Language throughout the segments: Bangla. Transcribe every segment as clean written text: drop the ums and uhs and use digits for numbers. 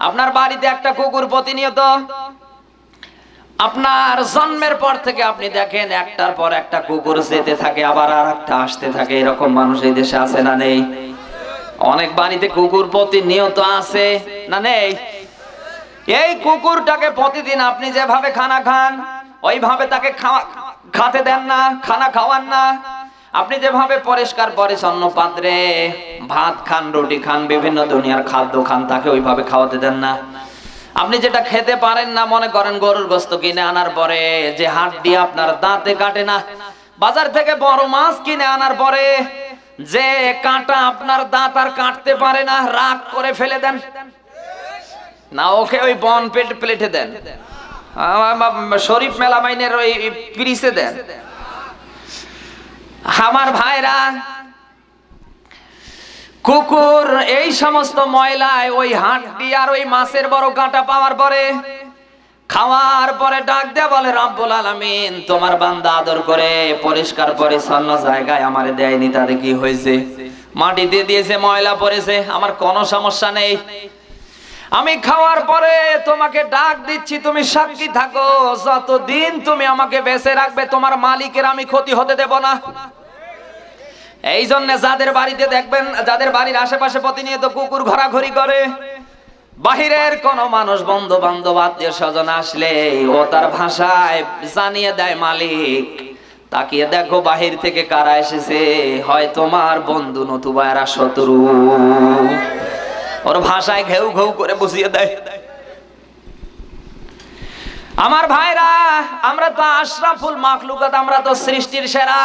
আপনার বাড়িতে একটা কুকুর প্রতিনিয়ত আপনার জন্মের পর থেকে আপনি দেখেন একটার পর একটা কুকুর যেতে থাকে, আবার আর একটা আসতে থাকে। এরকম মানুষ এই দেশে আছে না নেই? অনেক বাড়িতে কুকুর প্রতিনিয়ত আছে না নেই? এই কুকুরটাকে প্রতিদিন আপনি যেভাবে খানা খান ওইভাবে তাকে খাতে দেন না, খানা খাওয়ান না। আপনি যেভাবে পরিষ্কার পরিচ্ছন্ন পাত্রে ভাত খান, রুটি খান, বিভিন্ন দুনিয়ার খাদ্য খান, তাকে ওইভাবে খাওয়াতে দেন না। আপনি যেটা খেতে পারেন না, মনে করেন গরুর গোশত কিনে আনার পরে যে হাড্ডি আপনার দাঁতে কাটে না, বাজার থেকে বড় মাছ কিনে আনার পরে যে কাঁটা আপনার দাঁত আর কাটতে পারে না, রাগ করে ফেলে দেন না, ওকে ওই বন প্লেটে দেন, শরীফ মেলামাইনের ওই পিরিসে দেন। আমার ভাইরা, কুকুর এই সমস্ত ময়লায় ওই হাড্ডি আর ওই মাছের বড় কাঁটা পাওয়ার পরে খাওয়ার পরে ডাক দেয়া বলে, রব্বুল আলামিন তোমার বান্দা আদর করে পরিষ্কার পরিচ্ছন্ন জায়গায় আমারে দেয়নি, তাতে কি হয়েছে? মাটিতে দিয়েছে, ময়লা পড়েছে, আমার কোনো সমস্যা নেই। আমি খাওয়ার পরে তোমাকে ডাক দিচ্ছি, তুমি সাক্ষী থাকো, যতদিন তুমি আমাকে বেঁচে রাখবে তোমার মালিকের আমি ক্ষতি হতে দেব না। এই জন্য যাদের বাড়িতে দেখবেন, যাদের বাড়ির আশেপাশে প্রতিনিয়ত কুকুর ঘোরাঘুরি করে, বাহিরের কোন মানুষ, বন্ধু বান্ধব, আত্মীয় স্বজন আসলে ও তার ভাষায় জানিয়ে দেয় মালিক, তাকিয়ে দেখো বাহির থেকে কারা এসেছে, হয় তোমার বন্ধু নতুবা এরা শত্রু। ওর ভাষায় ঘেউ ঘেউ করে বুঝিয়ে দেয়। আমার ভাইরা, আমরা তো আশরাফুল মাখলুকাত, আমরা তো সৃষ্টির সেরা।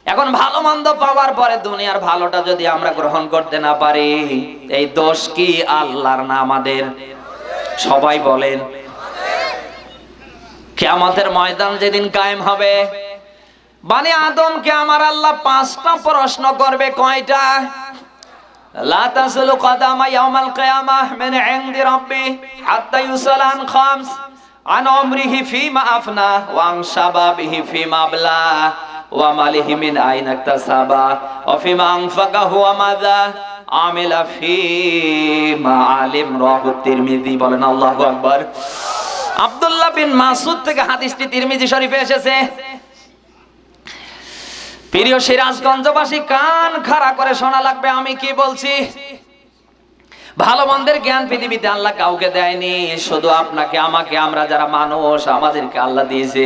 এখন ভালো মন্দ পাওয়ার পরে দুনিয়ার ভালোটা যদি আমরা গ্রহণ করতে না পারি, এই দোষ কি আল্লাহর না আমাদের? সবাই বলেন। কিয়ামতের ময়দান যেদিন কায়েম হবে, বনি আদমকে আমার আল্লাহ 5টা প্রশ্ন করবে। কয়টা? লা তাযুলু কদামা ইয়াউমাল কিয়ামাহ মিন ইনদি রাব্বি হাত্তা ইউসালা আন খামস, আন উমরিহি ফীমা আফনা ওয়া আন শাবাবিহি ফীমা আবলা ওয়া মালিহি মিন আইনা ইকতাসাবা ওয়া ফীমা আনফাকাহু ওয়া মাযা আমিলা ফীমা আলিম। রাহু তিরমিজি। বলেন আল্লাহু আকবার। আব্দুল্লাহ বিন মাসউদ থেকে হাদিসটি তিরমিজি শরীফে এসেছে। প্রিয় সিরাজগঞ্জবাসী, কান খাড়া করে শোনা লাগবে আমি কি বলছি। ভালো মন্দের জ্ঞান পৃথিবীতে আল্লাহ কাউকে দেয়নি, শুধু আপনাকে আমাকে, আমরা যারা মানুষ আমাদেরকে আল্লাহ দিয়েছে।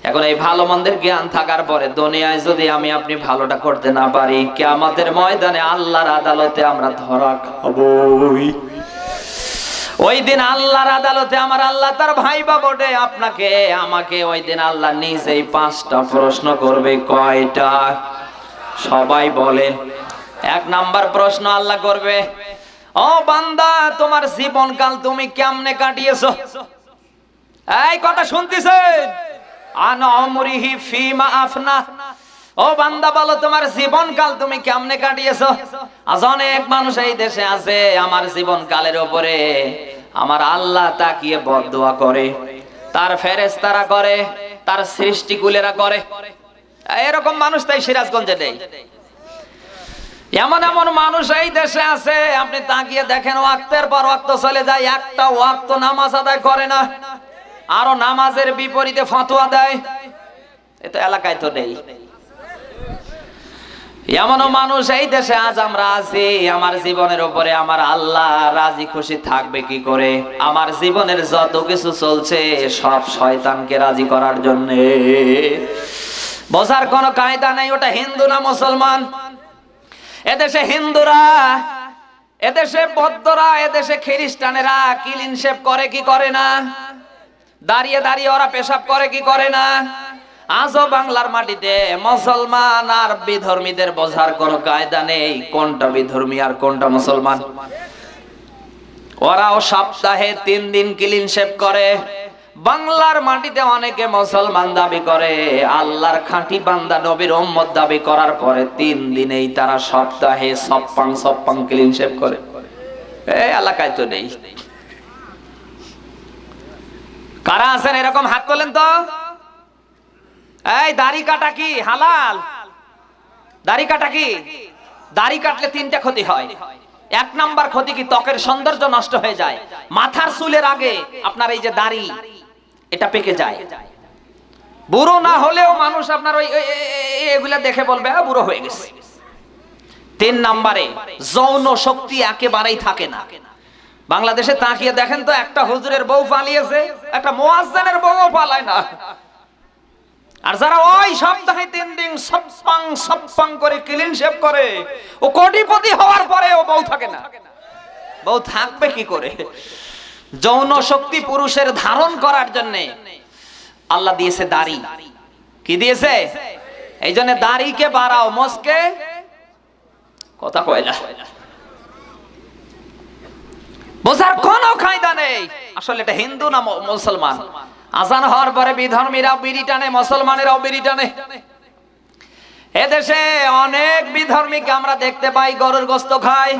এখন এই ভালো মন্দের জ্ঞান থাকার পরে দুনিয়ায় যদি আমি আপনি ভালোটা করতে না পারি, কিয়ামতের ময়দানে আল্লাহর আদালতে আমরা ধরা খাবই। ওই দিন আল্লাহর আদালতে আমার আল্লাহ তার ভাইবা বোর্ডে আপনাকে আমাকে ওই দিন আল্লাহ নিজেই 5টা প্রশ্ন করবে। কয়টা? সবাই বলেন। 1 নাম্বার প্রশ্ন আল্লাহ করবে, ও বান্দা তোমার জীবনকাল তুমি কেমনে কাটিয়েছো? এই কথা শুনতেছেন? আন উমরিহি ফীমা আফনা। ও বান্দা বলো তোমার জীবনকাল তুমি কেমনে কাটিয়েছো? আজ অনেক মানুষ এই দেশে আছে, আমার জীবনকালের উপরে আমার আল্লাহ তাকিয়ে বদদোয়া করে, তার ফেরেশতারা করে, তার সৃষ্টিকুলেরা করে। এরকম মানুষ তাই সিরাজগঞ্জে নেই। এমন এমন মানুষ এই দেশে আছে, আপনি তাকিয়ে দেখেন, ওয়াক্তের পর ওয়াক্ত চলে যায়, একটা ওয়াক্ত নামাজ আদায় করে না, আরো নামাজের বিপরীতে ফতোয়া দেয়। এ তো এলাকায় তো নেই। এমনও মানুষ এই দেশে আজ আমরা আছি, আমার জীবনের উপরে আমার আল্লাহ রাজি খুশি থাকবে কি করে? আমার জীবনের যত কিছু চলছে সব শয়তানকে রাজি করার জন্য। বোঝার কোনো কায়দা নেই, ওটা হিন্দু না মুসলমান। এদেশে হিন্দুরা, এদেশে বৌদ্ধরা, এদেশে খ্রিস্টানেরা ক্লিন শেভ করে কি করে না? দাঁড়িয়ে দাঁড়িয়ে ওরা পেশাব করে কি করে না? আজও বাংলার মাটিতে মুসলমান আর বিধর্মীদের বোঝার কোনো কায়দা নেই, কোনটা বিধর্মী আর কোনটা মুসলমান। ওরাও সপ্তাহে 3 দিন ক্লিন শেভ করে। বাংলার মাটিতে অনেকে মুসলমান দাবি করে, আল্লাহর খাঁটি বান্দা নবীর উম্মত দাবি করার পরে 3 দিনেই তারা সপ্তাহে সপ্পাং ক্লিন শেভ করে। এই এলাকায় তো নেই। কারা আছেন এরকম? হাত তোলেন তো। এই দাড়ি কাটা কি হালাল? দাড়ি কাটা কি? দাড়ি কাটলে 3টা ক্ষতি হয়। এক নাম্বার ক্ষতি কি, ত্বকের সৌন্দর্য নষ্ট হয়ে যায়। মাথার চুলের আগে আপনার এই যে দাড়ি এটা পেকে যায়। বুড়ো না হলেও মানুষ আপনার ওই এগুলা দেখে বলবে বুড়ো হয়ে গেছে। 3 নম্বরে যৌন শক্তি একেবারেই থাকে না। বাংলাদেশে তাকিয়ে দেখেন তো, একটা হুজুরের বউ পালিয়েছে, একটা মুয়াজ্জিনের বউও পালায় না। আর যারা ওই সপ্তাহে 3 দিন সপ্পাং করে ক্লিন শেভ করে, ও কোটিপতি হওয়ার পরে ও বউ থাকে না। বউ থাকবে কি করে? যৌন শক্তি পুরুষের ধারণ করার জন্য আল্লাহ দিয়েছে দাড়ি। কি দিয়েছে? এই জন্য দাড়িকে বাড়াও, মোচকে কথা কয় না, বোঝার কোনো কায়দা নেই। আসলে এটা হিন্দু না মুসলমান? আজান হওয়ার পরে বিধর্মীরাও বিড়ি টানে, মুসলমানেরাও বিড়ি টানে। এদেশে অনেক বিধর্মীকে আমরা দেখতে পাই গরুর গোশত খায়।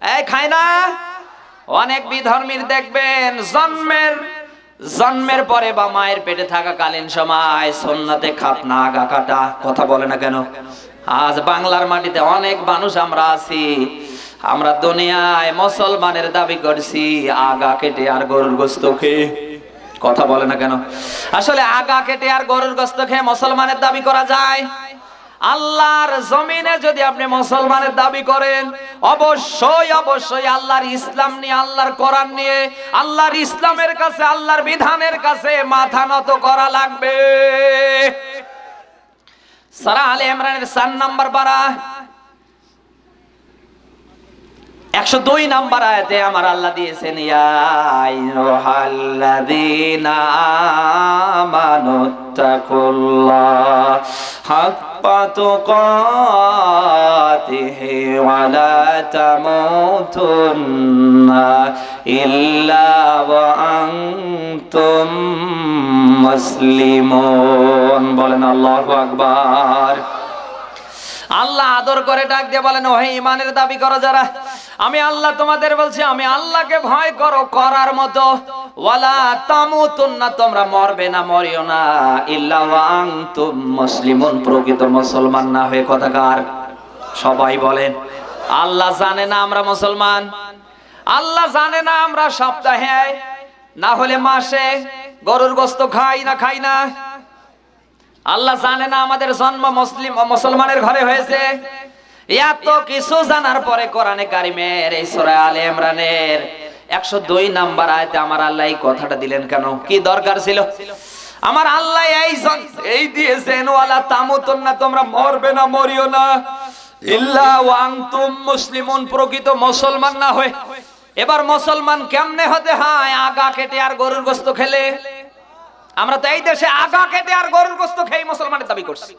এই খায় না? অনেক বিধর্মীর দেখবেন জন্মের পরে বা মায়ের পেটে থাকাকালীন সময় সুন্নাতে খাতনা আগা কাটা। কথা বলে না কেন? আজ বাংলার মাটিতে অনেক মানুষ আমরা আছি, আমরা দুনিয়ায় মুসলমানের দাবি করছি, আগা কেটে আর গরুর গোশত খেয়ে। কথা বলে না কেন? আসলে আগা কেটে আর গরুর গোশত খেয়ে মুসলমানের দাবি করা যায়? আল্লাহর জমিনে যদি আপনি মুসলমানের দাবি করেন, অবশ্যই অবশ্যই আল্লাহর ইসলাম নিয়ে, আল্লাহর কোরআন নিয়ে, আল্লাহর ইসলামের কাছে, আল্লাহর বিধানের কাছে মাথা নত করা লাগবে। সূরা আলে ইমরানের 4 নম্বর পারা 102 নম্বর আয়াতে আমার আল্লাহ দিয়েছেন, ইয়া আইয়ুহাল্লাযীনা আমানুত্তাকুল্লাহ হাক্কা তুকাতিহি ওয়া লা তামুতুন্না ইল্লা ওয়া আনতুম মুসলিমুন। বলেন আল্লাহু আকবার। আল্লাহ আদর করে ডাক দিয়ে বলেন, ও হে ঈমানের দাবি করো যারা, আমি আল্লাহ তোমাদের বলছি, আমি আল্লাহকে ভয় করো করার মতো। ওয়ালা তামুতুন্না, তোমরা মরবে না, মরিও না, ইল্লা ওয়া আনতুম মুসলিমুন, প্রকৃত মুসলমান না হয়ে। কথাকার সবাই বলেন, আল্লাহ জানে না আমরা মুসলমান? আল্লাহ জানে না আমরা সপ্তাহে না হলে মাসে গরুর গোশত খাই না খাই না? আল্লাহ জানে না আমাদের জন্ম মুসলমানের ঘরে হয়েছে? এত কিছু জানার পরে কোরআনে কারিমের এই সূরা আলে ইমরানের 102 নম্বর আয়াতে আমার আল্লাহ এই কথাটা দিলেন কেন? কি দরকার ছিল? আমার আল্লাহ এই দিয়েছেন, ওয়ালা তামুতুন্না, তোমরা মরবে না, মরিও না, ইল্লা ওয়া আনতুম মুসলিমুন, প্রকৃত মুসলমান না হয়ে। এবার মুসলমান কেমনে হতে হয়? আগা কেটে আর গরুর গোশত খেলে। আমরা তো এই দেশে আগা কেটে আর গরুর গোশত খেয়ে মুসলমানের দাবি করছি।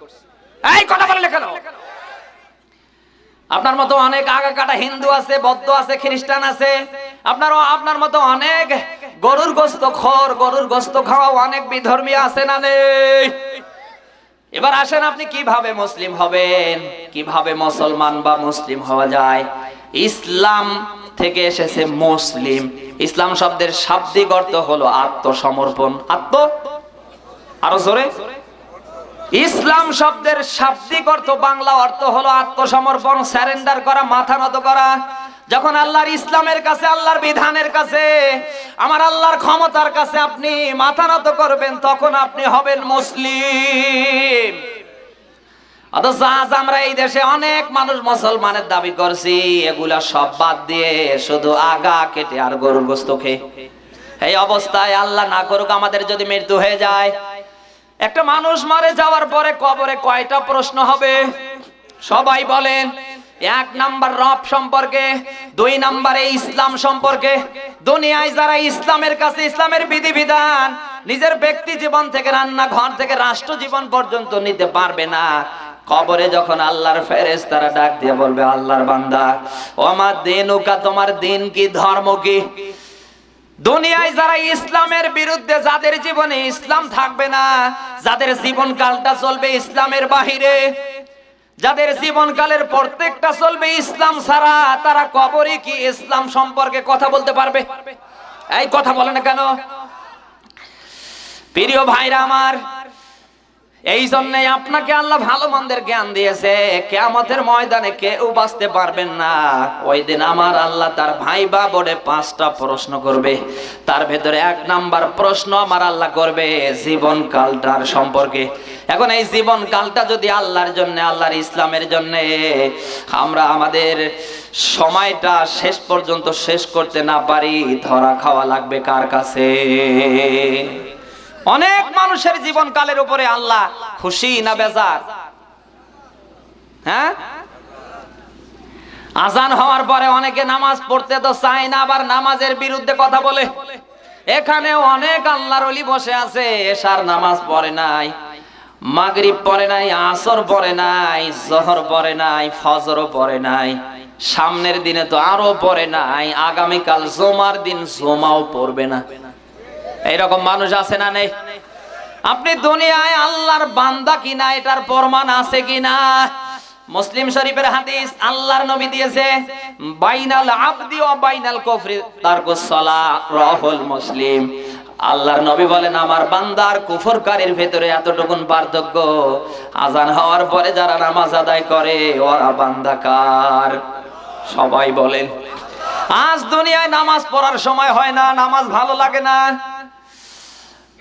এই কথা বললে কেন? আপনার মতো অনেক আগা কাটা হিন্দু আছে, বৌদ্ধ আছে, খ্রিস্টান আছে। আপনার মতো অনেক গরুর গোশত খোর, গরুর গোশত খাওয়া অনেক বিধর্মী আছে না নেই? এবার আসেন, আপনি কিভাবে মুসলিম হবেন, কিভাবে মুসলমান বা মুসলিম হওয়া যায়? ইসলাম থেকে এসেছে মুসলিম। ইসলাম শব্দের শাব্দিক অর্থ হলো আত্মসমর্পণ। আরো জোরে। ইসলাম শব্দের শাব্দিক অর্থ, বাংলা অর্থ হলো আত্মসমর্পণ, সারেন্ডার করা, মাথা নত করা। যখন আল্লাহর ইসলামের কাছে, আল্লাহর বিধানের কাছে, আমার আল্লাহর ক্ষমতার কাছে আপনি মাথা নত করবেন, তখন আপনি হবেন মুসলিম। অথচ আজ আমরা এই দেশে অনেক মানুষ মুসলমানের দাবি করছি, এগুলা সব বাদ দিয়ে শুধু আগা কেটে আর গরুর গোশত খেয়ে। এই অবস্থায় আল্লাহ না করুক আমাদের যদি মৃত্যু হয়ে যায়, একটা মানুষ মারা যাওয়ার পরে কবরে কয়টা প্রশ্ন হবে? সবাই বলেন। 1 নাম্বার রব সম্পর্কে, 2 নাম্বারে ইসলাম সম্পর্কে। দুনিয়ায় যারা ইসলামের কাছে, ইসলামের বিধিবিধান নিজের ব্যক্তি জীবন থেকে রান্নাঘর থেকে রাষ্ট্র জীবন পর্যন্ত নিতে পারবে না, কবরে যখন আল্লাহর ফেরেশতারা ডাক দিয়ে বলবে, আল্লাহর বান্দা, ওমা দিনুকা, তোমার দিন কি, ধর্ম কি? দুনিয়ায় যারা ইসলামের বিরুদ্ধে, যাদের জীবনে ইসলাম থাকবে না, যাদের জীবনকালটা চলবে ইসলামের বাহিরে, যাদের জীবনকালের প্রত্যেকটা চলবে ইসলাম ছাড়া, তারা কবরে কি ইসলাম সম্পর্কে কথা বলতে পারবে? এই কথা বলে না কেন? প্রিয় ভাইরা আমার, এই জন্যই আপনাকে আল্লাহ ভালো মন্দের জ্ঞান দিয়েছে। কিয়ামতের ময়দানে কেউ বাঁচতে পারবেন না। ওই দিন আমার আল্লাহ তার ভাইবা বোর্ডে 5টা প্রশ্ন করবে। তার ভেতরে 1 নাম্বার প্রশ্ন আমার আল্লাহ করবে জীবনকালটার সম্পর্কে। এখন এই জীবনকালটা যদি আল্লাহর জন্য, আল্লাহর ইসলামের জন্য আমরা আমাদের সময়টা শেষ পর্যন্ত শেষ করতে না পারি, ধরা খাওয়া লাগবে কার কাছে? অনেক মানুষের জীবনকালের উপরে আল্লাহ খুশি না বেজার? হ্যাঁ, আজান হওয়ার পরে অনেকে নামাজ পড়তে তো চায় না, আবার নামাজের বিরুদ্ধে কথা বলে। এখানে অনেক আল্লাহর ওলি বসে আছে, এশার নামাজ পড়ে নাই, মাগরিব পড়ে নাই, আসর পড়ে নাই, জোহর পড়ে নাই, ফজরও পড়ে নাই, সামনের দিনে তো আরো পড়ে নাই, আগামীকাল জুমার দিন জুমাও পড়বে না। এইরকম মানুষ আছে না নেই? আপনি দুনিয়ায় আল্লাহর বান্দা কিনা এটার প্রমাণ আছে কিনা? মুসলিম শরীফের হাদিস আল্লাহর নবী দিয়েছে, বাইনাল আবদি ওয়া বাইনাল কুফরি তারকুস সালাহ, রাহুল মুসলিম। আল্লাহর নবী বলেন আমার বান্দার কুফরকারীর ভেতরে এতটুকুন পার্থক্য, আজান হওয়ার পরে যারা নামাজ আদায় করে ওরা বান্দাকার। সবাই বলেন। আজ দুনিয়ায় নামাজ পড়ার সময় হয় না, নামাজ ভালো লাগে না।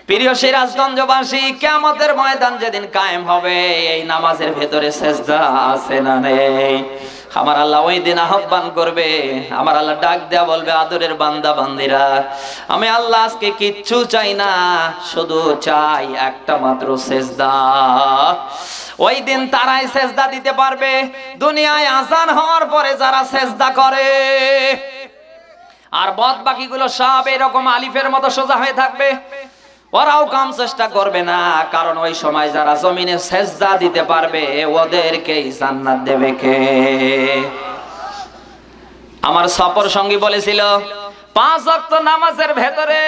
প্রিয় সিরাজগঞ্জবাসী, কিয়ামতের ময়দান যেদিন কায়েম হবে, এই নামাজের ভেতরে সেজদা আছে না নেই? আমার আল্লাহ ওই দিন আহ্বান করবে, আমার আল্লাহ ডাক দেয়া বলবে আদরের বান্দা বান্দিরা, আমি আল্লাহ আজকে কিচ্ছু চাই না, শুধু চাই একটা মাত্র সেজদা। ওই দিন তারাই সেজদা দিতে পারবে দুনিয়ায় আজান হওয়ার পরে যারা সেজদা করে। আর বাদ বাকিগুলো সব এরকম আলিফের মতো সোজা হয়ে থাকবে, ওরাও কাম চেষ্টা করবে না। কারণ ওই সময় যারা জমিনে সেজদা দিতে পারবে ওদেরকেই জান্নাত দেবে কে? আমার সফর সঙ্গী বলেছিল 5 ওয়াক্ত নামাজের ভেতরে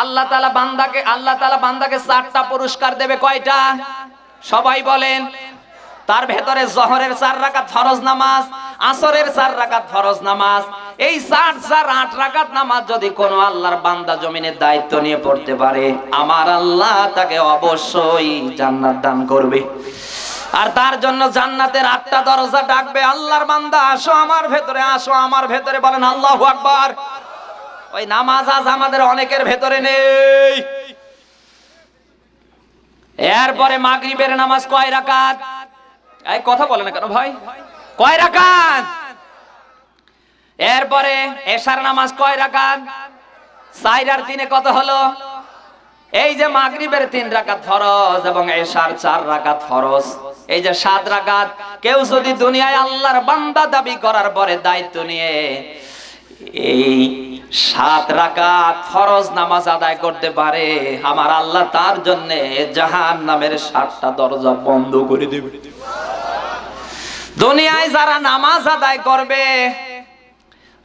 আল্লাহ তাআলা বান্দাকে 4টা পুরস্কার দেবে। কয়টা? সবাই বলেন। তার ভেতরে জোহরের 4 রাকাত ফরজ নামাজ, আসরের 4 রাকাত ফরজ নামাজ, এই 8 রাকাত নামাজ যদি কোনো আল্লাহর বান্দা জমিনের দায়িত্ব নিয়ে পড়তে পারে, আমার আল্লাহ তাকে অবশ্যই জান্নাত দান করবে। আর তার জন্য জান্নাতের 8টা দরজা ডাকবে, আল্লাহর বান্দা আসো আমার ভেতরে, আসো আমার ভেতরে। বলেন আল্লাহু আকবার। ওই নামাজ আজ আমাদের অনেকের ভেতরে নেই। এরপরে মাগরিবের নামাজ কয় রাকাত? এই কথা বলে না কেন ভাই? কয় রাকাত? এরপরে এশার নামাজ কয় রাকাত? 4 আর 3 কত হলো? এই যে মাগরিবের 3 রাকাত ফরজ এবং এশার 4 রাকাত ফরজ, এই যে 7 রাকাত। কেউ যদি দুনিয়ায় আল্লাহর বান্দা দাবি করার পরে দায়িত্ব নিয়ে এই 7 রাকাত ফরজ নামাজ আদায় করতে পারে, আমার আল্লাহ তার জন্য জাহান্নামের 7টা দরজা বন্ধ করে দেবে। দুনিয়ায় যারা নামাজ আদায় করবে,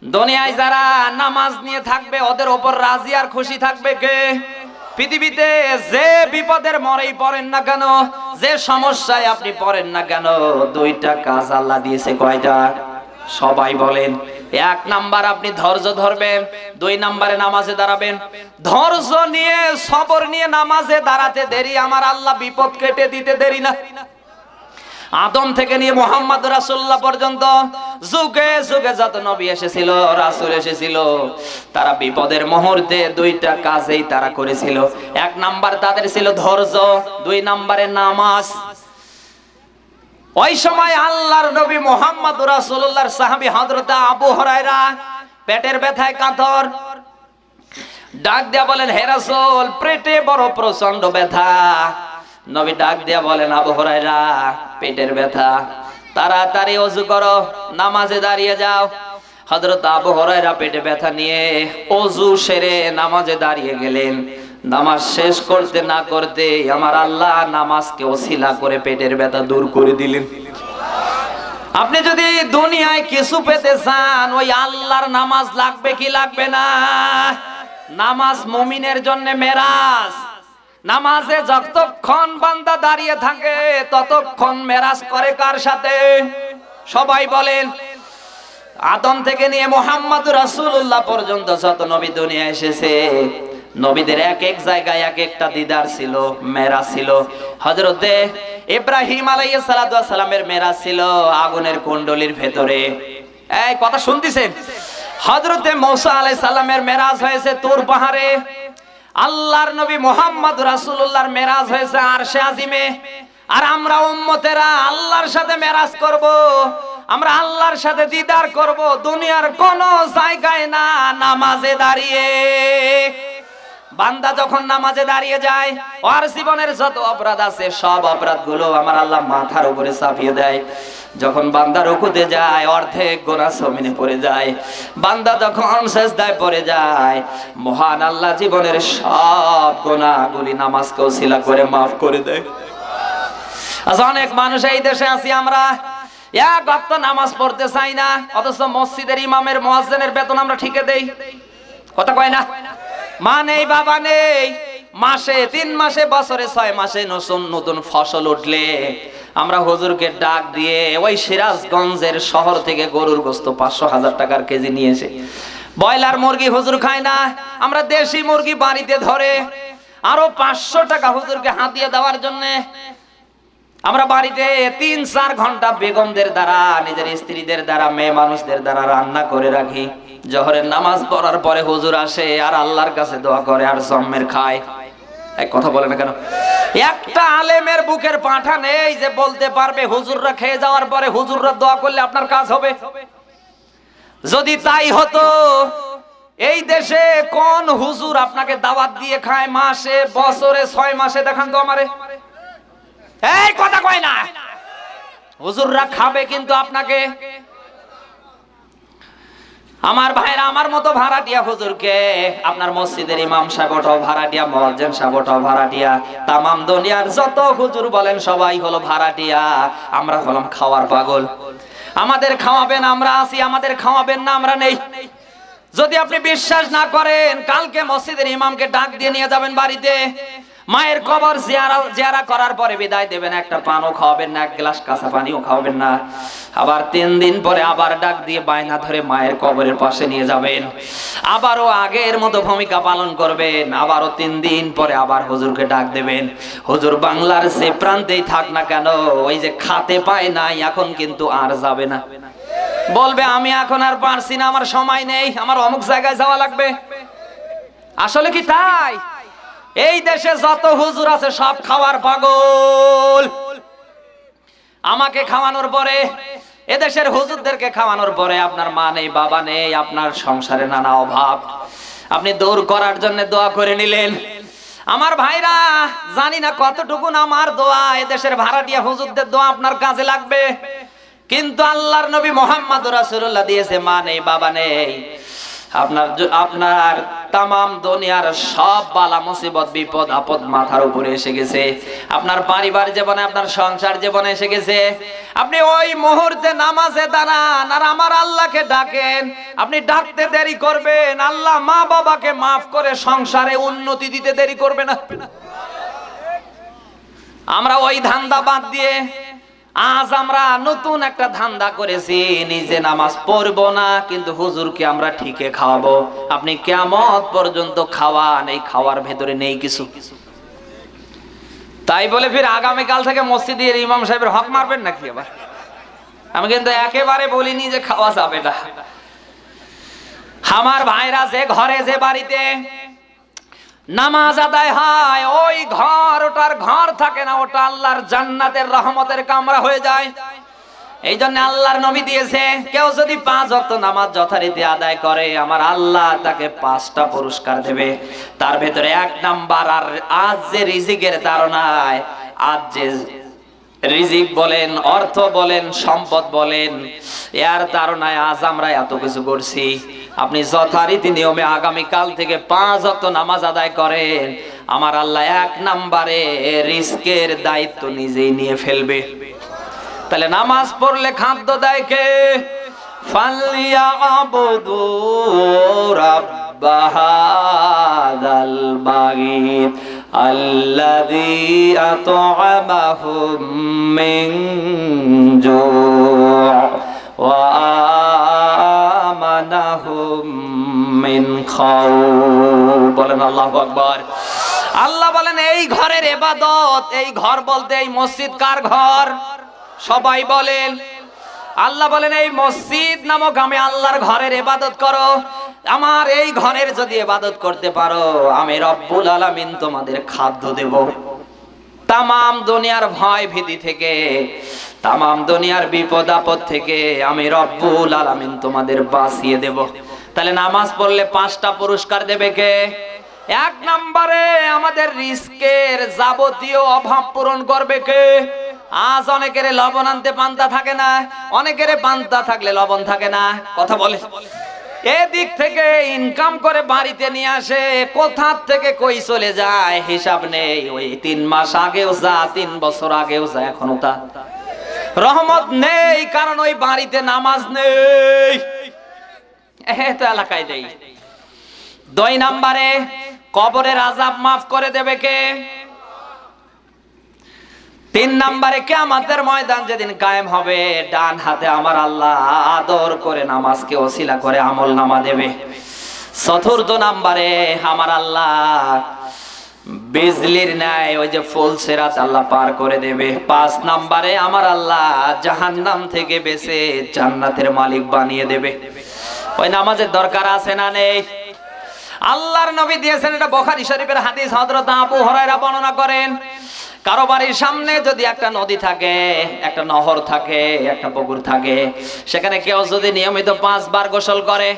দুনিয়ায় যারা নামাজ নিয়ে থাকবে, ওদের উপর রাজি আর খুশি থাকবে কে? পৃথিবীতে যে বিপদের মরেই পড়েন না কেন, যে সমস্যায় আপনি পড়েন না কেন, 2টা কাজ আল্লাহ দিয়েছে। কয়টা? সবাই বলেন। 1 নাম্বার আপনি ধৈর্য ধরবেন, 2 নাম্বারে নামাজে দাঁড়াবেন। ধৈর্য নিয়ে সবর নিয়ে নামাজে দাঁড়াতে দেরি, আমার আল্লাহ বিপদ কেটে দিতে দেরি না। আদম থেকে নিয়ে মুহাম্মদ রাসূলুল্লাহ পর্যন্ত যুগে যুগে যত নবী এসেছিল, রাসূল এসেছিল, তারা বিপদের মুহূর্তে 2টা কাজই তারা করেছিল। 1 নাম্বার তাদের ছিল ধৈর্য, 2 নাম্বারে নামাজ। ওই সময় আল্লাহর নবী মুহাম্মদ রাসূলুল্লাহর সাহাবী হযরত আবু হুরায়রা পেটের ব্যথায় কাতর, ডাক দিয়া বলেন হে রাসূল, পেটে বড় প্রচন্ড ব্যথা। নবী ডাক দিয়া বলেন আবু হুরায়রা, পেটের ব্যথা, তাড়াতাড়ি ওযু করো, নামাজে দাঁড়িয়ে যাও। হযরত আবু হুরায়রা পেটে ব্যথা নিয়ে ওযু সেরে নামাজে দাঁড়িয়ে গেলেন। নামাজ শেষ করতে না করতে আমার আল্লাহ নামাজকে ওসিলা করে পেটের ব্যথা দূর করে দিলেন। আপনি যদি দুনিয়ায় কিছু পেতে চান, ওই আল্লাহর নামাজ লাগবে কি লাগবে না? নামাজ মুমিনের জন্য মেরাজ। নামাজে যতক্ষণ বান্দা দাঁড়িয়ে থাকে ততক্ষণ মেরাজ করে কার সাথে? সবাই বলেন। আদম থেকে নিয়ে মুহাম্মদ রাসূলুল্লাহ পর্যন্ত যত নবী দুনিয়ায় এসেছে, নবীদের এক এক জায়গায় এক একটা দিদার ছিল, মেরাজ ছিল। হযরতে ইব্রাহিম আলাইহিস সালাতু ওয়াস সালামের মেরাজ ছিল আগুনের কুণ্ডলীর ভেতরে। এই কথা শুনতেছেন? হযরতে মূসা আলাইহিস সালামের মেরাজ হয়েছে তুর পাহাড়ে। আল্লাহর নবী মুহাম্মদ রাসূলুল্লাহর মেরাজ হয়েছে আরশে আজিমে। আর আমরা উম্মতেরা আল্লাহর সাথে মেরাজ করব, আমরা আল্লাহর সাথে দিদার করব দুনিয়ার কোন জায়গায় না, নামাজে দাঁড়িয়ে। বান্দা যখন নামাজে দাঁড়িয়ে যায়, ওর জীবনের যত অপরাধ আছে সব অপরাধগুলো আমার আল্লাহ মাথার উপরে চাপিয়ে দেয়। যখন বান্দা রুকুতে যায়, অর্ধেক গুনাহ জমিনে পড়ে যায়। বান্দা যখন সিজদায় পড়ে যায়, মহান আল্লাহ জীবনের সব গুনাহগুলি নামাজকে ওসিলা করে maaf করে দেয়। আজ অনেক মানুষ এই দেশে আছি, আমরা এক ওয়াক্ত নামাজ পড়তে চাই না, অথচ মসজিদের ইমামের মুয়াজ্জিনের বেতন আমরা ঠিকই দেই। কথা কয় না? মা নেই, বাবা নেই, মাসে 3 মাসে বছরে 6 মাসে নতুন ফসল উঠলে আমরা হুজুরকে ডাক দিয়ে ওই সিরাজগঞ্জের শহর থেকে গরুর গোশত 500,000 টাকার কেজি নিয়ে এসে, ব্রয়লার মুরগি হুজুর খায় না, আমরা দেশি মুরগি বাড়িতে ধরে আরো 500 টাকা হুজুরকে হাতিয়ে দেওয়ার জন্য আমরা বাড়িতে 3-4 ঘন্টা বেগমদের দ্বারা, নিজের স্ত্রীদের দ্বারা, মেয়ে মানুষদের দ্বারা রান্না করে রাখি। জোহরের নামাজ পড়ার পরে হুজুর আসে আর আল্লাহর কাছে দোয়া করে আর জম্মের খায়। এক কথা বলে না কেন? একটা আলেমের বুকের পাঁঠা নেই যে বলতে পারবে হুজুররা খেয়ে যাওয়ার পরে হুজুররা দোয়া করলে আপনার কাজ হবে। যদি তাই হতো, এই দেশে কোন হুজুর আপনাকে দাওয়াত দিয়ে খায় মাসে বছরে 6 মাসে? দেখান তো আমারে। এই কথা কয় না? হুজুররা খাবে কিন্তু আপনাকে। আমার ভাইরা, আমার মতো ভাড়াটিয়া হুজুরকে আপনার মসজিদের ইমাম সাহেবটাও ভাড়াটিয়া, মুয়াজ্জিন সাহেবটাও ভাড়াটিয়া, তামাম দুনিয়ার যত হুজুর বলেন সবাই হলো ভাড়াটিয়া। আমরা হলাম খাওয়ার পাগল। আমাদের খাওয়াবেন আমরা আছি, আমাদের খাওয়াবেন না আমরা নেই। যদি আপনি বিশ্বাস না করেন, কালকে মসজিদের ইমামকে ডাক দিয়ে নিয়ে যাবেন বাড়িতে, মায়ের কবর জিয়ারা করার পরে বিদায় দেবেন, একটা পানও খাওয়াবেন না, এক গ্লাস কাঁচা পানিও খাওয়াবেন না। আবার 3 দিন পরে আবার ডাক দিয়ে বায়না ধরে মায়ের কবরের পাশে নিয়ে যাবেন, আবারও আগের মতো ভূমিকা পালন করবেন। আবারও 3 দিন পরে আবার হুজুরকে ডাক দেবেন। হুজুর বাংলার যে প্রান্তেই থাক না কেন, ওই যে খাতে পায় নাই, এখন কিন্তু আর যাবে না। বলবে আমি এখন আর পারছি না, আমার সময় নেই, আমার অমুক জায়গায় যাওয়া লাগবে। আসলে কি তাই? এই দেশে যত হুজুর আছে সব খাওয়ার পাগল। আমাকে খাওয়ানোর পরে, এদেশের হুজুরদেরকে খাওয়ানোর পরে আপনার মা নেই, বাবা নেই, আপনার সংসারে নানা অভাব আপনি দূর করার জন্য দোয়া করে নিলেন। আমার ভাইরা, জানি না কতটুকু আমার দোয়া এদেশের ভাড়াটিয়া হুজুরদের দোয়া আপনার কাজে লাগবে, কিন্তু আল্লাহর নবী মুহাম্মদ রাসূলুল্লাহ দিয়েছে মা নেই, বাবা নেই, আপনার তামাম দুনিয়ার সব বালা মুসিবত বিপদ আপদ মাথার উপরে এসে গেছে। আপনার পরিবার জীবনে, আপনার সংসার জীবনে এসে গেছে। আপনি ওই মুহূর্তে নামাজে দাঁড়ান আর আমার আল্লাহকে ডাকেন। আপনি ডাকতে দেরি করবেন, আল্লাহ মা বাবাকে মাফ করে সংসারে উন্নতি দিতে দেরি করবে না। আমরা ওই ধান্দা বাদ দিয়ে আজ আমরা নতুন একটা ধান্দা করেছি, নিজে নামাজ পড়বো না কিন্তু হুজুরকে আমরা ঠিকই খাওয়াবো। আপনি কিয়ামত পর্যন্ত খাওয়ান, এই খাওয়ার ভেতরে নেই কিছু। তাই বলে ফির আগামীকাল থেকে মসজিদের ইমাম সাহেবের হক মারবেন নাকি? আবার আমি কিন্তু একেবারে বলিনি যে খাওয়া যাবে না। আমার ভাইরা, যে ঘরে যে বাড়িতে নামাজ আদায় হয়, ওই ঘর ওটার ঘর থাকে না, ওটা আল্লাহর জান্নাতের রহমতের কামরা হয়ে যায়। এই জন্য আল্লাহর নবী দিয়েছে, কেউ যদি 5 ওয়াক্ত নামাজ যথারীতি আদায় করে, আমার আল্লাহ তাকে 5টা পুরস্কার দেবে। তার ভেতরে 1 নাম্বার, আর আজ যে রিজিকের তাড়নায়, আজ যে রিজিক বলেন, অর্থ বলেন, সম্পদ বলেন, এর তাড়নায় আজ আমরা এত কিছু করছি। আপনি যথারীতি নিয়মে আগামীকাল থেকে 5 ওয়াক্ত নামাজ আদায় করেন, আমার আল্লাহ 1 নম্বরে রিস্কের দায়িত্ব নিজেই নিয়ে ফেলবে। তাহলে নামাজ পড়লে খাদ্য দেয় কে? ফালিয়াবুদু রাব্বা হাযাল বাগীত আল্লাযী আত'আমাহুম মিন জু' ওয়া আমানাহুম মিন খাও। বলেন আল্লাহু আকবার। আল্লাহ বলেন এই ঘরের ইবাদত, এই ঘর বলতে এই মসজিদ কার ঘর? সবাই বলেন। আল্লাহ বলেন এই মসজিদ নামক আমি আল্লাহর ঘরের ইবাদত করো। আমার এই ঘরের যদি ইবাদত করতে পারো, আমি রব্বুল আলামিন তোমাদের খাদ্য দেব। তামাম দুনিয়ার ভয় ভীতি থেকে, তামাম দুনিয়ার বিপদ আপদ থেকে আমি রব্বুল আলামিন তোমাদের বাঁচিয়ে দেব। তাহলে নামাজ পড়লে 5টা পুরস্কার দেবে কে? 1 নম্বরে আমাদের রিস্কের যাবতীয় অভাব পূরণ করবে কে? আজ অনেকের লবণ আনতে পান্তা থাকে না, অনেকের পান্তা থাকলে লবণ থাকে না। কথা বলে এদিক থেকে ইনকাম করে বাড়িতে নিয়ে আসে, কোথা থেকে কই চলে যায় হিসাব নেই। ওই 3 মাস আগেও যা, 3 বছর আগেও যা, এখনো তা। রহমত নেই কারণ ওই বাড়িতে নামাজ নেই। তো এলাকায় নেই। 2 নম্বরে কবরের আযাব মাফ করে দেবে কে? 3 নম্বরে কিয়ামতের ময়দান যেদিন কায়েম হবে, ডান হাতে আমার আল্লাহ আদর করে নামাজকে ওসিলা করে আমলনামা দেবে। 4র্থ নম্বরে আমার আল্লাহ বিজলির ন্যায় ওই যে ফুলসিরাত আল্লাহ পার করে দেবে। 5 নম্বরে আমার আল্লাহ জাহান্নাম থেকে বেঁচে জান্নাতের মালিক বানিয়ে দেবে। ওই নামাজের দরকার আছে না নেই? আল্লাহর নবী দিয়েছেন, এটা বুখারী শরীফের হাদিস। হযরত আবু হুরায়রা বর্ণনা করেন, কারো বাড়ির সামনে যদি একটা নদী থাকে, একটা নহর থাকে, একটা পুকুর থাকে, সেখানে কেউ যদি নিয়মিত 5 বার গোসল করে,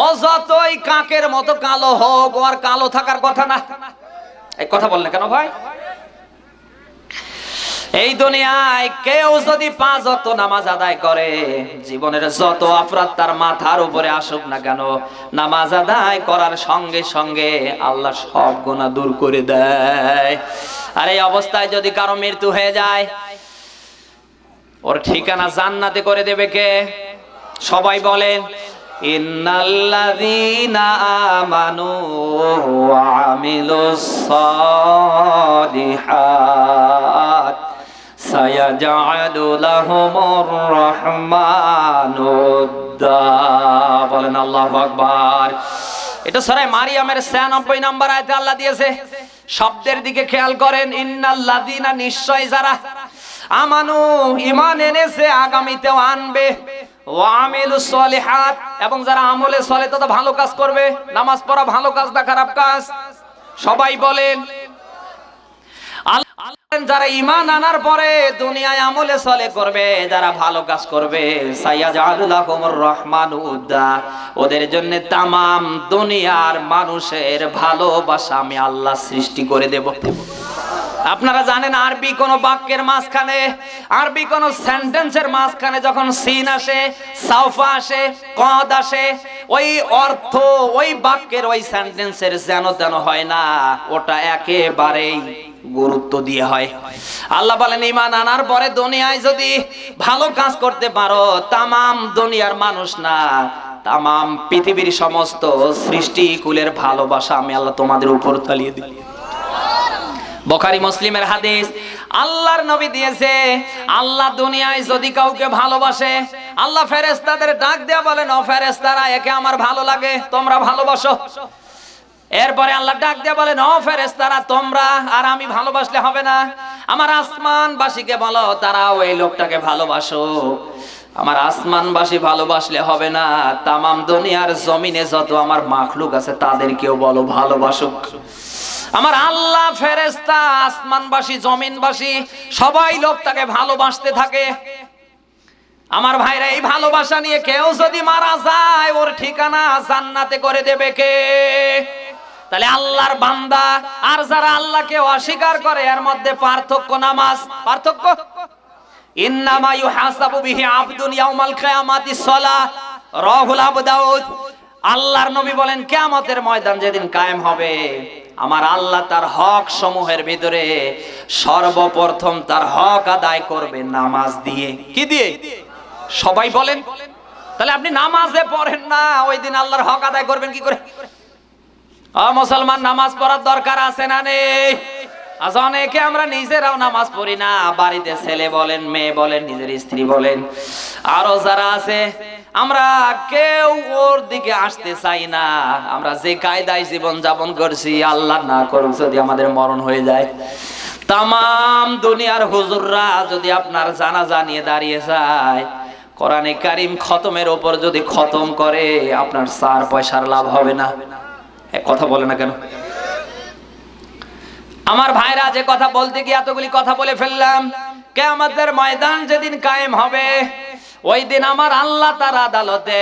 ও যতই কাকের মতো কালো হোক, ও আর কালো থাকার কথা না। এই কথা বললে কেন ভাই? এই দুনিয়ায় কেউ যদি 5 ওয়াক্ত নামাজ আদায় করে, জীবনের যত অপরাধ তার মাথার উপরে আসুক না কেন, নামাজ আদায় করার সঙ্গে সঙ্গে আল্লাহ সব গুনাহ দূর করে দেয়। আর এই অবস্থায় যদি কারো মৃত্যু হয়ে যায়, ওর ঠিকানা জান্নাতে করে দেবে কে? সবাই বলেন ইন্নাল্লাযীনা আমানু ওয়া আমিলুস সালিহাত সায়াজআলু লাহুমুর রাহমানু উদ্দা। বলেন আল্লাহু আকবার। এটা সূরা মারিয়ামের 96 নম্বর আয়াতে আল্লাহ দিয়েছে। শব্দের দিকে খেয়াল করেন, ইন্নাল্লাযীনা, নিশ্চয় যারা, আমানু, ঈমান এনেছে, আগামীতেও আনবে, ওয়া আমিলুস সলিহাত, এবং যারা আমলে সলে তথা ভালো কাজ করবে। নামাজ পড়া ভালো কাজ না খারাপ কাজ? সবাই বলেন। যারা ঈমান আনার পরে দুনিয়ায় আমলে সলে করবে, যারা ভালো কাজ করবে, সায়াজআলু লাহুমুর রাহমানু উদ্দা, ওদের জন্য তামাম দুনিয়ার মানুষের ভালোবাসা আমি আল্লাহ সৃষ্টি করে দেব। আপনারা জানেন আরবি কোন বাক্যের মাঝখানে, আরবি কোন সেন্টেন্সের মাঝখানে যখন সিন আসে, সাউফা আসে, কদ আসে, ওই অর্থ ওই বাক্যের ওই সেন্টেন্সের যেন তেন হয় না, ওটা একেবারেই গুরুত্ব দিয়ে হয়। আল্লাহ বলেন ঈমান আনার পরে দুনিয়ায় যদি ভালো কাজ করতে পারো, তামাম দুনিয়ার মানুষ না, তামাম পৃথিবীর সমস্ত সৃষ্টিকুলের ভালোবাসা আমি আল্লাহ তোমাদের উপর চালিয়ে দিই। বুখারী মুসলিমের হাদিস। আল্লাহর নবী দিয়েছে, আল্লাহ দুনিয়ায় যদি কাউকে ভালোবাসে, আল্লাহ ফেরেশতাদের ডাক দেয়া বলেন, ও ফেরেশতারা, একে আমার ভালো লাগে, তোমরা ভালোবাসো। এরপরে আল্লাহ ডাক দেয়া বলেন, ও ফেরেশতারা, তোমরা আর আমি ভালোবাসলে হবে না, আমার আসমানবাসীকে বলো তারা ওই লোকটাকে ভালোবাসো। আমার আসমানবাসী ভালোবাসলে হবে না, তামাম দুনিয়ার জমিনে যত আমার মাখলুক আছে তাদেরকেও বলো ভালোবাসুক। আমার আল্লাহ, ফেরেশতা, আসমানবাসী, জমিনবাসী সবাই লোকটাকে ভালোবাসতে থাকে। আমার ভাইরা, এই ভালোবাসা নিয়ে কেউ যদি মারা যায়, ওর ঠিকানা জান্নাতে করে দেবে কে? তাহলে আল্লাহর বান্দা আর যারা আল্লাহকে অস্বীকার করে, এর মধ্যে পার্থক্য নামাজ। পার্থক্য, ইন্নামা ইউহাসাবু বিহি আবদুন ইয়াউমাল কিয়ামাতিস সালাহ, রাহুল আবু দাউদ। আল্লাহর নবী বলেন, কিয়ামতের ময়দান যেদিন কায়েম হবে, আমার আল্লাহ তার হক সমূহের ভিতরে সর্বপ্রথম তার হক আদায় করবে নামাজ দিয়ে। কি দিয়ে? সবাই বলেন। তাহলে আপনি নামাজে পড়েন না, ওই দিন আল্লাহর হক আদায় করবেন কি করে? মুসলমান, নামাজ পড়ার দরকার আছে না নেই? আজ অনেকে আমরা নিজেরাও নামাজ পড়ি না, বাড়িতে ছেলে বলেন, মেয়ে বলেন, নিজের স্ত্রী বলেন, আরো যারা আছে আমরা কেউ ওর দিকে আসতে চাই না। আমরা যে কায়দায় জীবন যাপন করছি, আল্লাহ না করুক যদি আমাদের মরণ হয়ে যায়, তামাম দুনিয়ার হুজুররা যদি আপনার জানাজা নিয়ে দাঁড়িয়ে যায়, কোরআনে কারিম খতমের উপর যদি খতম করে, আপনার 4 পয়সার লাভ হবে না। কথা বলে না কেন? আমার ভাইরা, যে কথা বলতে গিয়ে এতগুলি কথা বলে ফেললাম। কিয়ামতের ময়দান যেদিন কায়েম হবে, ওই দিন আমার আল্লাহ তার আদালতে,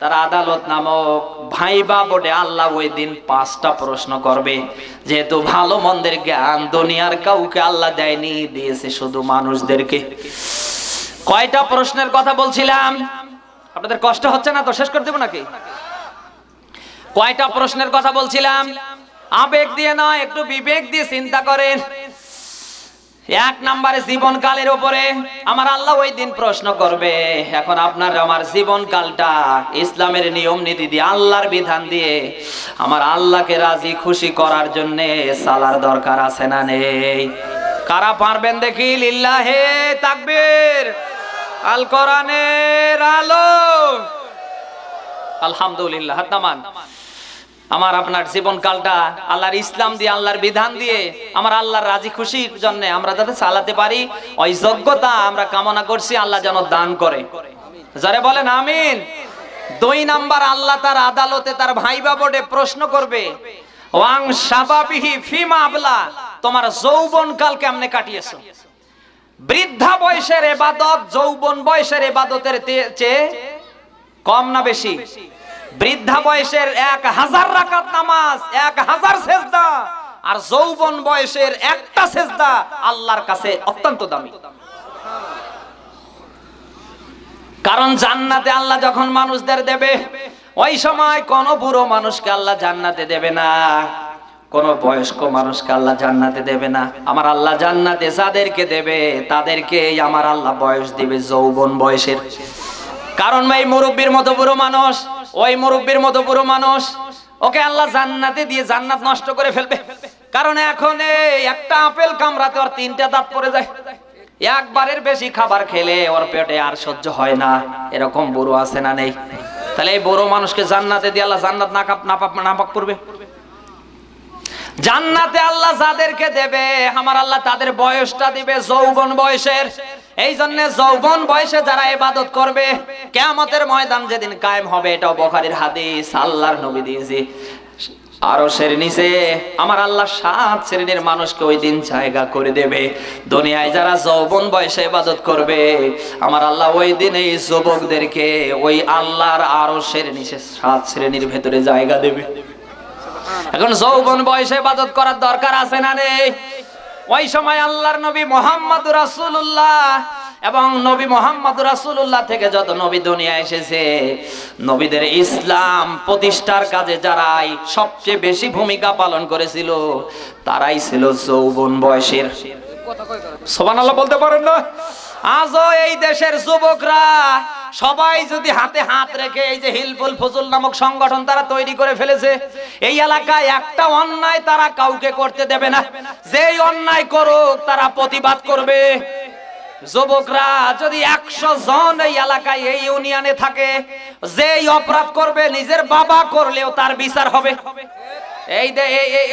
তার আদালত নামক ভাইবা বোর্ডে আল্লাহ ওই দিন 5টা প্রশ্ন করবে। যেহেতু ভালো মন্দের জ্ঞান দুনিয়ার কাউকে আল্লাহ দেয়নি, দিয়েছে শুধু মানুষদেরকে। কয়টা প্রশ্নের কথা বলছিলাম? আপনাদের কষ্ট হচ্ছে না তো? শেষ করে দেব নাকি? কয়টা প্রশ্নের কথা বলছিলাম? আবেগ দিয়ে নয়, একটু বিবেক দিয়ে চিন্তা করেন। 1 নম্বরে জীবনকালের উপরে আমার আল্লাহ ওই দিন প্রশ্ন করবে। এখন আপনার আমার জীবনকালটা ইসলামের নিয়ম নীতি দিয়ে, আল্লাহর বিধান দিয়ে আমার আল্লাহকে রাজি খুশি করার জন্য সালার দরকার আছে না নেই? কারা পারবেন দেখি? লিল্লাহে তাকবীর। আল কোরআনের আলো। আলহামদুলিল্লাহ। হাত নামান। আমার আপনার জীবনকালটা আল্লাহর ইসলাম দিয়ে, আল্লাহর বিধান দিয়ে আমার আল্লাহর রাজি খুশির জন্য আমরা যাতে চালাতে পারি, ওই যোগ্যতা আমরা কামনা করছি। আল্লাহ যেন দান করে। যারা বলেন আমিন। 2 নাম্বার, আল্লাহ তার আদালতে তার ভাইবা বোর্ডে প্রশ্ন করবে, ওয়াং শাবাবিহি ফিমা আবলা, তোমার যৌবনকাল কেমনে কাটিয়েছো? বৃদ্ধা বয়সের ইবাদত যৌবন বয়সের ইবাদতের চেয়ে কম না বেশি? বৃদ্ধা বয়সের 1000 রাকাত নামাজ, 1000 সেজদা, আর যৌবন বয়সের একটা সেজদা আল্লাহর কাছে অত্যন্ত দামি। কারণ জান্নাতে আল্লাহ যখন মানুষদের দেবে, ওই সময় কোন বুড়ো মানুষকে আল্লাহ জান্নাতে দেবে না, কোন বয়স্ক মানুষকে আল্লাহ জান্নাতে দেবে না। আমার আল্লাহ জান্নাতে যাদেরকে দেবে তাদেরকে আমার আল্লাহ বয়স দিবে যৌবন বয়সের। কারণ এই মুরব্বির মতো বুড়ো মানুষ, ওই মুরব্বির মতো বুড়ো মানুষ, ওকে আল্লাহ জান্নাতে দিয়ে জান্নাত নষ্ট করে ফেলবে। কারণ এখন একটা আপেল কামড়াতে ওর 3টা দাঁত পড়ে যায়। একবারের বেশি খাবার খেলে ওর পেটে আর সহ্য হয় না। এরকম বুড়ো আছে না নেই? তাহলে এই বুড়ো মানুষকে জান্নাতে দিয়ে আল্লাহ জান্নাত নাপাক করবে। জান্নাতে আল্লাহ যাদেরকে দেবে আমার আল্লাহ তাদের বয়সটা দিবে যৌবন বয়সের। এই জন্য যৌবন বয়সে যারা ইবাদত করবে, কিয়ামতের ময়দান যেদিন কায়েম হবে, এটাও বুখারীর হাদিস, আল্লাহর নবী দিয়েছে, আরশের নিচে আমার আল্লাহ 7 শ্রেণীর মানুষকে ওই দিন জায়গা করে দেবে। দুনিয়ায় যারা যৌবন বয়সে ইবাদত করবে, আমার আল্লাহ ওই দিন এই যুবকদেরকে ওই আল্লাহর আরশের নিচে 7 শ্রেণীর ভেতরে জায়গা দেবে। এখন যৌবন বয়সে ইবাদত করার দরকার আছে না নেই? ওই সময় আল্লাহর নবী মুহাম্মদুর রাসূলুল্লাহ এবং নবী মুহাম্মদুর রাসূলুল্লাহ থেকে যত নবী দুনিয়ায় এসেছে, নবীদের ইসলাম প্রতিষ্ঠার কাজে যারাই সবচেয়ে বেশি ভূমিকা পালন করেছিল, তারাই ছিল যৌবন বয়সের। সুবহানাল্লাহ বলতে পারেন না? আজও এই দেশের যুবকরা সবাই যদি হাতে হাত রেখে, এই যে হিলফুল ফুজুল নামক সংগঠন তারা তৈরি করে ফেলেছে, এই এলাকায় একটা অন্যায় তারা কাউকে করতে দেবে না। যেই অন্যায় করুক তারা প্রতিবাদ করবে। যুবকরা যদি 100 জন এই এলাকায় এই ইউনিয়নে থাকে, যেই অপরাধ করবে নিজের বাবা করলেও তার বিচার হবে। এই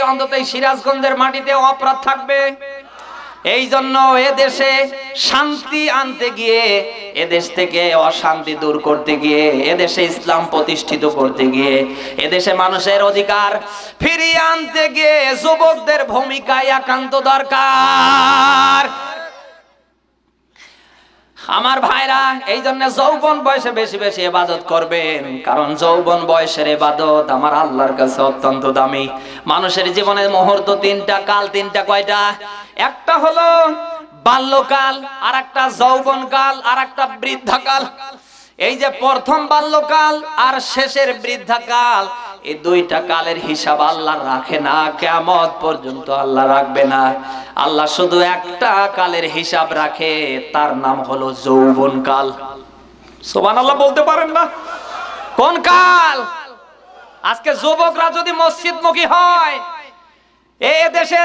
অন্তত এই সিরাজগঞ্জের মাটিতে অপরাধ থাকবে। এই জন্য এদেশে শান্তি আনতে গিয়ে, এদেশ থেকে অশান্তি দূর করতে গিয়ে, এদেশে ইসলাম প্রতিষ্ঠিত করতে গিয়ে, এদেশে মানুষের অধিকার ফিরিয়ে আনতে গিয়ে যুবকদের ভূমিকা একান্ত দরকার। আমার ভাইরা, এই জন্য যৌবন বয়সে বেশি বেশি ইবাদত করবেন, কারণ যৌবন বয়সের ইবাদত আমার আল্লাহর কাছে অত্যন্ত দামি। মানুষের জীবনে মুহূর্ত 3টা, কাল 3টা। কয়টা? একটা হলো বাল্যকাল, আর একটা যৌবনকাল, আর একটা বৃদ্ধাকাল। এই যে প্রথম বাল্যকাল আর শেষের বৃদ্ধাকাল, এই 2টা কালের হিসাব আল্লাহ রাখে না, কিয়ামত পর্যন্ত আল্লাহ রাখবে না। আল্লাহ শুধু একটা কালের হিসাব রাখে, তার নাম হলো যৌবনকাল। সুবহানাল্লাহ বলতে পারেন না? কোন কাল? আজকে যুবকরা যদি মসজিদমুখী হয়, এই দেশে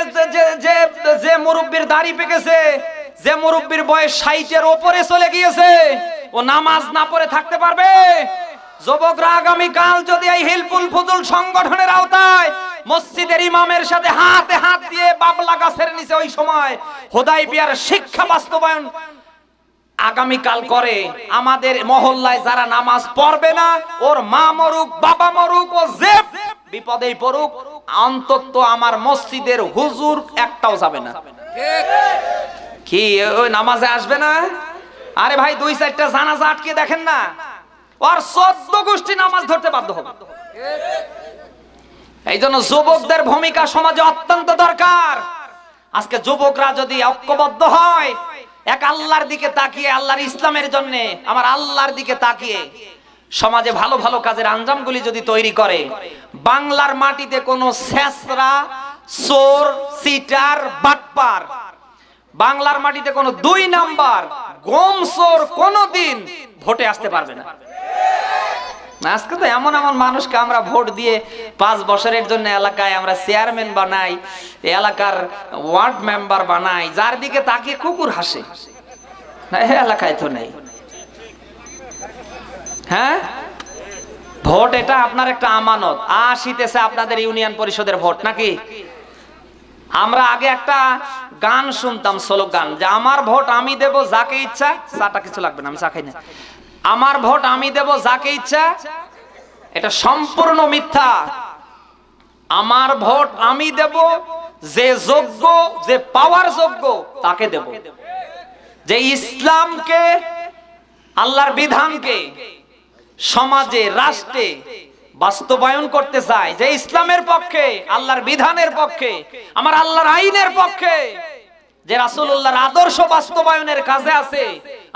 যে মুরব্বির দাড়ি পেকেছে, যে মুরব্বির বয়স 60-এর উপরে চলে গিয়েছে, ও নামাজ না পড়ে থাকতে পারবে? যুবকরা আগামীকাল যদি এই হিলফুল ফুজুল সংগঠনের আওতায় মসজিদের ইমামের সাথে হাতে হাত দিয়ে বাবলা গাছের নিচে ওই সময় হুদায়বিয়ার শিক্ষা বাস্তবায়ন আগামীকাল করে, আমাদের মহল্লায় যারা নামাজ পড়বে না, ওর মা মরুক বাবা মরুক ও যে বিপদেই পড়ুক, অন্তত আমার মসজিদের হুজুর একটাও যাবে না। কি ওই নামাজে আসবে না? আরে ভাই 2-4টা জানাজা আটকে দেখেন না, ওর 14 গোষ্ঠী নামাজ ধরতে বাধ্য হবে। এই জন্য যুবকদের ভূমিকা সমাজে অত্যন্ত দরকার। আজকে যুবকরা যদি ঐক্যবদ্ধ হয়, এক আল্লাহর দিকে তাকিয়ে, আল্লাহর ইসলামের জন্য আমার আল্লাহর দিকে তাকিয়ে সমাজে ভালো ভালো কাজের আঞ্জামগুলি যদি তৈরি করে, বাংলার মাটিতে কোনো ছেঁচড়া চোর সিটার বাটপার, বাংলার মাটিতে কোনো 2 নাম্বার গম চোর কোনোদিন ভোটে আসতে পারবে না। আজকে তো এমন এমন মানুষকে আমরা ভোট দিয়ে 5 বছরের জন্য এলাকায় আমরা চেয়ারম্যান বানাই, এলাকার ওয়ার্ড মেম্বার বানাই, যার দিকে তাকিয়ে কুকুর হাসে, এলাকায় তো নেই। হ্যাঁ, ভোট এটা আপনার একটা আমানত। আসিতেছে আপনাদের ইউনিয়ন পরিষদের ভোট নাকি? আমরা আগে একটা গান শুনতাম, স্লোগান, যে আমার ভোট আমি দেব যাকে ইচ্ছা, চাটা কিছু লাগবে না, আমি চা খাই না, আমার ভোট আমি দেব যাকে ইচ্ছা। এটা সম্পূর্ণ মিথ্যা। আমার ভোট আমি দেব যে যোগ্য, যে পাওয়ার যোগ্য তাকে দেব, যে ইসলামকে, আল্লাহর বিধানকে সমাজে রাষ্ট্রে বাস্তবায়ন করতে চায়, যে ইসলামের পক্ষে, আল্লাহর বিধানের পক্ষে, আমার আল্লাহর আইনের পক্ষে, যে রাসূলুল্লাহর আদর্শ বাস্তবায়নের কাজে আছে,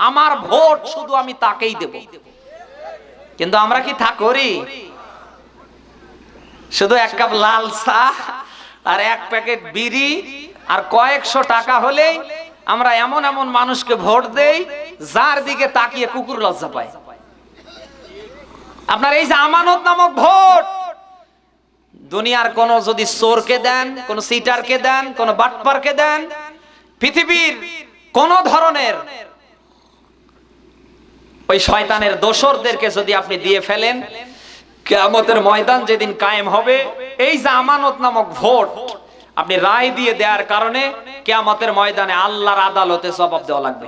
আমার ভোট শুধু আমি তাকেই দেব। কিন্তু আমরা কি তা করি? শুধু 1 কাপ লাল চা আর 1 প্যাকেট বিড়ি আর কয়েকশো টাকা হলেই আমরা এমন এমন মানুষকে ভোট দেই যার দিকে তাকিয়ে কুকুর লজ্জা পায়। আপনার এই যে আমানত নামক ভোট, দুনিয়ার কোন যদি চোরকে দেন, কোন সিটারকে দেন, কোন বাটপারকে দেন, পৃথিবীর কোন ধরনের ওই শয়তানের দোসরদেরকে যদি আপনি দিয়ে ফেলেন, কিয়ামতের ময়দান যেদিন কায়েম হবে, এই যে আমানত নামক ভোট আপনি রায় দিয়ে দেওয়ার কারণে কিয়ামতের ময়দানে আল্লাহর আদালতে জবাব দেওয়া লাগবে।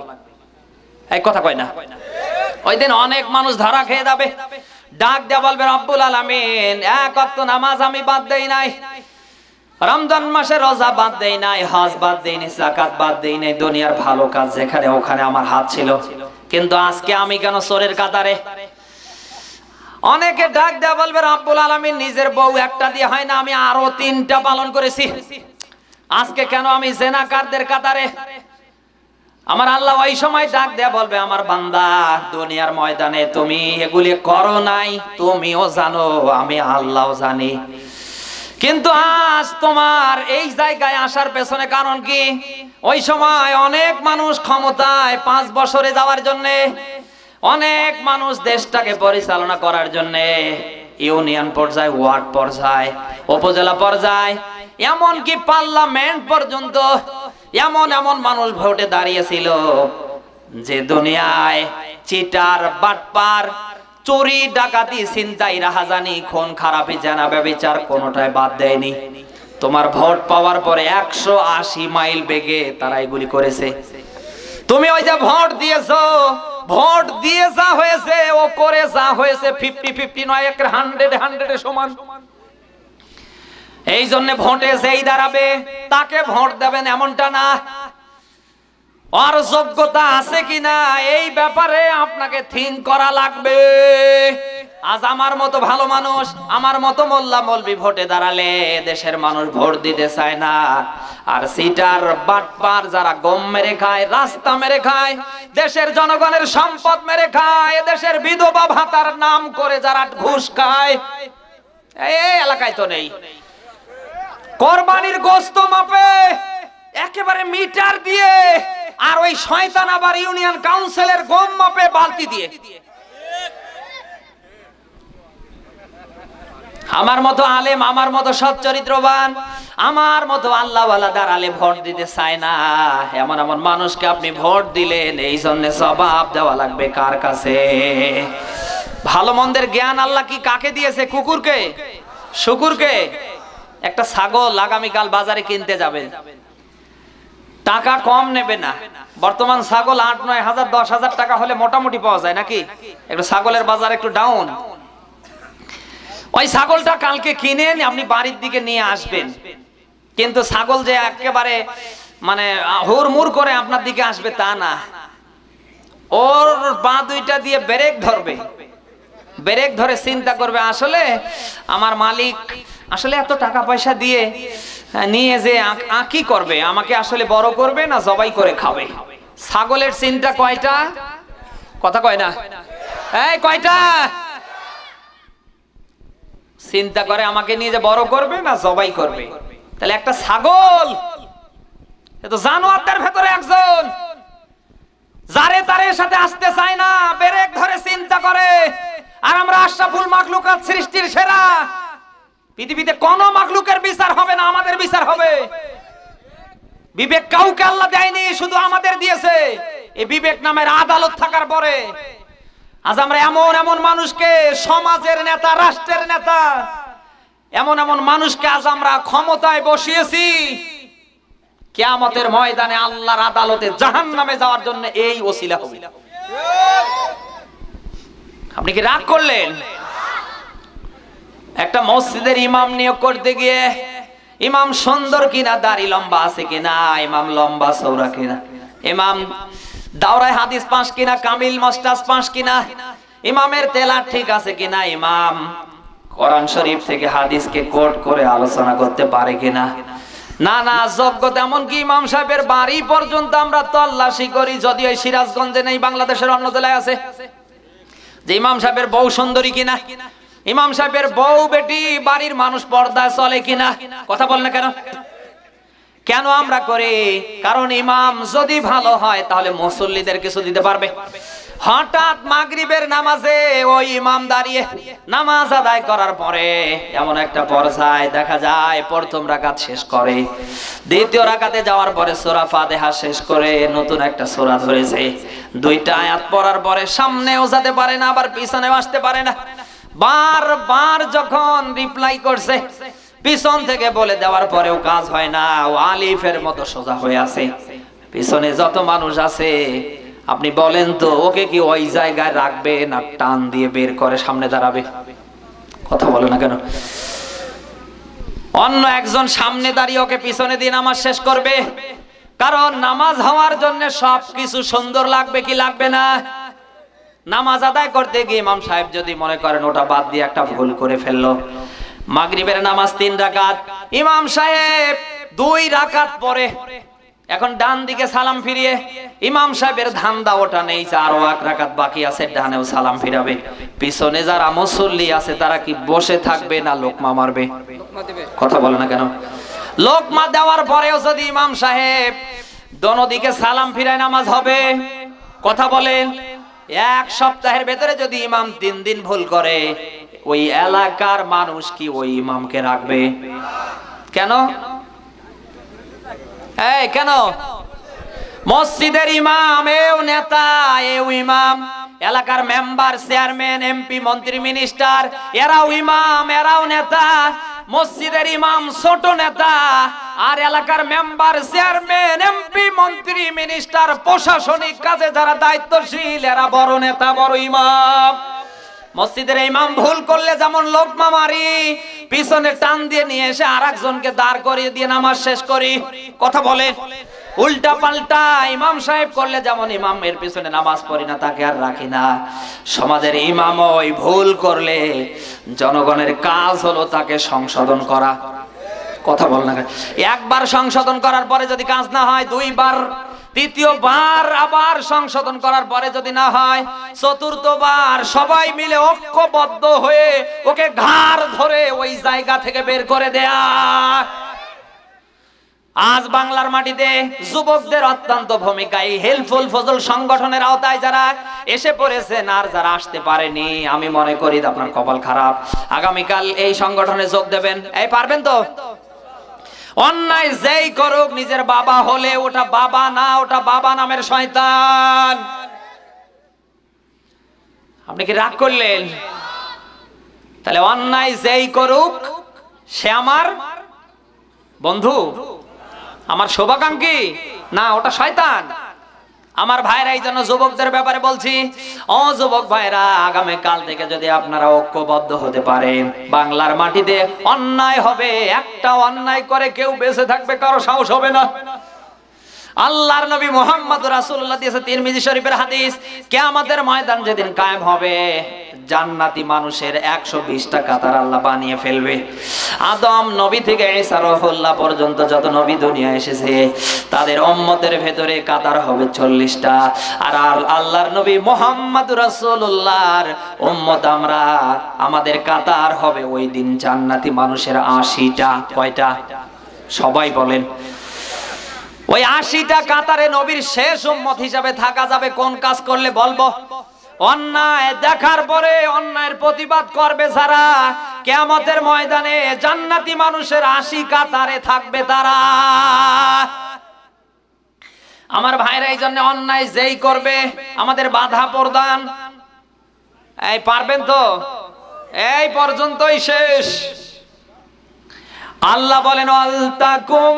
এই কথা কয় না? ওই দিন অনেক মানুষ ধরা খেয়ে যাবে, ডাক দেয়া বলবে, রব্বুল আলামিন, 1 ওয়াক্ত নামাজ আমি বাদ দেই নাই, রমজান মাসে রোজা বাদ দেই নাই, হজ বাদ দেই নাই, যাকাত বাদ দেই নাই, দুনিয়ার ভালো কাজ যেখানে ওখানে আমার হাত ছিল, কিন্তু আজকে আমি কেন চোরের কাতারে? অনেকে ডাক দেয়া বলবে, রব্বুল আলামিন, নিজের বউ একটা দিয়ে হয় না, আমি আরো 3টা পালন করেছি, আজকে কেন আমি জেনাকারদের কাতারে? আমার আল্লাহ ওই সময় ডাক দেয়া বলবে, আমার বান্দা, দুনিয়ার ময়দানে তুমি এগুলি করো নাই, তুমিও জানো, আমি আল্লাহও জানি, কিন্তু আজ তোমার এই জায়গায় আসার পেছনে কারণ কি? ওই সময় অনেক মানুষ ক্ষমতায় 5 বছরে যাওয়ার জন্য, অনেক মানুষ দেশটাকে পরিচালনা করার জন্য ইউনিয়ন পর্যায়ে, ওয়ার্ড পর্যায়ে, উপজেলা পর্যায়ে, এমনকি পার্লামেন্ট পর্যন্ত এমন এমন মানুষ ভোটে দাঁড়িয়েছিল যে দুনিয়ায় চিটার, বাটপার, চুরি, ডাকাতি, ছিনতাই, রাহাজানি, খুন খারাপি, জানা, ব্যভিচার কোনোটাই বাদ দেয়নি। তোমার ভোট পাওয়ার পরে 180 মাইল বেগে তারা এগুলি করেছে। তুমি ওই যে ভোট দিয়েছো, ভোট দিয়ে যা হয়েছে, ও করে যা হয়েছে 50-50 নয়, 100-100 সমান। এই জন্য ভোটে যেই দাঁড়াবে তাকে ভোট দেবেন এমনটা না, ওর যোগ্যতা আছে কিনা এই ব্যাপারে আপনাকে থিঙ্ক করা লাগবে। আজ আমার মতো ভালো মানুষ, আমার মতো মোল্লা মৌলবি ভোটে দাঁড়ালে দেশের মানুষ ভোট দিতে চায় না। আর সিটার, বাটপার যারা গম মেরে খায়, রাস্তা মেরে খায়, দেশের জনগণের সম্পদ মেরে খায়, দেশের বিধবা ভাতার নাম করে যারা ঘুষ খায়, এই এলাকায় তো নেই। কোরবানির গোশত মাপে একেবারে মিটার দিয়ে, আর ওই শয়তান আবার ইউনিয়ন কাউন্সিলের গম মাপে বালতি দিয়ে। আমার মতো আলেম, আমার মতো সৎ চরিত্রবান, আমার মতো আল্লাহওয়ালা দাঁড়ালে ভোট দিতে চায় না, এমন এমন মানুষকে আপনি ভোট দিলেন, এই জন্য জবাব দেওয়া লাগবে কার কাছে? ভালো মন্দের জ্ঞান আল্লাহ কি কাকে দিয়েছে? কুকুরকে? শুকুরকে? একটা ছাগল আগামীকাল বাজারে কিনতে যাবেন, টাকা কম নেবে না। বর্তমান ছাগল 8-9 হাজার 10 হাজার টাকা হলে মোটামুটি পাওয়া যায় নাকি? একটু ছাগলের বাজার একটু ডাউন। ওই ছাগলটা কালকে কিনে আপনি বাড়ির দিকে নিয়ে আসবেন, কিন্তু ছাগল যে একেবারে মানে হুড়মুড় করে আপনার দিকে আসবে তা না, ওর পা দুইটা দিয়ে ব্রেক ধরবে, ব্রেক ধরে চিন্তা করবে আসলে আমার মালিক আসলে এত টাকা পয়সা দিয়ে নিয়ে যে কি করবে, আমাকে আসলে বড় করবে না জবাই করে খাবে। ছাগলের চিন্তা কয়টা? কথা কয় না, এই কয়টা চিন্তা করে আমাকে নিয়ে যে বড় করবে না জবাই করবে। তাহলে একটা ছাগল এ তো জানোয়ারদের ভেতরে একজন, যারে তারে সাথে আসতে চায় না, ব্রেক ধরে চিন্তা করে। আর আমরা আশরাফুল মাখলুকাত, সৃষ্টির সেরা, পৃথিবীতে কোন মাখলুকের বিচার হবে না, আমাদের বিচার হবে। বিবেক কাউকে আল্লাহ দেয়নি, শুধু আমাদের দিয়েছে। এই বিবেক নামের আদালত থাকার পরে আজ আমরা এমন এমন মানুষকে, সমাজের নেতা, রাষ্ট্রের নেতা, এমন এমন মানুষকে আজ আমরা ক্ষমতায় বসিয়েছি, কিয়ামতের ময়দানে আল্লাহর আদালতে জাহান্নামে যাওয়ার জন্য এই ওসিলা হবে। আপনি কি রাগ করলেন? একটা মসজিদের ইমাম নিয়োগ করতে গিয়ে ইমাম সুন্দর কিনা, দাড়ি লম্বা আছে কিনা, ইমাম লম্বা চওড়া কিনা, ইমাম দাওরায় হাদিস পাস কিনা, কামিল মাস্টার্স পাস কিনা, ইমামের তেলার ঠিক আছে কিনা, ইমাম কোরআন শরীফ থেকে হাদিসকে কোট করে আলোচনা করতে পারে কিনা, না না যোগ্যতা। এমনকি ইমাম সাহেবের বাড়ি পর্যন্ত আমরা তল্লাশি করি, যদিও সিরাজগঞ্জে নেই, বাংলাদেশের অন্য জেলায় আছে, যে ইমাম সাহেবের বউ সুন্দরী কিনা, ইমাম সাহেবের বউ বেটি বাড়ির মানুষ পর্দায় চলে কিনা। কথা বল না কেন? কেন আমরা করি? কারণ ইমাম যদি ভালো হয় তাহলে মুসল্লিদের কিছু দিতে পারবে। হঠাৎ মাগরিবের নামাজে ওই ইমাম দাঁড়িয়ে নামাজ আদায় করার পরে এমন একটা পর্যায়ে দেখা যায় প্রথম রাকাত শেষ করে, দ্বিতীয় রাকাতে যাওয়ার পরে সূরা ফাতিহা শেষ করে নতুন একটা সূরা ধরেছে, দুইটা আয়াত পড়ার পরে সামনেও যেতে পারে না, আবার পিছনেও আসতে পারে না। বারবার যখন রিপ্লাই করছে, পিছন থেকে বলে দেওয়ার পরেও কাজ হয় না, ও আলিফের মতো সোজা হয়ে আছে। পিছনে যত মানুষ আছে আপনি বলেন তো, ওকে কি ওই জায়গায় রাখবে না টান দিয়ে বের করে সামনে দাঁড়াবে? কথা বলে না কেন? অন্য একজন সামনে দাঁড়িয়ে ওকে পিছনে দিয়ে নামাজ শেষ করবে, কারণ নামাজ হওয়ার জন্য সবকিছু সুন্দর লাগবে কি লাগবে না? নামাজ আদায় করতে গিয়ে ইমাম সাহেব যদি মনে করেন ওটা বাদ দিয়ে একটা ভুল করে ফেললো, মাগরিবের নামাজ 3 রাকাত, ইমাম সাহেব 2 রাকাত পরে এখন ডান দিকে সালাম ফিরিয়ে, ইমাম সাহেবের ধান্দা ওটা নেই, 4 রাকাত বাকি আছে, ডানেও সালাম ফিরাবে। পিছনে যারা মুসল্লি আছে তারা কি বসে থাকবে না লোকমা মারবে? কথা বলে না কেন? লোকমা দেওয়ার পরেও যদি ইমাম সাহেব দোনো দিকে সালাম ফিরায় নামাজ হবে? কথা বলেন। 1 সপ্তাহের ভেতরে যদি ইমাম 3 দিন ভুল করে, ওই এলাকার মানুষ কি ওই ইমামকে রাখবে? কেন? এই কেন? মসজিদের ইমাম এও নেতা, এও ইমাম, এলাকার মেম্বার, চেয়ারম্যান, এমপি, মন্ত্রী, মিনিস্টার, এরাও ইমাম, এরাও নেতা। মসজিদের ইমাম ছোট নেতা, আর এলাকার মেম্বার, চেয়ারম্যান, এমপি, মন্ত্রী, মিনিস্টার, প্রশাসনিক কাজে যারা দায়িত্বশীল এরা বড় নেতা, বড় ইমাম। মসজিদের ইমাম ভুল করলে যেমন লোকমা মারি, পিছনে টান দিয়ে নিয়ে এসে আরেকজনকে দাঁড় করিয়ে দিয়ে নামাজ শেষ করি। কথা বলেন। উল্টা পাল্টা ইমাম সাহেব করলে যেমন ইমামের পিছনে নামাজ পড়ি না, তাকে আর রাখি না। সমাজের ইমাম ওই ভুল করলে জনগণের কাজ হলো তাকে সংশোধন করা। কথা বল না, একবার সংশোধন করার পরে যদি কাজ না হয়, 2 বার, তৃতীয়বার আবার সংশোধন করার পরে যদি না হয়, চতুর্থবার সবাই মিলে ঐক্যবদ্ধ হয়ে ওকে ঘাড় ধরে ওই জায়গা থেকে বের করে দেয়া। আজ বাংলার মাটিতে যুবকদের অত্যন্ত ভূমিকা। এই হেল্পফুল ফজল সংগঠনের আওতায় যারা এসে পড়েছেন আর যারা আসতে পারেনি, আমি মনে করি আপনার কপাল খারাপ। আগামীকাল এই সংগঠনে যোগ দেবেন। এই পারবেন তো? অন্যায় যেই করুক নিজের বাবা হলে ওটা বাবা না, ওটা বাবা নামের শয়তান। আপনি কি রাগ করলেন? তাহলে অন্যায় যেই করুক সে আমার বন্ধু, আমার শুভাকাঙ্ক্ষী না, ওটা শয়তান। আমার ভাইরা, এই জন্য যুবকদের ব্যাপারে বলছি, ও যুবক ভাইরা, আগামী কাল থেকে যদি আপনারা ঐক্যবদ্ধ হতে পারেন, বাংলার মাটিতে অন্যায় হবে, একটা অন্যায় করে কেউ বেঁচে থাকবে কারো সাহস হবে না। আল্লাহর নবী মুহাম্মদ রাসূলুল্লাহ দিয়েছে তিরমিজি শরীফের হাদিস, কিয়ামতের ময়দান যেদিন কায়েম হবে, জান্নাতি মানুষের 120টা কাতার আল্লাহ বানিয়ে ফেলবে। আদম নবী থেকে ঈসা রাহুল্লাহ পর্যন্ত যত নবী দুনিয়া এসেছে তাদের উম্মতের ভেতরে কাতার হবে 40টা। আর আল্লাহর নবী মুহাম্মদ রাসূলুল্লাহর উম্মত আমরা, আমাদের কাতার হবে ওই দিন জান্নাতি মানুষের 80টা। কয়টা? সবাই বলেন। ওই 80টা কাতারে নবীর শেষ উম্মত হিসাবে থাকা যাবে কোন কাজ করলে? বলবো, অন্যায় দেখার পরে অন্যায়ের প্রতিবাদ করবে যারা, কিয়ামতের ময়দানে জান্নাতি মানুষের 80 কাতারে থাকবে তারা। আমার ভাইরা, এই জন্য অন্যায় যেই করবে আমাদের বাধা প্রদান। এই পারবেন তো? এই পর্যন্তই শেষ। আল্লাহ বলেন, আলতাকুম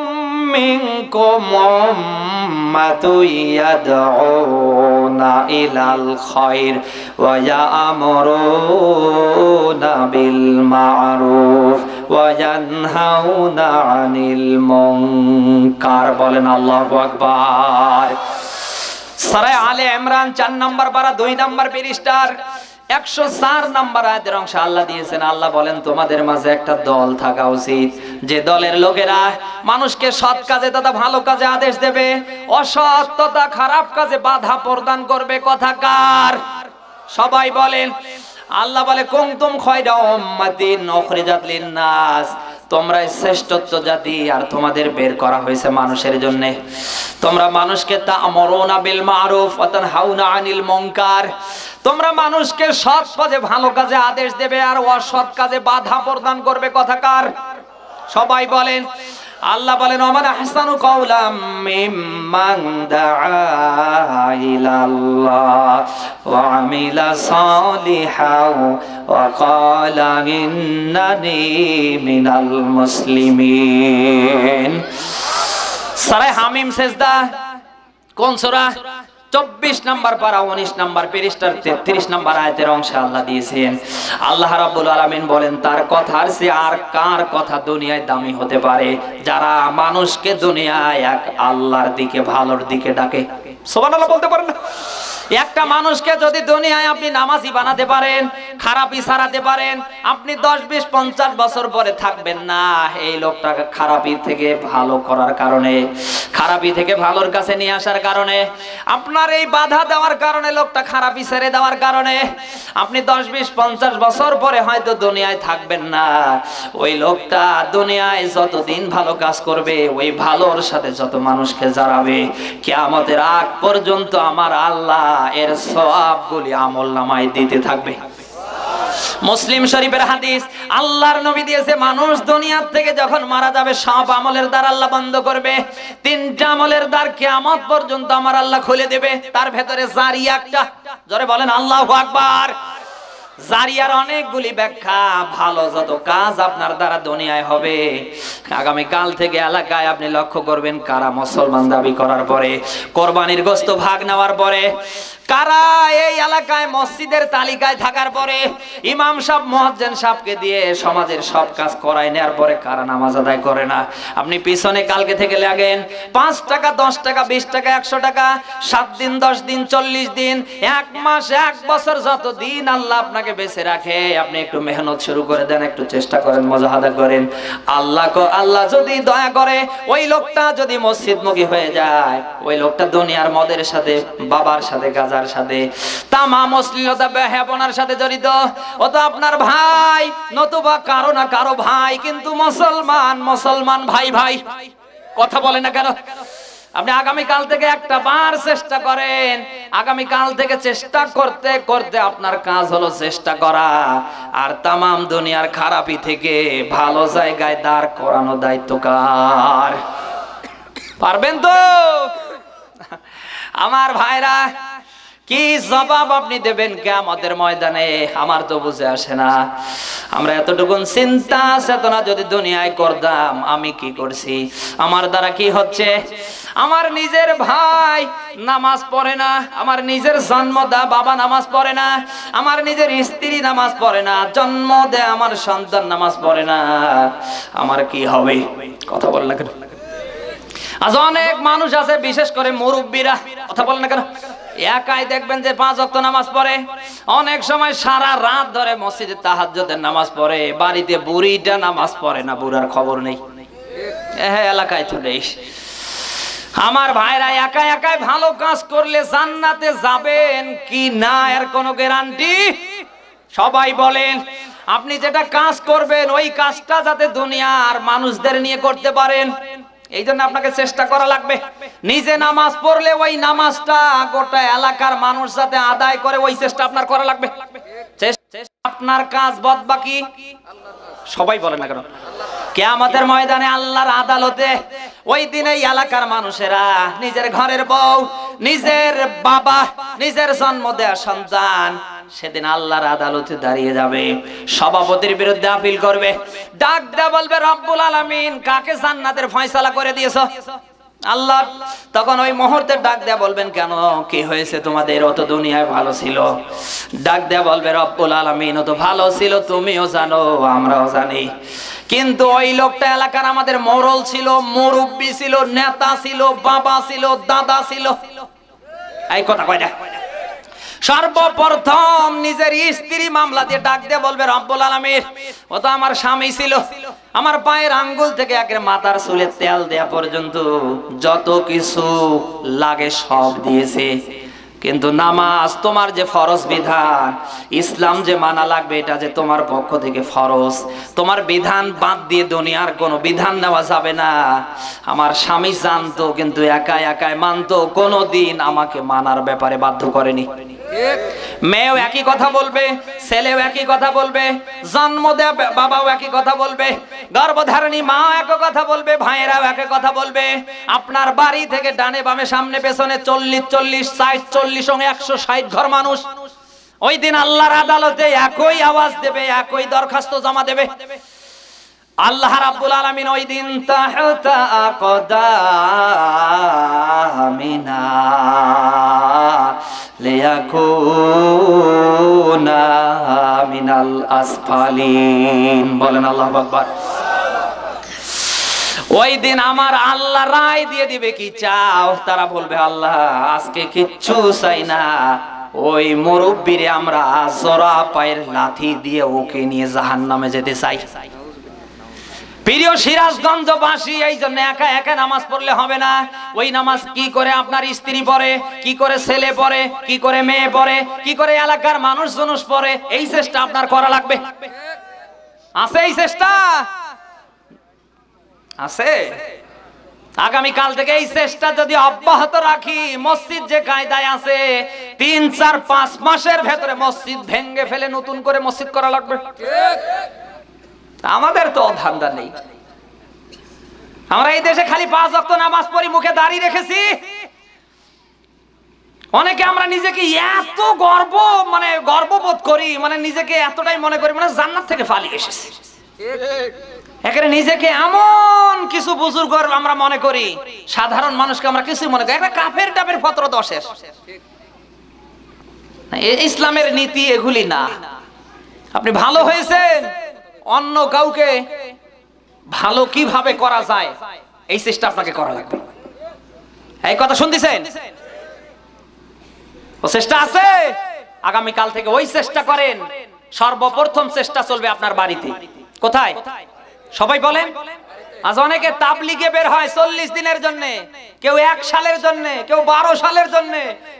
মিনকুম উম্মাতুন ইয়াদউনা ইলাল খায়র ওয়া ইয়া'মুরুনা বিল মা'রুফ ওয়া ইয়ানহাউনা আনিল মুনকার। বলেন আল্লাহু আকবার। সূরা আলে ইমরান 4 নম্বর পারা 2 নম্বর পৃষ্ঠার 104 নম্বর আয়াতের অংশ আল্লাহ দিয়েছেন। আল্লাহ বলেন, তোমাদের মাঝে একটা দল থাকা উচিত, যে দলের লোকেরা মানুষকে সৎ কাজে তথা ভালো কাজে আদেশ দেবে, অসৎ তথা খারাপ কাজে বাধা প্রদান করবে। কথা কার? সবাই বলেন। আল্লাহ বলে, কুনতুম খায়রা উম্মাতিন উখরিজাত লিন-নাস, তোমরা শ্রেষ্ঠত্ব জাতি আর তোমাদের বের করা হয়েছে মানুষের জন্য। তোমরা মানুষকে তা'মুরুনা বিল মা'রুফ ওয়া তানহাউনা আনিল মুনকার, তোমরা মানুষকে সৎ কাজে ভালো কাজে আদেশ দেবে আর অসৎ কাজে বাধা প্রদান করবে। কথা কার? সবাই বলেন। আল্লাহ বলেন, ওয়া মান আহসানু কাওলাম মিম্মান দাআ ইলাল্লাহ ওয়া আমিলা সালিহাও ওয়া ক্বালা ইন্নানি মিনাল মুসলিমিন। সূরা হামিম সেজদা কোন সূরা? 24 নম্বর পারা 19 নম্বর পৃষ্ঠার 33 নম্বর আয়াতের অংশে আল্লাহ দিয়েছেন। আল্লাহ রাব্বুল আলামিন বলেন, তার কথার চেয়ে আর কার কথা দুনিয়ায় দামি হতে পারে? যারা মানুষকে দুনিয়ায় এক আল্লাহর দিকে, ভালোর দিকে ডাকে। সুবহানাল্লাহ বলতে পারেন না? একটা মানুষকে যদি দুনিয়ায় আপনি নামাজি বানাতে পারেন, খারাপি ছাড়াতে পারেন, আপনি 10, 20, 50 বছর পরে থাকবেন না এই লোকটাকে খারাপি থেকে ভালো করার কারণে, খারাপি থেকে ভালোর কাছে নিয়ে আসার কারণে, আপনার এই বাধা দেওয়ার কারণে, লোকটা খারাপি ছেড়ে দেওয়ার কারণে আপনি 10, 20, 50 বছর পরে হয়তো দুনিয়ায় থাকবেন না। ওই লোকটা দুনিয়ায় যতদিন ভালো কাজ করবে, ওই ভালোর সাথে যত মানুষকে জড়াবে, কিয়ামতের আগ পর্যন্ত আমার আল্লাহ এর সওয়াবগুলি আমলনামায় দিতে থাকবে। মুসলিম শরীফের হাদিস, আল্লাহর নবী দিয়েছে, মানুষ দুনিয়া থেকে যখন মারা যাবে সব আমলের দ্বার আল্লাহ বন্ধ করবে। 3টা আমলের দ্বার কিয়ামত পর্যন্ত আমার আল্লাহ খুলে দেবে। তার ভেতরে জারিয়া একটা। জোরে বলেন আল্লাহু আকবার। জারিয়ার অনেকগুলি ব্যাখ্যা। ভালো যত কাজ আপনার দ্বারা দুনিয়ায় হবে, আগামী কাল থেকে এলাকায় আপনি লক্ষ্য করবেন কারা মুসলমান দাবি করার পরে, কোরবানির গোশত ভাগ নেওয়ার পরে, কারা এই এলাকায় মসজিদের তালিকায় থাকার পরে, ইমাম সাহেব মুয়াজ্জিন সাহেবকে দিয়ে সমাজের সব কাজ করায় নেওয়ার পরে কারা নামাজ আদায় করে না। আপনি পিছনে কালকে থেকে লাগেন, 5 টাকা, 10 টাকা, 20 টাকা, 100 টাকা, 7 দিন, 10 দিন, 40 দিন, 1 মাস, 1 বছর, যত দিন আল্লাহ আপনাকে বেঁচে রাখে, আপনি একটু মেহনত শুরু করে দেন, একটু চেষ্টা করেন, মুজাহাদা করেন। আল্লাহ যদি দয়া করে, ওই লোকটা যদি মসজিদমুখী হয়ে যায়, ওই লোকটা দুনিয়ার মদের সাথে, বাবার সাথে, গাজার সাথে, তামাম অশ্লীলতা বেহায়াপনার সাথে জড়িত, ও তো আপনার ভাই, নতুবা কারো না কারো ভাই, কিন্তু মুসলমান ভাই ভাই। কথা বলে না কেন? আপনি আগামীকাল থেকে একটা বার চেষ্টা করেন, আগামীকাল থেকে চেষ্টা করতে করতে আপনার কাজ হলো চেষ্টা করা, আর তামাম দুনিয়ার খারাপি থেকে ভালো জায়গায় দাঁড় করানো দায়িত্ব কার? পারবেন তো আমার ভাইরা? কি জবাব আপনি দেবেন কিয়ামতের ময়দানে আমার তো বুঝে আসে না। আমরা এতটুকুন চিন্তা চেতনা যদি দুনিয়ায় করতাম, আমি কি করছি, আমার দ্বারা কি হচ্ছে, আমার নিজের ভাই নামাজ পড়ে না, আমার নিজের জন্মদা বাবা নামাজ পড়ে না, আমার নিজের স্ত্রী নামাজ পড়ে না, জন্ম দেয় আমার সন্তান নামাজ পড়ে না, আমার কি হবে? কথা বল না কেন? আজ অনেক মানুষ আছে, বিশেষ করে মুরব্বীরা, কথা বল না কেন, একাই দেখবেন যে 5 ওয়াক্ত নামাজ পড়ে, অনেক সময় সারা রাত ধরে মসজিদে তাহাজ্জুদের নামাজ পড়ে, বাড়িতে বুড়িটা নামাজ পড়ে না, বুড়ার খবর নেই, এলাকায় চলে। আমার ভাইরা, একা একাই ভালো কাজ করলে জান্নাতে যাবেন কি না এর কোনো গ্যারান্টি? সবাই বলেন, আপনি যেটা কাজ করবেন ওই কাজটা যাতে দুনিয়ার মানুষদের নিয়ে করতে পারেন, এই জন্য আপনাকে চেষ্টা করা লাগবে। নিজে নামাজ পড়লে ওই নামাজটা গোটা এলাকার মানুষ যাতে আদায় করে, ওই চেষ্টা আপনার করা লাগবে। আপনার কাজ বাদবাকি সবাই বলেন না কেন, কিয়ামতের ময়দানে আল্লাহর আদালতে ওই দিন এই এলাকার মানুষেরা নিজের ঘরের বউ, নিজের বাবা, নিজের জন্ম দেয়া সন্তান সেদিন আল্লাহর আদালতে দাঁড়িয়ে যাবে, সভাপতির বিরুদ্ধে আপিল করবে, ডাক দেয়া বলবে, রব্বুল আলামিন কাকে জান্নাতের ফয়সালা করে দিয়েছো? আল্লাহ তখন ওই মুহূর্তে ডাক দেয়া বলবেন, কেন কি হয়েছে তোমাদের? ও তো দুনিয়ায় ভালো ছিল। ডাক দেয়া বলবে, রব্বুল আলামিন ও তো ভালো ছিল, তুমিও জানো আমরাও জানি, কিন্তু ওই লোকটা এলাকার আমাদের মোড়ল ছিল, মুরব্বী ছিল, নেতা ছিল, বাবা ছিল, দাদা ছিল। এই কথা কয় না? সর্বপ্রথম নিজের স্ত্রী মামলা দিয়ে ডাক দিয়ে বলবে, রব্বুল আলামিন ও তো আমার স্বামী ছিল, আমার পায়ের আঙ্গুল থেকে একের মাথার চুলে তেল দেয়া পর্যন্ত যত কিছু লাগে সব দিয়েছে, কিন্তু নামাজ তোমার যে ফরজ বিধান, ইসলাম যে মানা লাগবে, এটা যে তোমার পক্ষ থেকে ফরজ, তোমার বিধান বাদ দিয়ে দুনিয়ার কোনো বিধান নেওয়া যাবে না। আমার স্বামী জানতো কিন্তু একাই একাই মানতো, কোনোদিন আমাকে মানার ব্যাপারে বাধ্য করেনি। মেয়েও একই কথা বলবে, ছেলেও একই কথা বলবে, জন্ম দেয়া বাবাও একই কথা বলবে, গর্ভধারণী মা একই কথা বলবে, ভাইয়েরাও একই কথা বলবে। আপনার বাড়ি থেকে ডানে বামে সামনে পেছনে 40 40 60 40 সঙ্গে 160 ঘর মানুষ ওই দিন আল্লাহর আদালতে একই আওয়াজ দেবে, একই দরখাস্ত জমা দেবে। আল্লাহ রাব্বুল আলামিন ওই দিন তাহতা আকদামিনা লিয়াকুনা মিনাল আসফালিন, বলেন আল্লাহু আকবার। ওই দিন আমার আল্লাহ রায় দিয়ে দিবে, কি চাও? তারা বলবে, আল্লাহ আজকে কিচ্ছু চাই না, ওই মুরব্বিরে আমরা জোড়া পায়ের লাথি দিয়ে ওকে নিয়ে জাহান্নামে যেতে চাই। প্রিয় সিরাজগঞ্জবাসী, এই জন্য একা একা নামাজ পড়লে হবে না। ওই নামাজ কি করে আপনার স্ত্রী পড়ে, কি করে ছেলে পড়ে, কি করে মেয়ে পড়ে, কি করে এলাকার মানুষ জনুষ পড়ে, এই চেষ্টা আপনার করা লাগবে। আছে এই চেষ্টা? আছে? আগামী কাল থেকে এই চেষ্টা যদি অব্যাহত রাখি, মসজিদ যে কায়দায় আছে 3 4 5 মাসের ভেতরে মসজিদ ভেঙে ফেলে নতুন করে মসজিদ করা লাগবে। আমাদের তো ধান্দা নেই, আমরা এই দেশে খালি 5 ওয়াক্ত নামাজ পড়ি, মুখে দাড়ি রেখেছি। অনেকে আমরা নিজেকে এত গর্ববোধ করি, নিজেকে এতটাই মনে করি জান্নাত থেকে পালিয়ে এসেছি। এখানে নিজেকে এমন কিছু বুজুর্গ আমরা মনে করি, সাধারণ মানুষকে আমরা কিছু মনে করি, একটা কাফের টাপের ফতর দশের। ইসলামের নীতি এগুলি না। আপনি ভালো হয়েছেন, অন্য কাউকে ভালো কিভাবে করা যায় এই চেষ্টা আপনাকে করা লাগবে। এই কথা শুনতেছেন? ও চেষ্টা আছে, আগামী কাল থেকে ওই চেষ্টা করেন। সর্বপ্রথম চেষ্টা চলবে আপনার বাড়িতে। কোথায়? সবাই বলেন। আজ অনেকে তাবলিগে বের হয় 40 দিনের জন্য, কেউ 1 সালের জন্য, কেউ 12 সালের জন্য,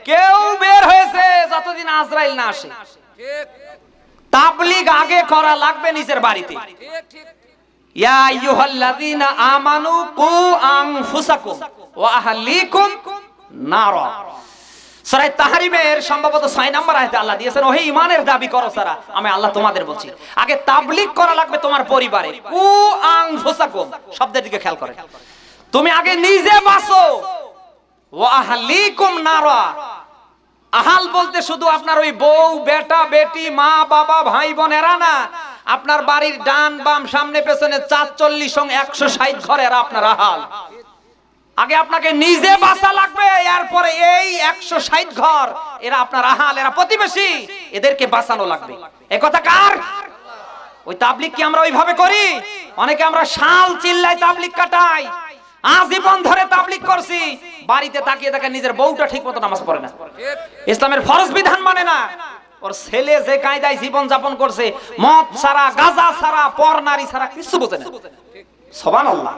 কেউ বের হয়েছে যতদিন আজরাইল না আসে। তাবলিগ আগে করা লাগবে নিজের বাড়িতে। ইয়া আইয়ুহাল্লাযীনা আমানু কু আনফুসাকুম ওয়া আহলিকুম নারা। সূরা তাহরিমের সম্ভবত 6 নম্বর আয়াতে আল্লাহ দিয়েছেন, ওহে ঈমানের দাবি করো যারা, আমি আল্লাহ তোমাদের বলছি আগে তাবলীগ করা লাগবে তোমার পরিবারে। কু আনফুসাকুম শব্দের দিকে খেয়াল করেন, তুমি আগে নিজে বাঁচো। ওয়া আহলিকুম নারা, আহাল বলতে শুধু আপনার ওই বউ বেটা বেটি মা বাবা ভাই বোন এরা না, আপনার বাড়ির ডান বাম সামনে পেছনে ৪৪ সং ১৬০ ঘর এরা আপনার আহাল। আগে আপনাকে নিজে বাঁচা লাগবে, এরপরে এই ১৬০ ঘর এরা আপনার আহাল, এরা প্রতিবেশী, এদেরকে বাঁচানো লাগবে। এই কথা কার? ওই তাবলীগ কি আমরা ওইভাবে করি? অনেকে আমরা শাল চিল্লাই তাবলীগ কাটাই, আজীবন ধরে তাবলীগ করছি, বাড়িতে তাকিয়ে দেখেন নিজের বউটা ঠিকমতো নামাজ পড়ে না, ইসলামের ফরজ বিধান মানে না, ওর ছেলে যে কায়দায় জীবন যাপন করছে, মদ ছাড়া গাঁজা ছাড়া পর নারী ছাড়া কিছু বোঝে না। সুবহানাল্লাহ।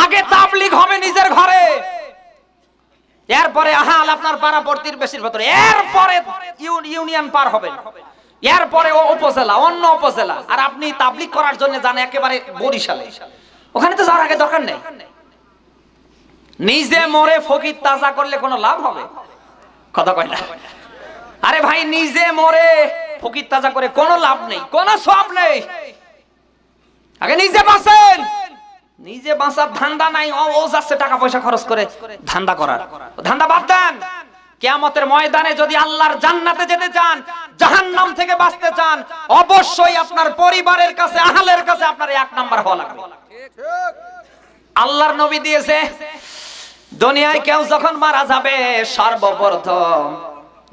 আগে তাবলীগ হবে নিজের ঘরে, এরপরে আহাল আপনার পাড়া প্রতিবেশীর ভেতরে, এরপরে ইউনিয়ন পার হবে, এরপরে উপজেলা, অন্য উপজেলা। আর আপনি তাবলীগ করার জন্য যান একেবারে বরিশালে, ওখানে তো যাওয়ার আগে দরকার নেই। নিজে মরে ফকির তাজা করলে কোনো লাভ হবে? কথা কয় না। আরে ভাই, নিজে মরে ফকির তাজা করে কোনো লাভ নেই, কোনো সওয়াব নেই। আগে নিজে বাঁচেন। নিজে বাঁচার ধান্দা নাই, ও যাচ্ছে টাকা পয়সা খরচ করে ধান্দা করার, ধান্দা বাদ দেন। কিয়ামতের ময়দানে যদি আল্লাহর জান্নাতে যেতে চান, জাহান্নাম থেকে বাঁচতে চান, অবশ্যই আপনার পরিবারের কাছে, আহলের কাছে আপনার 1 নাম্বার হওয়া লাগবে। আল্লাহর নবী দিয়েছে, দুনিয়ায় কেউ যখন মারা যাবে সর্বপ্রথম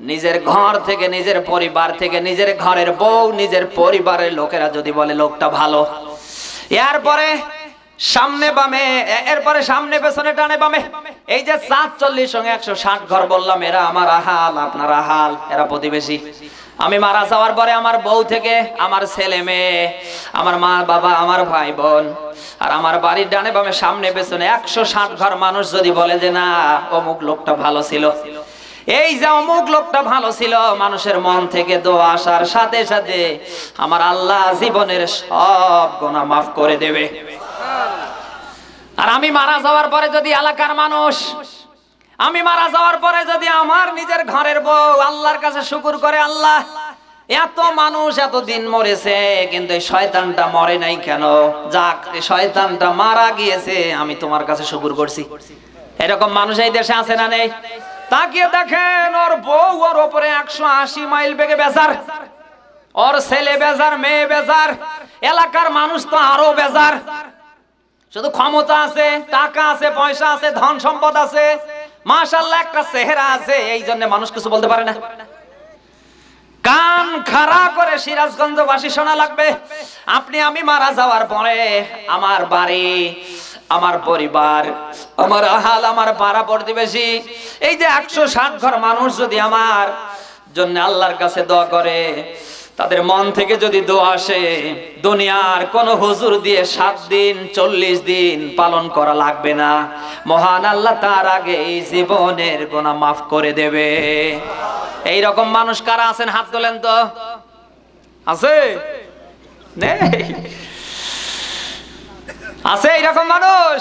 নিজের ঘর থেকে, নিজের পরিবার থেকে, নিজের ঘরের বউ, নিজের পরিবারের লোকেরা যদি বলে লোকটা ভালো, এরপরে সামনে বামে, এরপরে সামনে পেছনে ডানে বামে, এই যে ৪৪ সঙ্গে ১৬০ ঘর বললাম, এরা আমার আহাল, আপনার আহাল, এরা প্রতিবেশী। আমি মারা যাওয়ার পরে আমার বউ থেকে আমার ছেলে মেয়ে, আমার মা বাবা, আমার ভাই বোন, আর আমার বাড়ির ডানে বামে সামনে পেছনে ১৬০ ঘর মানুষ যদি বলে যে না অমুক লোকটা ভালো ছিল, এই যে অমুক লোকটা ভালো ছিল, মানুষের মন থেকে দোয়া আসার সাথে সাথে আমার আল্লাহ জীবনের সব গুনাহ মাফ করে দেবে। আর আমি মারা যাওয়ার পরে যদি এলাকার মানুষ, আমি মারা যাওয়ার পরে যদি আমার নিজের ঘরের বউ আল্লাহর কাছে শুকর করে, আল্লাহ এত মানুষ এত দিন মরেছে কিন্তু এই শয়তানটা মরে নাই কেন, যাক শয়তানটা মারা গিয়েছে, আমি তোমার কাছে শুকর করছি। এরকম মানুষ এই দেশে আছে না নেই? তাকিয়ে দেখেন, ওর বউ ওর উপরে ১৮০ মাইল বেগে বেজার, ওর ছেলে বেজার, মেয়ে বেজার, এলাকার মানুষ তো আরো বেজার। শুধু ক্ষমতা আছে, টাকা আছে, পয়সা আছে, ধন সম্পদ আছে, মাশাআল্লাহ একটা চেহারা আছে, এই জন্য মানুষ কিছু বলতে পারে না। কান খাড়া করে সিরাজগঞ্জবাসী শোনা লাগবে, আপনি আমি মারা যাওয়ার পরে আমার বাড়ি, আমার পরিবার, আমার আহাল, আমার পাড়া প্রতিবেশী, এই যে ১৬০ ঘর মানুষ যদি আমার জন্য আল্লাহর কাছে দোয়া করে, তাদের মন থেকে যদি দোয়া আসে, দুনিয়ার কোন হুজুর দিয়ে ৭ দিন ৪০ দিন পালন করা লাগবে না, মহান আল্লাহ তার আগে এই জীবনের গুনাহ মাফ করে দেবে। এই রকম মানুষ কারা আছেন? হাত তোলেন তো। আছে? নেই? আছে এইরকম মানুষ?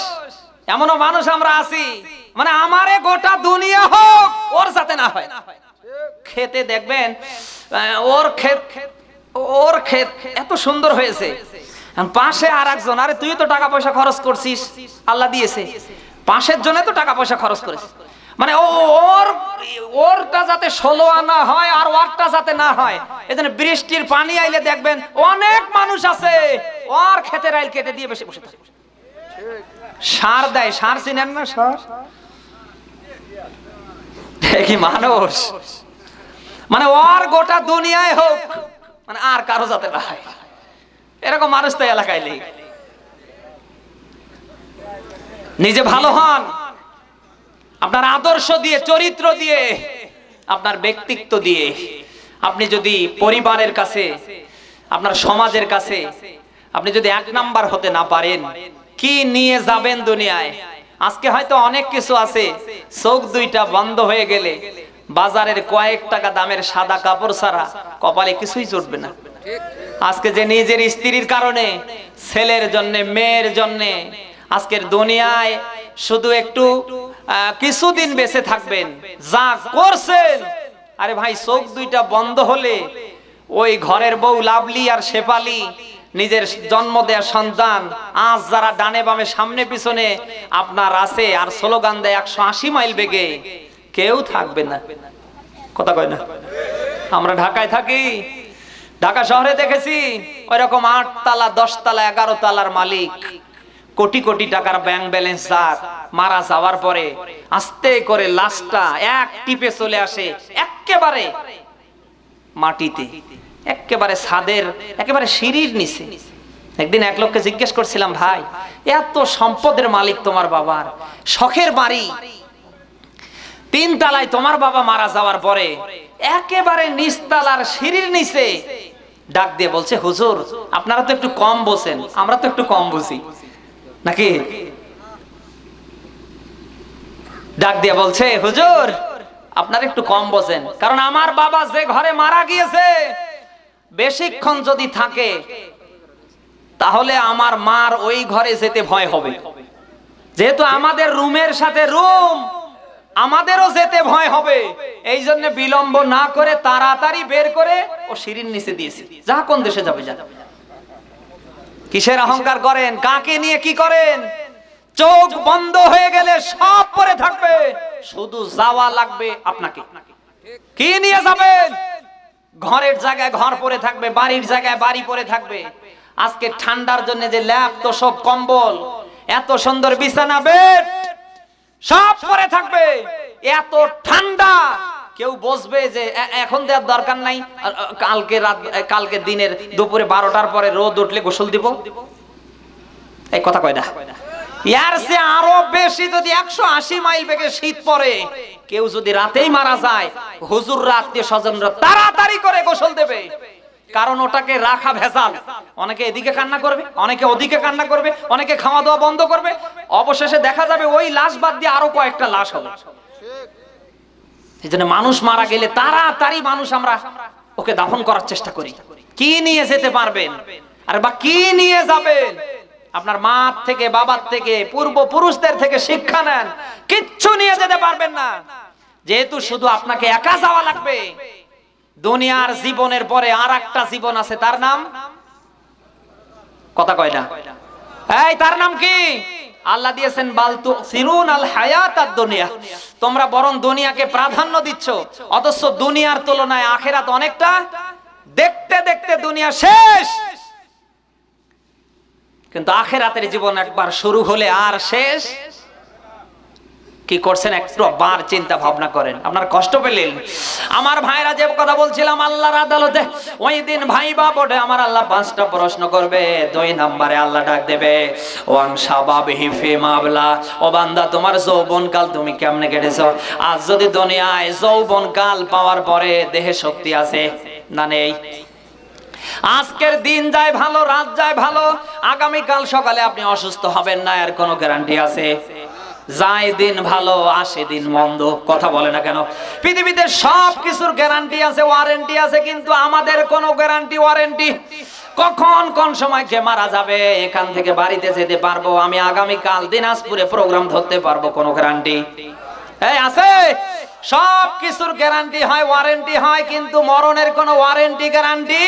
এমনও মানুষ আমরা আছি, মানে আমারে গোটা দুনিয়া হোক, ওর সাথে না হয়। খেতে দেখবেন ওর ক্ষেত এত সুন্দর হয়েছে, পাশে আর একজন, আরে তুই তো টাকা পয়সা খরচ করছিস, আল্লাহ দিয়েছে, পাশের জন্য তো টাকা পয়সা খরচ করেছিস, মানে ওরটা যাতে ১৬ আনা হয় আর ওরটা যাতে না হয়, এজন্য বৃষ্টির পানি আইলে দেখবেন অনেক মানুষ আছে ওর ক্ষেতের আইল কেটে দিয়ে বসে থাকে, সার দেয়। সার চিনেন না? সার কি মানুষ, মানে ওর গোটা দুনিয়ায় হোক, মানে আর কারো যাতে না হয়, এরকম মানুষ তো এলাকায় নেই। নিজে ভালো হন, আপনার আদর্শ দিয়ে, চরিত্র দিয়ে, আপনার ব্যক্তিত্ব দিয়ে। আপনি যদি পরিবারের কাছে, আপনার সমাজের কাছে আপনি যদি ১ নাম্বার হতে না পারেন, কি নিয়ে যাবেন দুনিয়ায়? আজকে হয়তো অনেক কিছু আছে, চোখ দুইটা বন্ধ হয়ে গেলে বাজারের কয়েক টাকা দামের সাদা কাপড় ছাড়া কপালে কিছুই জুটবে না। আজকে যে নিজের স্ত্রীর কারণে, ছেলের জন্য, মেয়ের জন্য আজকের দুনিয়ায় শুধু একটু কিছুদিন বেঁচে থাকবেন, যা করছেন, আরে ভাই চোখ দুইটা বন্ধ হলে ওই ঘরের বউ লাভলি আর শেফালি, নিজের জন্ম দেয়া সন্তান, আজ যারা ডানে বামে সামনে পিছনে আপনার আছে আর স্লোগান দেয় 180 মাইল বেগে, কেউ থাকবে না। কথা কয় না? আমরা ঢাকায় থাকি, ঢাকা শহরে দেখেছি ওইরকম 8 তলা 10 তলা 11 তলার মালিক, কোটি কোটি টাকার ব্যাংক ব্যালেন্স, যার মারা যাওয়ার পরে আস্তে করে লাশটা এক টিপে চলে আসে একেবারে মাটিতে, একেবারে ছাদের একেবারে সিঁড়ির নিচে। একদিন এক লোককে জিজ্ঞেস করছিলাম, ভাই এত সম্পদের মালিক তোমার বাবার, শখের বাড়ি 3 তলায়, তোমার বাবা মারা যাওয়ার পরে একেবারে নিচতলার সিঁড়ির নিচে ডাক দিয়ে বলছে, হুজুর আপনারা তো একটু কম বোঝেন, আমরা তো একটু কম বুঝি নাকি? ডাক দিয়ে বলছে, হুজুর আপনারা একটু কম বোঝেন, কারণ আমার বাবা যে ঘরে মারা গিয়েছে বেশিক্ষণ যদি থাকে তাহলে আমার মার ওই ঘরে যেতে ভয় হবে, যেহেতু আমাদের রুমের সাথে রুম, আমাদেরও যেতে ভয় হবে। এই জন্য বিলম্ব না করে তাড়াতাড়ি বের করে ও সিঁড়ির নিচে দিয়েছি, যা কোন দেশে যাবে যা। কিসের অহংকার করেন? কাকে নিয়ে কি করেন? চোখ বন্ধ হয়ে গেলে সব পরে থাকবে, শুধু যাওয়া লাগবে আপনাকে। কি নিয়ে যাবেন? ঘরের জায়গায় ঘর পরে থাকবে, বাড়ির জায়গায় বাড়ি পরে থাকবে। আজকে ঠান্ডার জন্য যে ল্যাপ তোশক কম্বল, এত সুন্দর বিছানা বেড সব পরে থাকবে, এত ঠান্ডা কেউ বসবে যে এখন দেওয়ার দরকার নাই, কালকে দিনের দুপুরে 12টার পরে রোদ উঠলে গোসল দিব, এই কথা কয় না? ইয়ার সে আরো বেশি যদি 180 মাইল বেগে শীত পড়ে, কেউ যদি রাতেই মারা যায়, হুজুররা আত্মীয় স্বজনরা তাড়াতাড়ি করে গোসল দেবে, কারণ ওটাকে রাখা ভেজাল। অনেকে এদিকে কান্না করবে, অনেকে ওদিকে কান্না করবে, অনেকে খাওয়া দাওয়া বন্ধ করবে, অবশেষে দেখা যাবে ওই লাশ বাদ দিয়ে আরো কয়েকটা লাশ হবে। এই জন্য মানুষ মারা গেলে তাড়াতাড়ি মানুষ আমরা ওকে দাফন করার চেষ্টা করি। কি নিয়ে যেতে পারবেন? আর বা কি নিয়ে যাবেন? আপনার মা থেকে, বাবার থেকে, পূর্বপুরুষদের থেকে শিক্ষা নেন, কিচ্ছু নিয়ে যেতে পারবেন না, যেহেতু শুধু আপনাকে একা যাওয়া লাগবে। দুনিয়ার জীবনের পরে আর একটা জীবন আছে, তার নাম, কথা কয় না, এই তার নাম কি? আল্লাহ দিয়েছেন বাল তুসিরুনাল হায়াতাদ দুনিয়া, তোমরা বরং দুনিয়াকে প্রাধান্য দিচ্ছ, অথচ দুনিয়ার তুলনায় আখিরাত অনেকটা, দেখতে দেখতে দুনিয়া শেষ, কিন্তু আখিরাতের জীবন একবার শুরু হলে আর শেষ। কি করছেন একটু বার চিন্তা ভাবনা করেন, আপনার কষ্ট পেলেন? আমার ভাইরা যে কথা বলছিলাম, আল্লাহর আদালতে ওই দিন ভাইবা বোর্ডে আমার আল্লাহ 5টা প্রশ্ন করবে। 2 নম্বরে আল্লাহ ডাক দেবে, ওয়াং শাবাবিহি ফিমা আবলা, ও বান্দা তোমার যৌবনকাল তুমি কেমনে কেটেছো? আজ যদি দুনিয়ায় যৌবনকাল পাওয়ার পরে দেহে শক্তি আছে না নেই? আজকের দিন যায় ভালো, রাত যায় ভালো, আগামীকাল সকালে আপনি অসুস্থ হবেন না, এর কোনো গ্যারান্টি আছে? যায় দিন ভালো, আসে দিন মন্দ, কথা বলে না কেন? পৃথিবীতে সব কিছুর গ্যারান্টি আছে, ওয়ারেন্টি আছে, কিন্তু আমাদের কোনো গ্যারান্টি ওয়ারেন্টি, কখন কোন সময় কে মারা যাবে, এখান থেকে বাড়িতে যেতে পারবো, আমি আগামীকাল দিনাজপুরে প্রোগ্রাম ধরতে পারবো, কোনো গ্যারান্টি এই আছে? সব কিছুর গ্যারান্টি হয়, ওয়ারেন্টি হয়, কিন্তু মরণের কোনো ওয়ারেন্টি গ্যারান্টি।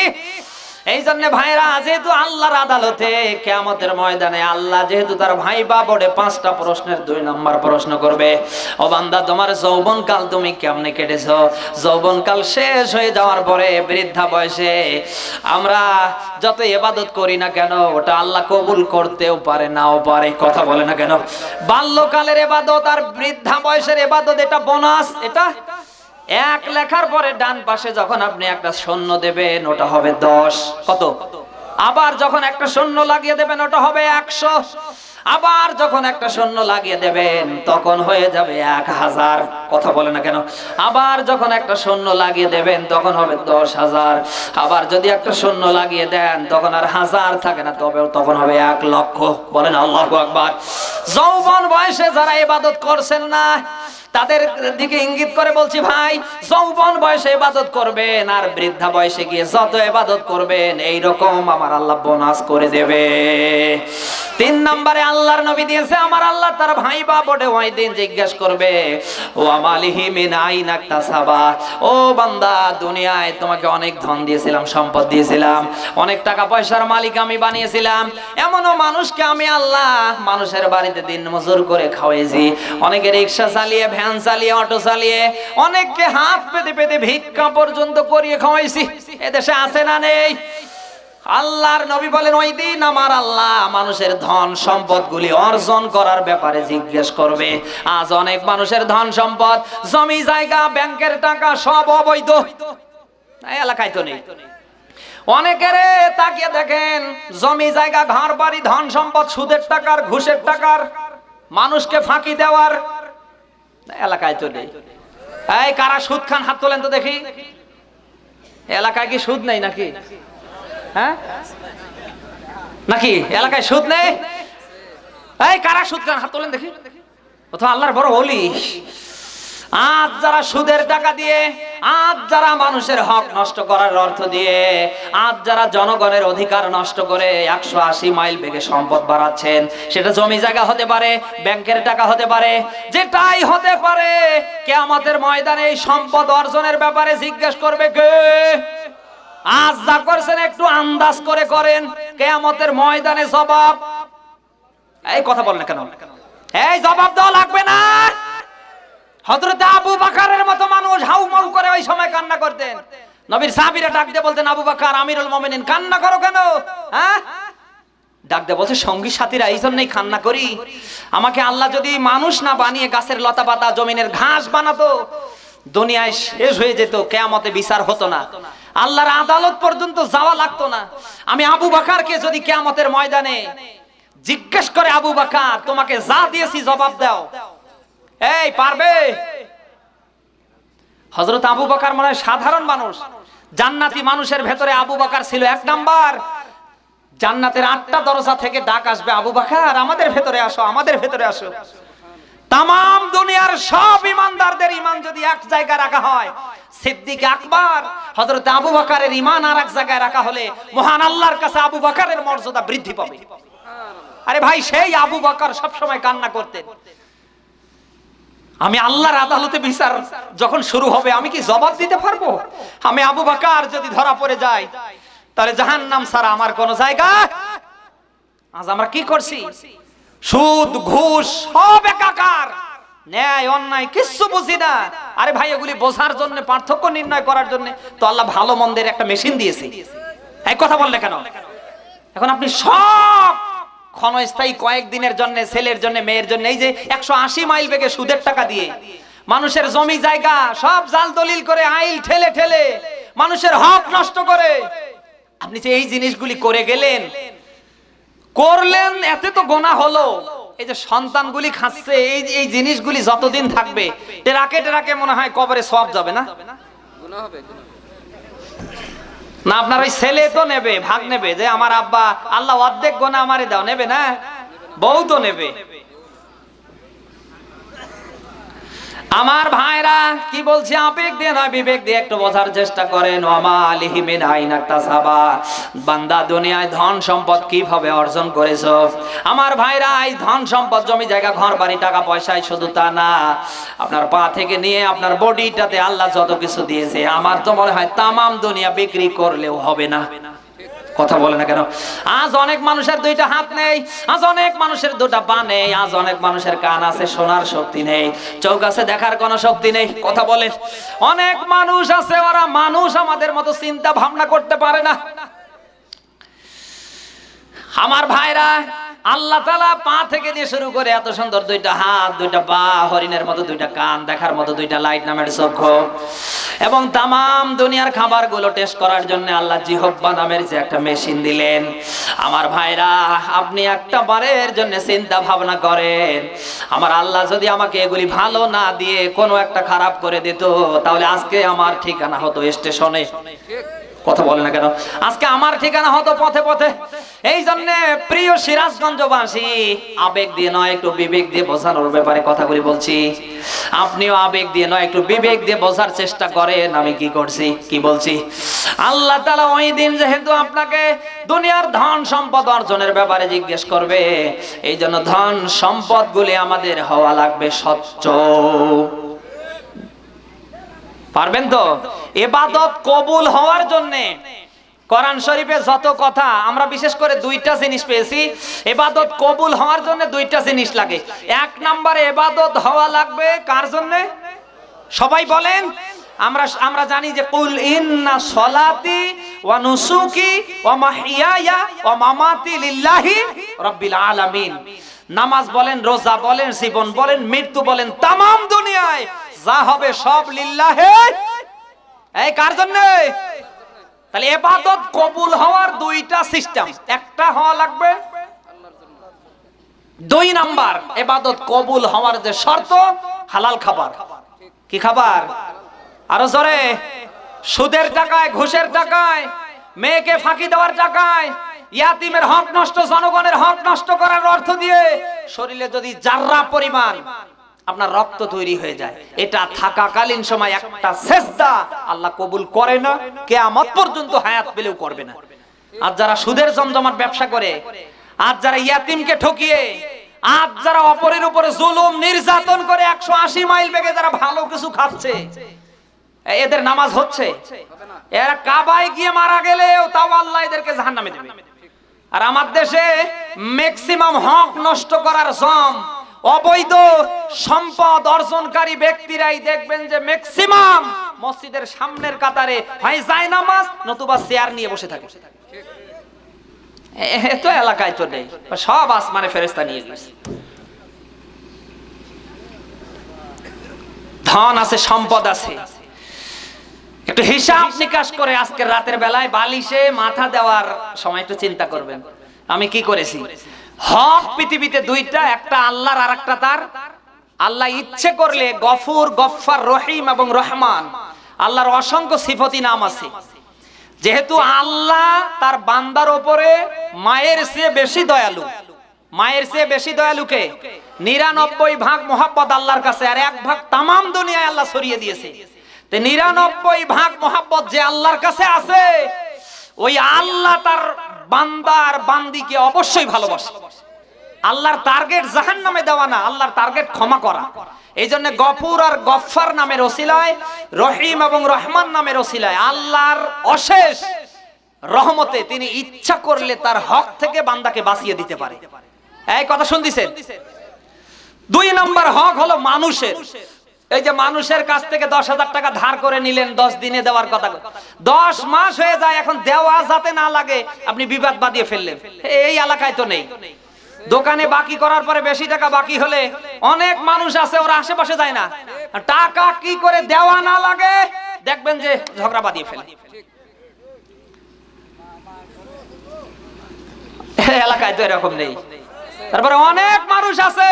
এই জন্য ভাইরা, যেহেতু আল্লাহর আদালতে কিয়ামতের ময়দানে আল্লাহ যেহেতু তার ভাইবা বোর্ডে 5টা প্রশ্নের 2 নম্বর প্রশ্ন করবে, ও বান্দা তোমার যৌবনকাল তুমি কেমনে কেটেছো? যৌবনকাল শেষ হয়ে যাওয়ার পরে বৃদ্ধা বয়সে আমরা যত ইবাদত করি না কেন, ওটা আল্লাহ কবুল করতেও পারে, নাও পারে, কথা বলে না কেন? বাল্যকালের ইবাদত আর বৃদ্ধা বয়সের ইবাদত, এটা বোনাস। এটা এক লেখার পরে ডান পাশে যখন আপনি একটা শূন্য দেবেন, ওটা হবে 10। কত? আবার যখন একটা শূন্য লাগিয়ে দেবেন, ওটা হবে 100। আবার যখন একটা শূন্য লাগিয়ে দেবেন, তখন হয়ে যাবে 1000, কথা বলে না কেন? আবার যখন একটা শূন্য লাগিয়ে দেবেন, তখন হবে 10,000। আবার যদি একটা শূন্য লাগিয়ে দেন, তখন আর 1000 থাকে না, তবে তখন হবে 1,00,000। বলেন আল্লাহু আকবার। যৌবন বয়সে যারা ইবাদত করছেন না, তাদের দিকে ইঙ্গিত করে বলছি, ভাই যৌবন বয়সে ইবাদত করবেন আর বৃদ্ধা বয়সে গিয়ে যত ইবাদত করবেন এইরকম আমার আল্লাহ বোনাস করে দেবে। 3 নম্বরে আল্লাহর নবী দিয়েছে, আমার আল্লাহ তার ভাই বা বড়ে ওই দিন জিজ্ঞেস করবে, ও আমালিহি মিন আইন ইকতাসাবা, ও বান্দা দুনিয়ায় তোমাকে অনেক ধন দিয়েছিলাম, সম্পদ দিয়েছিলাম, অনেক টাকা পয়সার মালিক আমি বানিয়েছিলাম, এমনও মানুষকে আমি আল্লাহ মানুষের বাড়িতে দিন মজুর করে খাওয়াইছি, অনেকে রিক্সা চালিয়ে, ভ্যান চালিয়ে, অটো চালিয়ে, অনেককে হাত পেতে পেতে ভিক্ষা পর্যন্ত করিয়ে খাওয়াইছি। এদেশে আছে না নেই? আল্লাহর নবী বলেন, ওই দিন আমার আল্লাহ মানুষের ধন সম্পদ গুলি অর্জন করার ব্যাপারে জিজ্ঞেস করবে। আজ অনেক মানুষের ধন সম্পদ, জমি জায়গা, ব্যাংকের টাকা সব অবৈধ, এলাকায় তো নেই। অনেকের তাকিয়ে দেখেন, জমি জায়গা, ঘর বাড়ি, ধন সম্পদ সুদের টাকার, ঘুষের টাকার, মানুষকে ফাঁকি দেওয়ার, এলাকায় তো নেই। এই কারা সুদ খান, হাত তোলেন তো দেখি। এলাকায় কি সুদ নেই নাকি? হ্যাঁ নাকি এলাকায় সুদ নেই? এই কারা সুদ খান, হাত তোলেন দেখি। ও তো আল্লাহর বড় ওলি। আজ যারা সুদের টাকা দিয়ে, আজ যারা মানুষের হক নষ্ট করার অর্থ দিয়ে, আজ যারা জনগণের অধিকার নষ্ট করে 180 মাইল বেগে সম্পদ বাড়াচ্ছেন, সেটা জমি জায়গা হতে পারে, ব্যাংকের টাকা হতে পারে, যেটাই হতে পারে, কিয়ামতের ময়দানে এই সম্পদ অর্জনের ব্যাপারে জিজ্ঞেস করবে কে? আজ যা করছেন একটু আন্দাজ করে করেন, কিয়ামতের ময়দানে জবাব। এই কথা বল না কেন? এই জবাব দেওয়া লাগবে না। হযরত আবু বকরের মতো মানুষ হাউমাউ করে ওই সময় কান্না করতেন। নবীর সাহাবীরা ডাক দিয়ে বলতেন, আবু বকর আমিরুল মুমিনিন, কান্না করো কেন? হ্যাঁ, ডাক দিয়ে বলছে, সঙ্গী সাথীরা এই জন্যই কান্না করি, আমাকে আল্লাহ যদি মানুষ না বানিয়ে গাছের লতা পাতা, জমিনের ঘাস বানাতো, দুনিয়ায় শেষ হয়ে যেত, কিয়ামতে বিচার হতো না, আল্লাহর আদালত পর্যন্ত যাওয়া লাগতো না। আমি আবু বকরকে যদি কিয়ামতের ময়দানে জিজ্ঞেস করে, আবু বকর তোমাকে যা দিয়েছি জবাব দাও, এই পারবে? হযরত আবু বকর মনে হয় সাধারণ মানুষ, জান্নাতি মানুষের ভেতরে আবু বকর ছিল 1 নাম্বার। জান্নাতের 8টা দরজা থেকে ডাক আসবে, আবু বকর আমাদের ভেতরে আসো, আমাদের ভেতরে আসো। তামাম দুনিয়ার সব ইমানদারদের ইমান যদি এক জায়গায় রাখা হয়, সিদ্দিক আকবর হযরত আবু বকরের ইমান আর এক জায়গায় রাখা হলে মহান আল্লাহর কাছে আবু বকরের মর্যাদা বৃদ্ধি পাবে। আরে ভাই, সেই আবু বকর সব সময় কান্না করতেন, আমি আল্লাহর আদালতে বিচার যখন শুরু হবে আমি কি জবাব দিতে পারবো? আমি আবু বকর যদি ধরা পড়ে যাই, তাহলে জাহান্নাম ছাড়া আমার কোন জায়গা। আজ আমরা কি করছি? সুদ ঘুষ সব একাকার, ন্যায় অন্যায় কিচ্ছু বুঝি না। আরে ভাই, এগুলি বোঝার জন্য, পার্থক্য নির্ণয় করার জন্য তো আল্লাহ ভালো মন্দের একটা মেশিন দিয়েছে। এই কথা বললে কেন? এখন আপনি সব ক্ষণস্থায়ী কয়েকদিনের জন্য, ছেলের জন্য, মেয়ের জন্য, এই যে 180 মাইল বেগে সুদের টাকা দিয়ে মানুষের জমি জায়গা সব জাল দলিল করে, আইল ঠেলে ঠেলে মানুষের হক নষ্ট করে, আপনি যে এই জিনিসগুলি করে গেলেন, করলেন, এতে তো গোনা হলো। এই যে সন্তানগুলি খাচ্ছে, এই জিনিসগুলি যতদিন থাকবে, টেরাকে টেরাকে মনে হয় কবরে সওয়াব যাবে না? গুনাহ হবে না? আপনার ওই ছেলে তো নেবে, ভাগ নেবে, যে আমার আব্বা আল্লাহ অর্ধেক গোনা আমারে দাও, নেবে না? বউ তো নেবে। আমার ভাইরা কি বলছি, আবেগ দিয়ে নয় বিবেক দিয়ে একটু বোঝার চেষ্টা করেন। ওয়ামা আলিহি মিন আইন ইকতাসাবা, বান্দা দুনিয়ায় ধন সম্পদ কিভাবে অর্জন করেছো? আমার ভাইরা, এই ধন সম্পদ, জমি জায়গা, ঘর বাড়ি, টাকা পয়সায় শুধু তা না, আপনার পা থেকে নিয়ে আপনার বডিটাতে আল্লাহ যত কিছু দিয়েছে, আমার তো মনে হয় তামাম দুনিয়া বিক্রি করলেও হবে না। কথা বলে না কেন? আজ অনেক মানুষের 2টা হাত নেই, আজ অনেক মানুষের 2টা পা নেই, আজ অনেক মানুষের কান আছে, শোনার শক্তি নেই, চোখ আছে, দেখার কোনো শক্তি নেই। কথা বলেন, অনেক মানুষ আছে, ওরা মানুষ আমাদের মতো চিন্তা ভাবনা করতে পারে না। আমার ভাইরা, আল্লাহ তাআলা পা থেকে দিয়ে শুরু করে এত সুন্দর 2টা হাত, 2টা পা, হরিণের মতো 2টা কান, দেখার মতো 2টা লাইট নামের চক্ষু, এবং তামাম দুনিয়ার খাবারগুলো টেস্ট করার জন্য আল্লাহ জিহব্বা নামের যে একটা মেশিন দিলেন। আমার ভাইরা, আপনি একটা বারের জন্য চিন্তা ভাবনা করেন, আমার আল্লাহ যদি আমাকে এগুলি ভালো না দিয়ে কোনো একটা খারাপ করে দিত, তাহলে আজকে আমার ঠিকানা হতো স্টেশনে। কথা বলে না কেন? আজকে আমার ঠিকানা হতো পথে পথে। এই জন্য প্রিয় সিরাজগঞ্জবাসী, আবেগ দিয়ে নয় একটু বিবেক দিয়ে বোঝানোর ব্যাপারে কথাগুলি বলছি। আপনিও আবেগ দিয়ে নয় একটু বিবেক দিয়ে বোঝার চেষ্টা করেন আমি কি করছি, কি বলছি। আল্লাহ তাআলা ওই দিন যেহেতু আপনাকে দুনিয়ার ধন সম্পদ অর্জনের ব্যাপারে জিজ্ঞেস করবে, এই জন্য ধন সম্পদগুলি আমাদের হওয়া লাগবে স্বচ্ছ। পারবেন তো? ইবাদত কবুল হওয়ার জন্য কোরআন শরীফে যত কথা, আমরা বিশেষ করে দুইটা জিনিস পেয়েছি। ইবাদত কবুল হওয়ার জন্য দুইটা জিনিস লাগে। এক নম্বরে ইবাদত হওয়া লাগবে কার জন্য? সবাই বলেন। আমরা জানি যে কুল ইন্না সলাতি ওয়া নুসুকি ওয়া মাহইয়ায়া ওয়া মামাতি লিল্লাহি রাব্বিল আলামিন। নামাজ বলেন, রোজা বলেন, জীবন বলেন, মৃত্যু বলেন, তামাম দুনিয়ায় যা হবে সব লিল্লাহে। এই কার জন্য? তাহলে ইবাদত কবুল হওয়ার দুইটা সিস্টেম। একটা হওয়া লাগবে আল্লাহর জন্য, দুই নাম্বার ইবাদত কবুল হওয়ার যে শর্ত, হালাল খাবার। কি খাবার? আরো জোরে। সুদের টাকায়, ঘুষের টাকায়, মেয়েকে ফাঁকি দেওয়ার টাকায়, ইয়াতিমের হক নষ্ট, জনগণের হক নষ্ট করার অর্থ দিয়ে শরীরে যদি জাররা পরিমাণ আপনার রক্ত তৈরি হয়ে যায়, এটা থাকাকালীন সময় একটা সেজদা আল্লাহ কবুল করে না, কিয়ামত পর্যন্ত হায়াত পেলেও করবে না। আর যারা সুদের জমজমাট ব্যবসা করে, আর যারা ইয়াতিমকে ঠকিয়ে, আর যারা অপরের উপরে জুলুম নির্যাতন করে 180 মাইল বেগে যারা ভালো কিছু খাচ্ছে, এদের নামাজ হচ্ছে? এরা কাবায় গিয়ে মারা গেলেও তাও আল্লাহ এদেরকে জাহান্নামে দেবে। আর আমার দেশে ম্যাক্সিমাম হক নষ্ট করার জম, অবৈধ সম্পদ অর্জনকারী ব্যক্তিরাই দেখবেন যে ম্যাক্সিমাম মসজিদের সামনের কাতারে হয় যায় নামাজ, নতুবা চেয়ার নিয়ে বসে থাকে। এত এলাকায় তো নেই, সব আসমানে ফেরেশতা নিয়ে গেছে। ধন আছে, সম্পদ আছে, একটু হিসাব নিকাশ করে আজকের রাতের বেলায় বালিশে মাথা দেওয়ার সময় একটু চিন্তা করবেন আমি কি করেছি। হক পৃথিবীতে দুইটা, একটা আল্লাহর আর একটা তার। আল্লাহ ইচ্ছে করলে গফুর, গফফার, রহিম এবং রহমান, আল্লাহর অসংখ্য সিফতি নাম আছে। যেহেতু আল্লাহ তার বান্দার উপরে মায়ের চেয়ে বেশি দয়ালু, মায়ের চেয়ে বেশি দয়ালুকে 99 ভাগ মোহাব্বত আল্লাহর কাছে, আর 1 ভাগ তামাম দুনিয়ায় আল্লাহ ছড়িয়ে দিয়েছে। 99 ভাগ মোহাব্বত যে আল্লাহর কাছে আছে, ওই আল্লাহ তার বান্দার বান্দিকে অবশ্যই ভালোবাসে। আল্লাহর টার্গেট জাহান্নামে দেওয়া না, আল্লাহর টার্গেট ক্ষমা করা। এই জন্য গফুর আর গফফার নামের ওসিলায়, রহিম এবং রহমান নামের ওসিলায় আল্লাহর অশেষ রহমতে তিনি ইচ্ছা করলে তার হক থেকে বান্দাকে বাঁচিয়ে দিতে পারে। এই কথা শুনতেছেন? 2 নম্বর হক হলো মানুষের। এই যে মানুষের কাছ থেকে 10,000 টাকা ধার করে নিলেন, 10 দিনে দেওয়ার কথা, 10 মাস হয়ে যায়, এখন দেওয়া যাতে না লাগে আপনি বিবাদ বাঁধিয়ে ফেললেন। এই এলাকায় তো নেই। দোকানে বাকি করার পরে বেশি টাকা বাকি হলে অনেক মানুষ আছে, ওরা আশেপাশে যায় না, টাকা কি করে দেওয়া না লাগে দেখবেন যে ঝগড়া বাঁধিয়ে ফেলে। এলাকায় তো এরকম নেই। তারপরে অনেক মানুষ আছে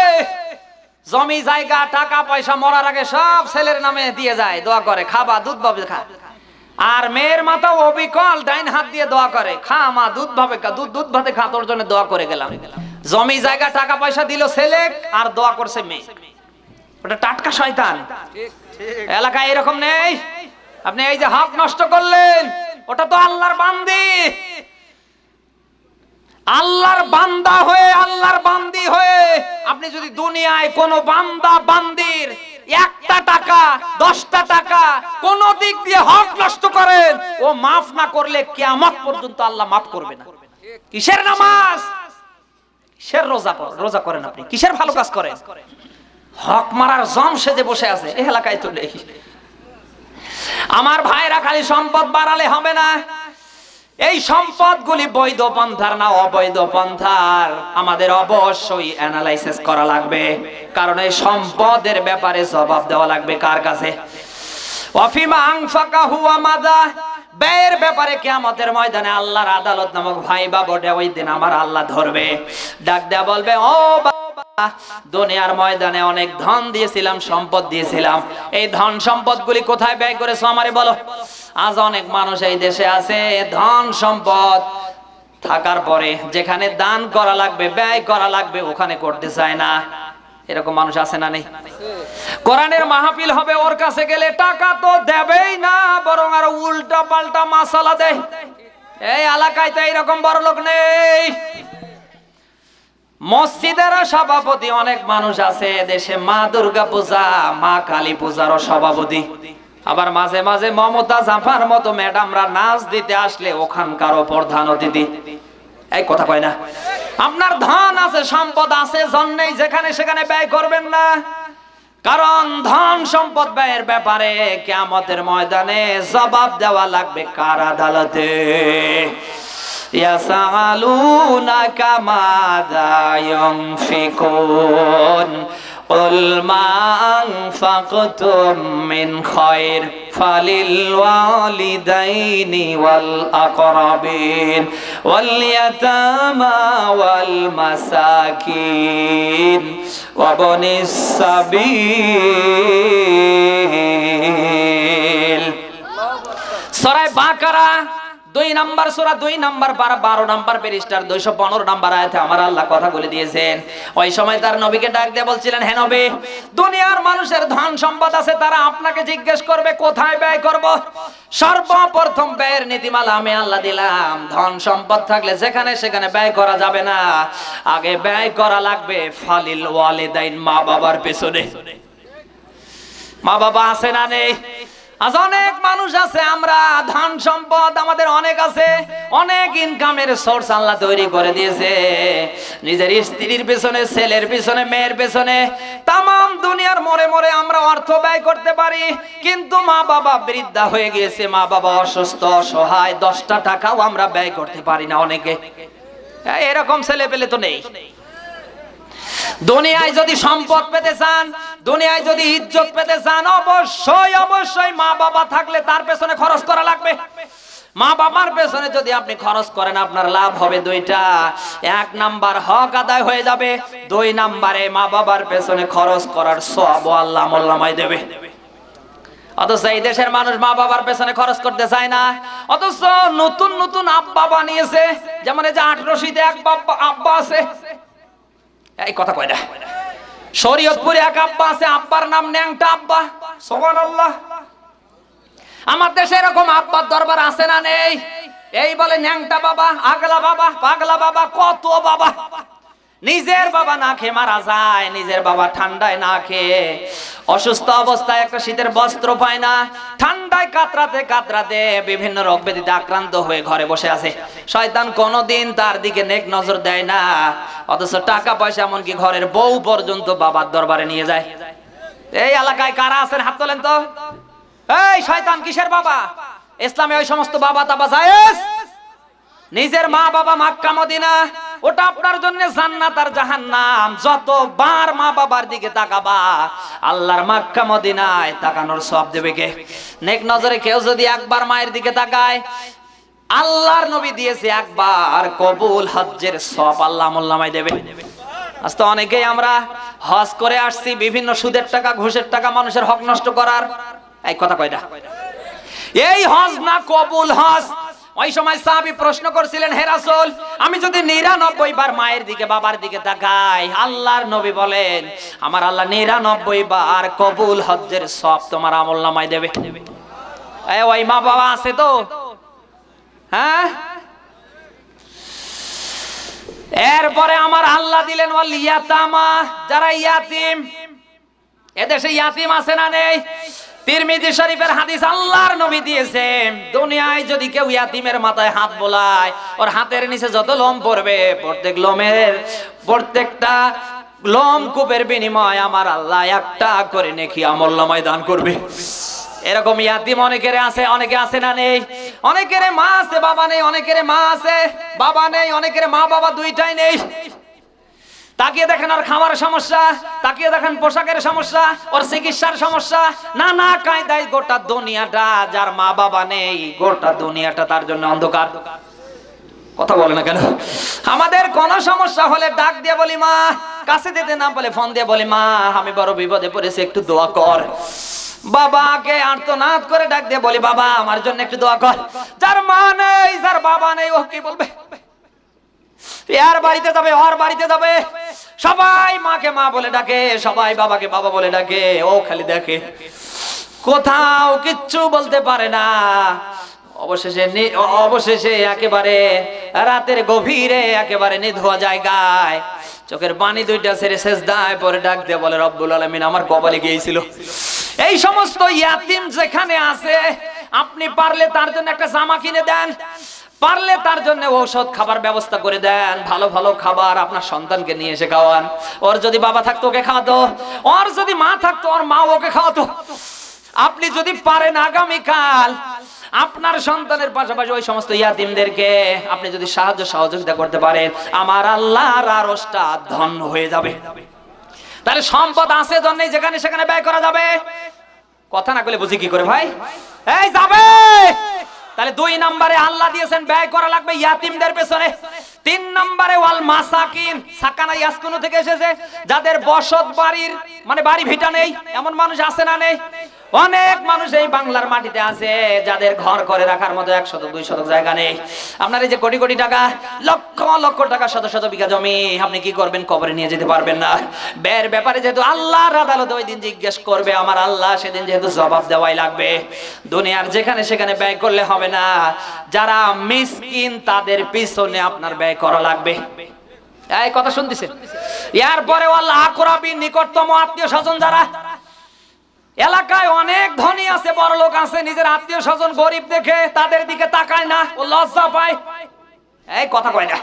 জমি জায়গা টাকা পয়সা মরার আগে সব ছেলের নামে দিয়ে যায়, দোয়া করে খাবা দুধ ভাবে খা। আর মেয়ের মাথা অবিকল ডাইন হাত দিয়ে দোয়া করে, খা মা দুধ ভাবে খা, দুধ ভাতে খা, তোর জন্য দোয়া করে গেলাম। জমি জায়গা টাকা পয়সা দিল ছেলে, আর দোয়া করছে মেয়ে। ওটা টাটকা শয়তান। এলাকায় এরকম নেই। আপনি এই যে হক নষ্ট করলেন, ওটা তো আল্লাহর বান্দি। আল্লাহর বান্দা হয়ে, আল্লাহর বান্দি হয়ে আপনি যদি দুনিয়ায় কোনো বান্দা বান্দির 1টা টাকা 10টা টাকা কোন দিক দিয়ে হক নষ্ট করেন, ও মাফ না করলে কিয়ামত পর্যন্ত আল্লাহ মাফ করবে না। কিসের নামাজ, কিসের রোজা করেন আপনি, কিসের ভালো কাজ করেন? হক মারার জম সেজে বসে আছে। এই এলাকায় তো নেই। আমার ভাইরা, খালি সম্পদ বাড়ালে হবে না। এই সম্পদগুলি বৈধ পন্থার না অবৈধ পন্থার আমাদের অবশ্যই অ্যানালাইসিস করা লাগবে। কারণ এই সম্পদের ব্যাপারে জবাব দেওয়া লাগবে কার কাছে? ওয়াফিমা আনফাকাহু ওয়া মাযা, ব্যয়ের ব্যাপারে কিয়ামতের ময়দানে আল্লাহর আদালত নামক ভাইবা বোর্ডে ওই দিন আমার আল্লাহ ধরবে, ডাক দেয়া বলবে, ও বাবা, দুনিয়ার ময়দানে অনেক ধন দিয়েছিলাম, সম্পদ দিয়েছিলাম, এই ধন সম্পদগুলি কোথায় ব্যয় করেছো আমারে বলো। আজ অনেক মানুষ এই দেশে আছে, ধন সম্পদ থাকার পরে যেখানে দান করা লাগবে, ব্যয় করা লাগবে, ওখানে করতে চায় না। এরকম মানুষ আছে না নেই? কোরআনের মাহফিল হবে, ওর কাছে গেলে টাকা তো দেবেই না, বরং আরো উল্টা পাল্টা মাসালা দেয়। এই এলাকায় তো এইরকম বড় লোক নেই। মসজিদের সভাপতি অনেক মানুষ আছে দেশে, মা দুর্গা পূজা, মা কালী পূজারও সভাপতি। আবার মাঝে মাঝে মমতা জাফার মতো ম্যাডামরা নাচ দিতে আসলে ওখানকারও প্রধান অতিথি। এই কথা কয় না? আপনার ধন আছে, সম্পদ আছে, জন্যই যেখানে সেখানে ব্যয় করবেন না। কারণ ধন সম্পদ ব্যয়ের ব্যাপারে কিয়ামতের ময়দানে জবাব দেওয়া লাগবে কার আদালতে? ইয়াসালুনাকা মাযা ইউনফিকুন কুল মা আনফাকতুম মিন খায়র ফালিল ওয়ালিদাইনি ওয়াল আকরাবিন ওয়াল ইয়াতামা ওয়াল মাসাকিন ওয়া বনিস সাবিল। সূরা বাকারা 2 নম্বর সূরা 2 নম্বর 12 নম্বর পৃষ্ঠার 215 নম্বর আয়াতে আমার আল্লাহ কথা বলে দিয়েছেন। ওই সময় তার নবীকে ডাক দিয়ে বলছিলেন, হে নবী, দুনিয়ার মানুষের ধন সম্পদ আছে, তারা আপনাকে জিজ্ঞেস করবে কোথায় ব্যয় করব। সর্বপ্রথম ব্যয়ের নীতিমালা আমি আল্লাহ দিলাম। ধন সম্পদ থাকলে যেখানে সেখানে ব্যয় করা যাবে না, আগে ব্যয় করা লাগবে ফালিল ওয়ালিদাইন, মা বাবার পেছনে। মা বাবা আছে না নেই? আজ অনেক মানুষ আছে, আমরা ধন সম্পদ আমাদের অনেক আছে, অনেক ইনকামের সোর্স আল্লাহ তৈরি করে দিয়েছে। নিজের স্ত্রীর পেছনে, ছেলের পেছনে, মেয়ের পেছনে, তামাম দুনিয়ার মোড়ে মোড়ে আমরা অর্থ ব্যয় করতে পারি। কিন্তু মা বাবা বৃদ্ধা হয়ে গিয়েছে, মা বাবা অসুস্থ, অসহায়, 10টা টাকাও আমরা ব্যয় করতে পারি না অনেকে। এরকম ছেলে পেলে তো নেই। দুনিয়ায় যদি সম্পদ পেতে চান, দুনিয়ায় যদি ইজ্জত পেতে চান, অবশ্যই অবশ্যই মা বাবা থাকলে তার পেছনে খরচ করা লাগবে। মা বাবার পেছনে যদি আপনি খরচ করেন, আপনার লাভ হবে 2টা। 1 নাম্বার হক আদায় হয়ে যাবে, 2 নাম্বারে মা বাবার পেছনে খরচ করার সওয়াব আল্লাহ আমলনামায় দেবে। অথচ এই দেশের মানুষ মা বাবার পেছনে খরচ করতে চায় না। অথচ নতুন নতুন আব্বা বানিয়েছে, যেমন এই যে 18 এক আব্বা আছে। এই কথা কয় না? শরীয়তপুরে এক আব্বা আছে, আব্বার নাম ন্যাংটা আব্বা। সুবহানাল্লাহ। আমার দেশে এরকম আব্বার দরবার আছে না নেই? এই বলে ন্যাংটা বাবা, আগলা বাবা, পাগলা বাবা, কত বাবা। নিজের বাবা না খেয়ে মারা যায়, নিজের বাবা ঠান্ডায় না খেয়ে অসুস্থ অবস্থায় একটা শীতের বস্ত্র পায় না, ঠান্ডায় কাতরাতে কাতরাতে বিভিন্ন রোগ ব্যাধিতে আক্রান্ত হয়ে ঘরে বসে আছে। শয়তান কোনোদিন তার দিকে নেক নজর দেয় না। অথচ টাকা পয়সা এমনকি ঘরের বউ পর্যন্ত বাবার দরবারে নিয়ে যায়। এই এলাকায় কারা আছেন হাত তোলেন তো? এই শয়তান কিসের বাবা? ইসলামে ওই সমস্ত বাবা তাবা জায়েজ। নিজের মা বাবা মক্কা মদিনা, ওটা আপনার জন্য জান্নাত আর জাহান্নাম। যতবার মা বাবার দিকে তাকাবা, আল্লাহর মক্কা মদিনায় তাকানোর সওয়াব দেবে কে? নেক নজরে কেউ যদি একবার মায়ের দিকে তাকায়, আল্লাহর নবী দিয়েছে একবার কবুল হজ্জের সওয়াব আল্লাহ আমলনামায় দেবে। আজ তো অনেকেই আমরা হজ করে আসছি, বিভিন্ন সুদের টাকা, ঘুষের টাকা, মানুষের হক নষ্ট করার। এই কথা কয়টা? এই হজ না কবুল হজ। ওই সময় সাহাবী প্রশ্ন করছিলেন, হে রাসূল, আমি যদি 99 বার মায়ের দিকে বাবার দিকে তাকাই, আল্লাহর নবী বলেন আমার আল্লাহ 99 বার কবুল হজ্জের সওয়াব তোমার আমলনামায় দেবে। এই ওই মা বাবা আছে তো? হ্যাঁ। এরপরে আমার আল্লাহ দিলেন ওয়াল ইয়াতামা, যারা ইয়াতিম। এদেশে ইয়াতিম আছে না নেই? তিরমিজি শরীফের হাদিস, আল্লাহর নবী দিয়েছেন, দুনিয়ায় যদি কেউ ইয়াতিমের মাথায় হাত বোলায়, ওর হাতের নিচে যত লোম পড়বে, প্রত্যেকটা লোম কূপের বিনিময়ে আমার আল্লাহ একটা করে নেকি আমলনামায় দান করবে। এরকম ইয়াতিম অনেকের আছে, অনেকে আছে না নেই? অনেকের মা আছে বাবা নেই, অনেকের মা আছে বাবা নেই, অনেকের মা বাবা দুইটাই নেই। তাকিয়ে দেখেন ওর খাওয়ার সমস্যা, তাকিয়ে দেখেন পোশাকের সমস্যা, ওর চিকিৎসার সমস্যা, নানা কায়দায় গোটা দুনিয়াটা, যার মা বাবা নেই, গোটা দুনিয়াটা তার জন্য অন্ধকার। কথা বলে না কেন? আমাদের কোন সমস্যা হলে ডাক দিয়ে বলি মা, কাছে যেতে না বলে ফোন দিয়ে বলি মা আমি বড় বিপদে পড়েছি, একটু দোয়া কর। বাবাকে আর্তনাদ করে ডাক দিয়ে বলি, বাবা আমার জন্য একটু দোয়া কর। যার মা নেই, যার বাবা নেই, ও কি বলবে? এর বাড়িতে যাবে, ওর বাড়িতে যাবে, সবাই মাকে মা বলে ডাকে, সবাই বাবাকে বাবা বলে ডাকে, ও খালি দেখে, কোথাও কিচ্ছু বলতে পারে না। অবশেষে একেবারে রাতের গভীরে একেবারে নিধোয়া জায়গায় চোখের পানি দুইটা ছেড়ে সেজদায় পরে ডাক দিয়ে বলে, রব্বুল আলামিন আমার কপালে গিয়েছিল। এই সমস্ত ইয়াতিম যেখানে আছে, আপনি পারলে তার জন্য একটা জামা কিনে দেন, পারলে তার জন্য ঔষধ খাবার ব্যবস্থা করে দেন, ভালো ভালো খাবার আপনার সন্তানকে নিয়ে এসে খাওয়ান। ওর যদি বাবা থাকতো ওকে খাওয়াতো, ওর যদি মা থাকতো ওর মা ওকে খাওয়াতো। আপনি যদি পারেন আগামীকাল আপনার সন্তানের পাশাপাশি ওই সমস্ত ইয়াতিমদেরকে আপনি যদি সাহায্য সহযোগিতা করতে পারেন, আমার আল্লাহর আরশটা ধন্য হয়ে যাবে। তাহলে সম্পদ আছে জন্যই যেখানে সেখানে ব্যয় করা যাবে। কথা না বলে বুঝি কি করে ভাই? এই যাবে। তাহলে 2 নম্বরে আল্লাহ দিয়েছেন ব্যয় করা লাগবে ইয়াতিমদের পেছনে। 3 নম্বরে ওয়াল মাসাকিন, সাকানা ইয়াসকুনু থেকে এসেছে, যাদের বসত বাড়ির মানে বাড়ি ভিটা নেই, এমন মানুষ আছে না নেই? অনেক মানুষ এই বাংলার মাটিতে আছে যাদের ঘর করে রাখার মতো 1 শতক 2 শতক জায়গা নেই। আপনার এই যে কোটি কোটি টাকা, লক্ষ লক্ষ টাকা, শত শত বিঘা জমি আপনি কি করবেন? কবরে নিয়ে যেতে পারবেন না। ব্যয়ের ব্যাপারে যেহেতু আল্লাহর আদালতে ওই দিন জিজ্ঞেস করবে আমার আল্লাহ, সেদিন যেহেতু জবাব দেওয়াই লাগবে। দুনিয়ার যেখানে সেখানে ব্যয় করলে হবে না, যারা মিসকিন তাদের পিছনে আপনার ব্যয় করা লাগবে। এই কথা শুনতেছেন? এরপরে ওয়াল আকরাবিন, নিকটতম আত্মীয় স্বজন যারা এলাকায় অনেক ধনী আছে, বড় লোক আছে, নিজের আত্মীয় স্বজন গরিব দেখে তাদের দিকে তাকায় না, ও লজ্জা পায়। এই কথা কয় না।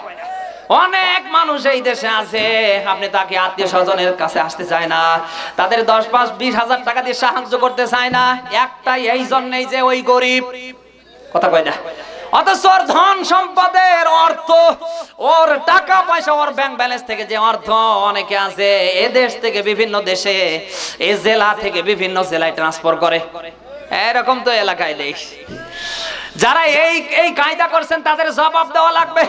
অনেক মানুষ এই দেশে আছে, আপনি তাকে আত্মীয় স্বজনের কাছে আসতে চায় না, তাদের 10, 5, 20 হাজার টাকা দিয়ে সাহায্য করতে চায় না, একটাই এই জন্যই যে ওই গরিব। কথা কয় না। অথচ ওর ধন সম্পদের অর্থ, ওর টাকা পয়সা, ওর ব্যাংক ব্যালেন্স থেকে যে অর্থ অনেকে আছে এ দেশ থেকে বিভিন্ন দেশে, এই জেলা থেকে বিভিন্ন জেলায় ট্রান্সফার করে। এরকম তো এলাকায় নেই। যারা এই কায়দা করছেন তাদের জবাব দেওয়া লাগবে।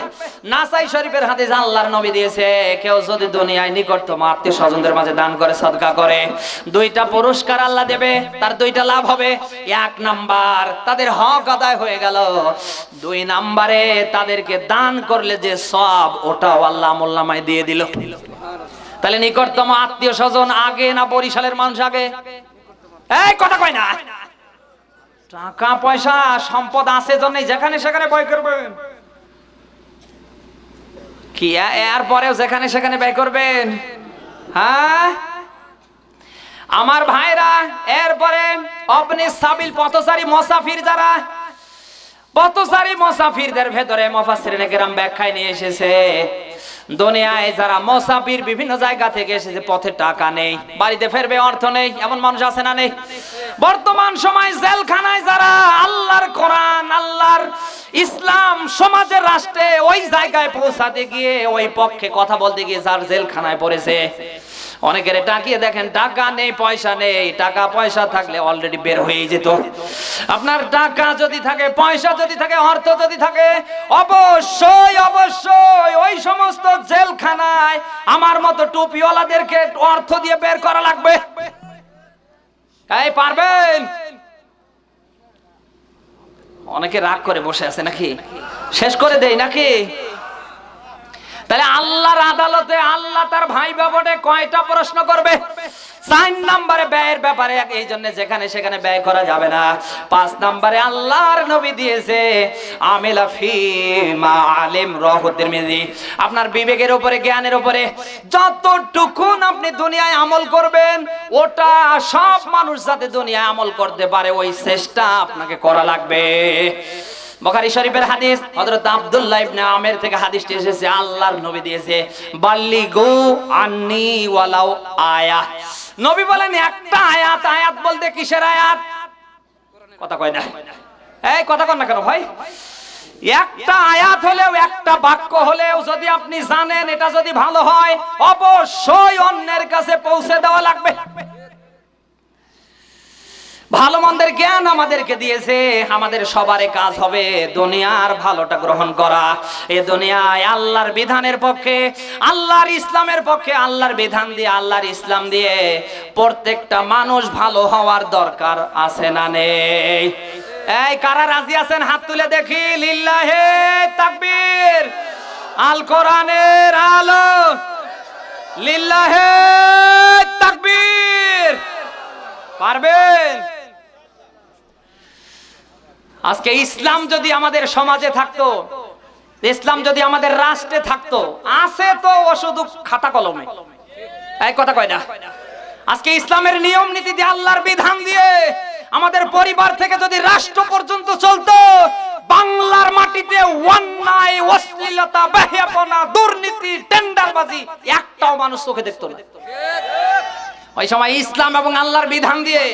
নাসাই শরীফের হাদিস আল্লাহর নবী দিয়েছে, কেউ যদি দুনিয়ায় নিকটতম আত্মীয় স্বজনদের মাঝে দান করে, সদকা করে, 2টা পুরস্কার আল্লাহ দেবে, তার 2টা লাভ হবে। 1 নাম্বার তাদের হক আদায় হয়ে গেল, 2 নম্বরে তাদেরকে দান করলে যে সওয়াব ওটাও আল্লাহ আমলনামায় দিয়ে দিল। তাহলে নিকটতম আত্মীয় স্বজন আগে না বরিশালের মানুষ আগে? এই কথা কয় না। টাকা পয়সা সম্পদ আছে জন্য যেখানে সেখানে ব্যয় করবেন কি? এরপরেও যেখানে সেখানে ব্যয় করবেন? হ্যাঁ আমার ভাইরা, এরপরে আপনি সাবিল পথচারী মুসাফির, যারা পথচারী মুসাফিরদের ভেতরে মুফাসসিরিনে কেরাম ব্যাখ্যায় নিয়ে এসেছে, দুনিয়ায় যারা মুসাফির বিভিন্ন জায়গা থেকে এসেছে, পথে টাকা নেই, বাড়িতে ফেরবে অর্থ নেই, এমন মানুষ আছে না নেই? বর্তমান সময় জেলখানায় যারা আল্লাহর কোরআন, আল্লাহর ইসলাম সমাজের রাষ্ট্রে ওই জায়গায় পৌঁছাতে গিয়ে, ওই পক্ষে কথা বলতে গিয়ে যার জেলখানায় পড়েছে, অনেকের তাকিয়ে দেখেন টাকা নেই, পয়সা নেই। টাকা পয়সা থাকলে অলরেডি বের হয়ে যেত। আপনার টাকা যদি থাকে, পয়সা যদি থাকে, অর্থ যদি থাকে, অবশ্যই অবশ্যই ওই সমস্ত জেলখানায় আমার মতো টুপিওয়ালাদেরকে অর্থ দিয়ে বের করা লাগবে। এই পারবেন? অনেকে রাগ করে বসে আছে নাকি? শেষ করে দেই নাকি? তাহলে আল্লাহর আদালতে আল্লাহ তার ভাই বাবাকে কয়টা প্রশ্ন করবে? 4 নম্বরে ব্যয়ের ব্যাপারে, এই জন্য যেখানে সেখানে ব্যয় করা যাবে না। 5 নম্বরে আল্লাহর নবী দিয়েছে আমিলা ফি মা আলিম, রাহু তিরমিজি, আপনার বিবেকের উপরে, জ্ঞানের উপরে যতটুকু আপনি দুনিয়ায় আমল করবেন, ওটা সব মানুষ যাতে দুনিয়ায় আমল করতে পারে ওই চেষ্টা আপনাকে করা লাগবে। বুখারী শরীফের হাদিস, হযরত আব্দুল্লাহ ইবনে আমের থেকে হাদিসটি এসেছে, আল্লাহর নবী দিয়েছে বাল্লিগু আন্নি ওয়ালাউ আয়া। নবী বলেন একটা আয়াত। আয়াত বলতে কিসের আয়াত? কথা কয় না। এই কথা কন না কেন ভাই? একটা আয়াত হলেও, একটা বাক্য হলেও যদি আপনি জানেন, এটা যদি ভালো হয়, অবশ্যই অন্যের কাছে পৌঁছে দেওয়া লাগবে। ভালো মন্দের জ্ঞান আমাদেরকে দিয়েছে, আমাদের সবারই কাজ হবে দুনিয়ার ভালোটা গ্রহণ করা। এই দুনিয়ায় আল্লাহর বিধানের পক্ষে, আল্লাহর ইসলামের পক্ষে, আল্লাহর বিধান দিয়ে, আল্লাহর ইসলাম দিয়ে প্রত্যেকটা মানুষ ভালো হওয়ার দরকার আছে না নেই? এই কারা রাজি আছেন হাত তুলে দেখি। লিল্লাহে তাকবীর, আল কোরআনের আলো, লিল্লাহে তাকবীর। পারবেন? আজকে ইসলাম যদি আমাদের সমাজে থাকতো, ইসলাম যদি আমাদের রাষ্ট্রে থাকতো, আছে তো ও শুধু খাতা কলমে, এই কথা কয় না। আজকে ইসলামের নিয়ম নীতি দিয়ে, আল্লাহর বিধান দিয়ে আমাদের পরিবার থেকে যদি রাষ্ট্র পর্যন্ত চলতো, বাংলার মাটিতে অন্যায়, অশ্লীলতা, বেহায়াপনা, দুর্নীতি, টেন্ডারবাজি একটাও মানুষ চোখে দেখতো না। ওই সময় ইসলাম এবং আল্লাহর বিধান দিয়ে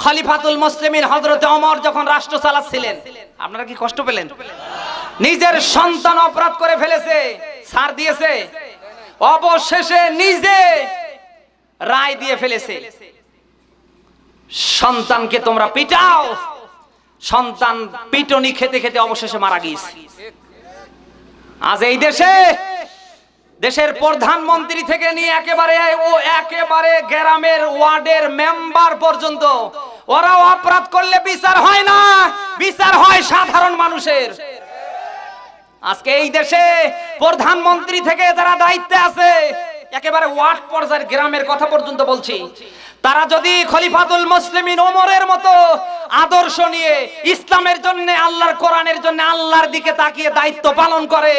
খলিফাতুল মুসলিমিন হযরতে ওমর যখন রাষ্ট্র চালাচ্ছিলেন, আপনারা কি কষ্ট পেলেন? নিজের সন্তান অপরাধ করে ফেলেছে, ছাড় দিয়েছে, অবশেষে নিজে রায় দিয়ে ফেলেছে, সন্তানকে তোমরা পিটাও। সন্তান পিটনি খেতে খেতে অবশেষে মারা গিয়েছে। আজ এই দেশে, দেশের প্রধানমন্ত্রী থেকে নিয়ে একেবারে গ্রামের ওয়ার্ডের মেম্বার পর্যন্ত, ওরাও অপরাধ করলে বিচার হয় না, বিচার হয় সাধারণ মানুষের। আজকে এই দেশে প্রধানমন্ত্রী থেকে যারা দায়িত্বে আছে, একেবারে ওয়ার্ড পর্যায়ের গ্রামের কথা পর্যন্ত বলছি, তারা যদি খলিফাতুল মুসলিমিন ওমরের মতো আদর্শ নিয়ে ইসলামের জন্য, আল্লাহর কোরআনের জন্য, আল্লাহর দিকে তাকিয়ে দায়িত্ব পালন করে,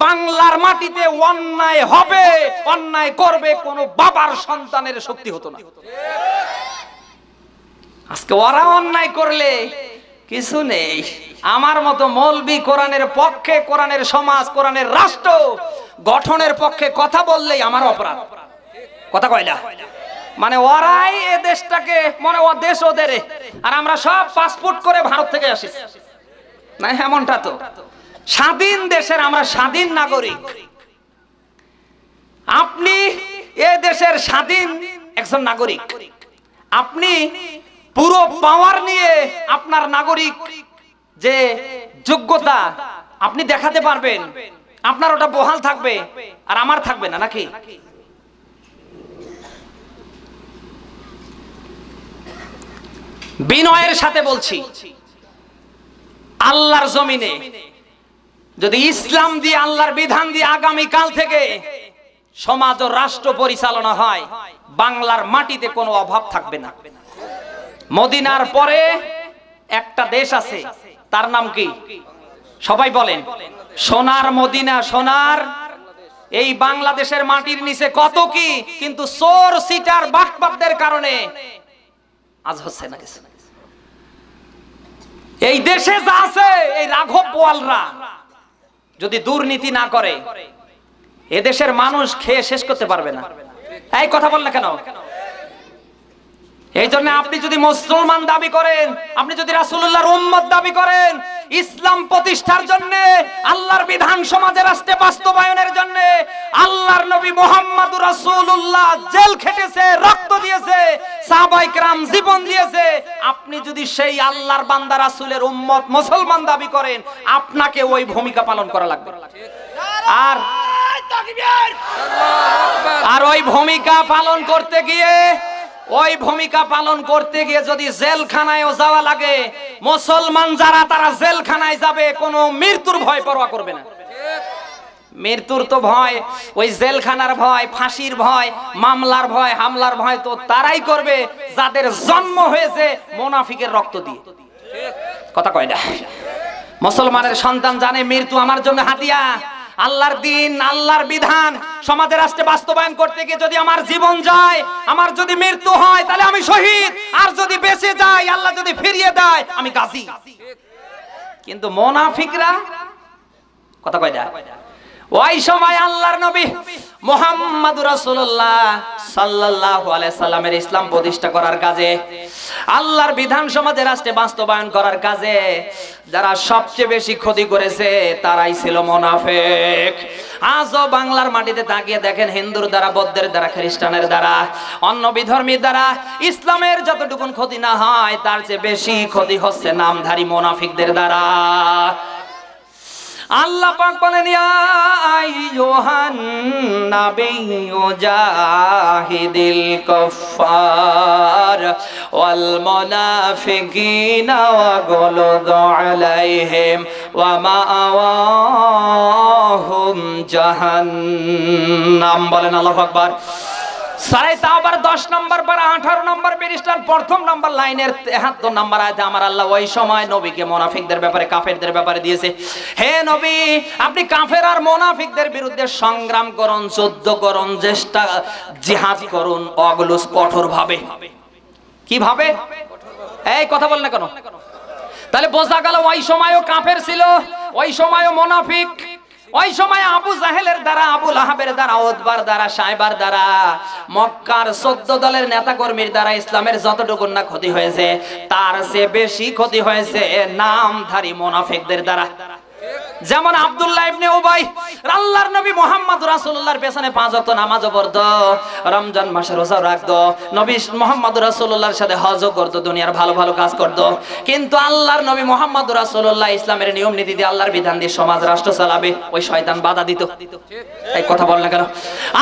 বাংলার মাটিতে অন্যায় হবে, অন্যায় করবে কোন বাবার সন্তানের শক্তি হতো না। আজকে ওরা অন্যায় করলে কিছু নেই। আমার মতো মৌলবি কোরআনের পক্ষে, কোরআনের সমাজ, কোরআনের রাষ্ট্র গঠনের পক্ষে কথা বললেই আমার অপরাধ। কথা কয় না? মানে ওরাই এ দেশটাকে, মনে ও দেশ ওদের, আর আমরা সব পাসপোর্ট করে ভারত থেকে আসি না, এমনটা তো। স্বাধীন দেশের আমরা স্বাধীন নাগরিক। আপনি এ দেশের স্বাধীন একজন নাগরিক, আপনি পুরো পাওয়ার নিয়ে আপনার নাগরিক যে যোগ্যতা আপনি দেখাতে পারবেন, আপনার ওটা বহাল থাকবে আর আমার থাকবে না, নাকি? বিনয়ের সাথে বলছি, আল্লাহর জমিনে যদি ইসলাম দিয়ে, আল্লাহর বিধান দিয়ে আগামী কাল থেকে সমাজ ও রাষ্ট্র পরিচালনা হয়, বাংলার মাটিতে কোনো অভাব থাকবে না। মদিনার পরে একটা দেশ আছে, তার নাম কি? সবাই বলেন। সোনার মদিনা, সোনার। এই বাংলাদেশের মাটির নিচে কত কি, কিন্তু চোর সিটার বাটপারদের কারণে আজ হচ্ছে না কিছু। এই দেশে যা আছে, এই রাঘব বোয়ালরা যদি দুর্নীতি না করে, এদেশের মানুষ খেয়ে শেষ করতে পারবে না। এই কথা বল না কেন? এই জন্য আপনি যদি মুসলমান দাবি করেন, আপনি যদি রাসূলুল্লাহর উম্মত দাবি করেন, ইসলাম প্রতিষ্ঠার জন্য, আল্লাহর বিধান সমাজে রাষ্ট্রে বাস্তবায়নের জন্য আল্লাহর নবী মুহাম্মদুর রাসূলুল্লাহ জেল খেটেছে, রক্ত দিয়েছে, সাহাবায়ে কেরাম জীবন দিয়েছে। আপনি যদি সেই আল্লাহর বান্দা রাসূলের উম্মত মুসলমান দাবি করেন, আপনাকে ওই ভূমিকা পালন করা লাগবে। আর ওই ভূমিকা পালন করতে গিয়ে যদি জেলখানায়ও যাওয়া লাগে, মুসলমান যারা তারা জেলখানায় যাবে, কোনো মৃত্যুর ভয় পরোয়া করবে না। মৃত্যুর তো ভয়, ওই জেলখানার ভয়, ফাঁসির ভয়, মামলার ভয়, হামলার ভয় তো তারাই করবে যাদের জন্ম হয়েছে মুনাফিকের রক্ত দিয়ে। কথা কয় না? মুসলমানের সন্তান জানে মৃত্যু আমার জন্য হাতিয়া। আল্লাহর দিন, আল্লাহর বিধান সমাজের রাষ্ট্রে বাস্তবায়ন করতে গিয়ে যদি আমার জীবন যায়, আমার যদি মৃত্যু হয়, তাহলে আমি শহীদ। আর যদি বেঁচে যাই, আল্লাহ যদি ফিরিয়ে দেয়, আমি গাজী। কিন্তু মুনাফিকরা কথা কয় না। ওই সময় আল্লাহর নবী মুহাম্মদুর রাসূলুল্লাহ সাল্লাল্লাহু আলাইহি সাল্লামের ইসলাম প্রতিষ্ঠা করার কাজে, আল্লাহর বিধান সমাজে রাষ্ট্রে বাস্তবায়ন করার কাজে যারা সবচেয়ে বেশি ক্ষতি করেছে, তারাই ছিল মুনাফিক। আজও বাংলার মাটিতে তাকিয়ে দেখেন, হিন্দুর দ্বারা, বৌদ্ধের দ্বারা, খ্রিস্টানের দ্বারা, অন্য বিধর্মীর দ্বারা ইসলামের যতটুকুন ক্ষতি না হয়, তার চেয়ে বেশি ক্ষতি হচ্ছে নামধারী মুনাফিকদের দ্বারা। আল্লাহ পাক বলেন ইয়া আইয়ুহান নাবিয়্যু জাহিদিল কুফার ওয়াল মুনাফিকিনা ওয়াগলুদ আলাইহিম ওয়া মাআওয়াহুম জাহান্নাম। বলেন আল্লাহু আকবার। সূরা তাওবার 10 নম্বর পারা 18 নম্বর পৃষ্ঠার প্রথম নম্বর লাইনের 73 নম্বর আয়াতে আমার আল্লাহ ওই সময় নবীকে মুনাফিকদের ব্যাপারে কাফেরদের ব্যাপারে দিয়েছে, হে নবী আপনি কাফের আর মুনাফিকদের বিরুদ্ধে সংগ্রাম করুন, যুদ্ধ করুন, চেষ্টা জিহাদ করুন অগলুস কঠোরভাবে। কিভাবে? এই কথা বল না কেন? তাহলে বোঝা গেল ওই সময়ও কাফের ছিল, ওই সময়ও মুনাফিক, ওই সময় আবু জাহেলের দ্বারা, আবু লাহাবের দ্বারা, উতবার দ্বারা, সাইবার দ্বারা, মক্কার 14 দলের নেতা কর্মীর দ্বারা ইসলামের যতটুকু না ক্ষতি হয়েছে তার চেয়ে বেশি ক্ষতি হয়েছে নামধারী মুনাফিকদের দ্বারা। যেমন আব্দুল্লাহ ইবনে উবাই আল্লাহর নবী মুহাম্মদ রাসূলুল্লাহর পেছনে 5 ওয়াক্ত নামাজও পড়তো, রমজান মাসে রোজা রাখতো, নবী মুহাম্মদ রাসূলুল্লাহর সাথে হজও করতো, দুনিয়ার ভালো ভালো কাজ করতো। কিন্তু আল্লাহর নবী মুহাম্মদ রাসূলুল্লাহ ইসলামের নিয়ম নীতি দিয়ে, আল্লাহর বিধান দিয়ে সমাজ রাষ্ট্র চালাবে, ওই শয়তান বাধা দিত। এই কথা বল না কেন?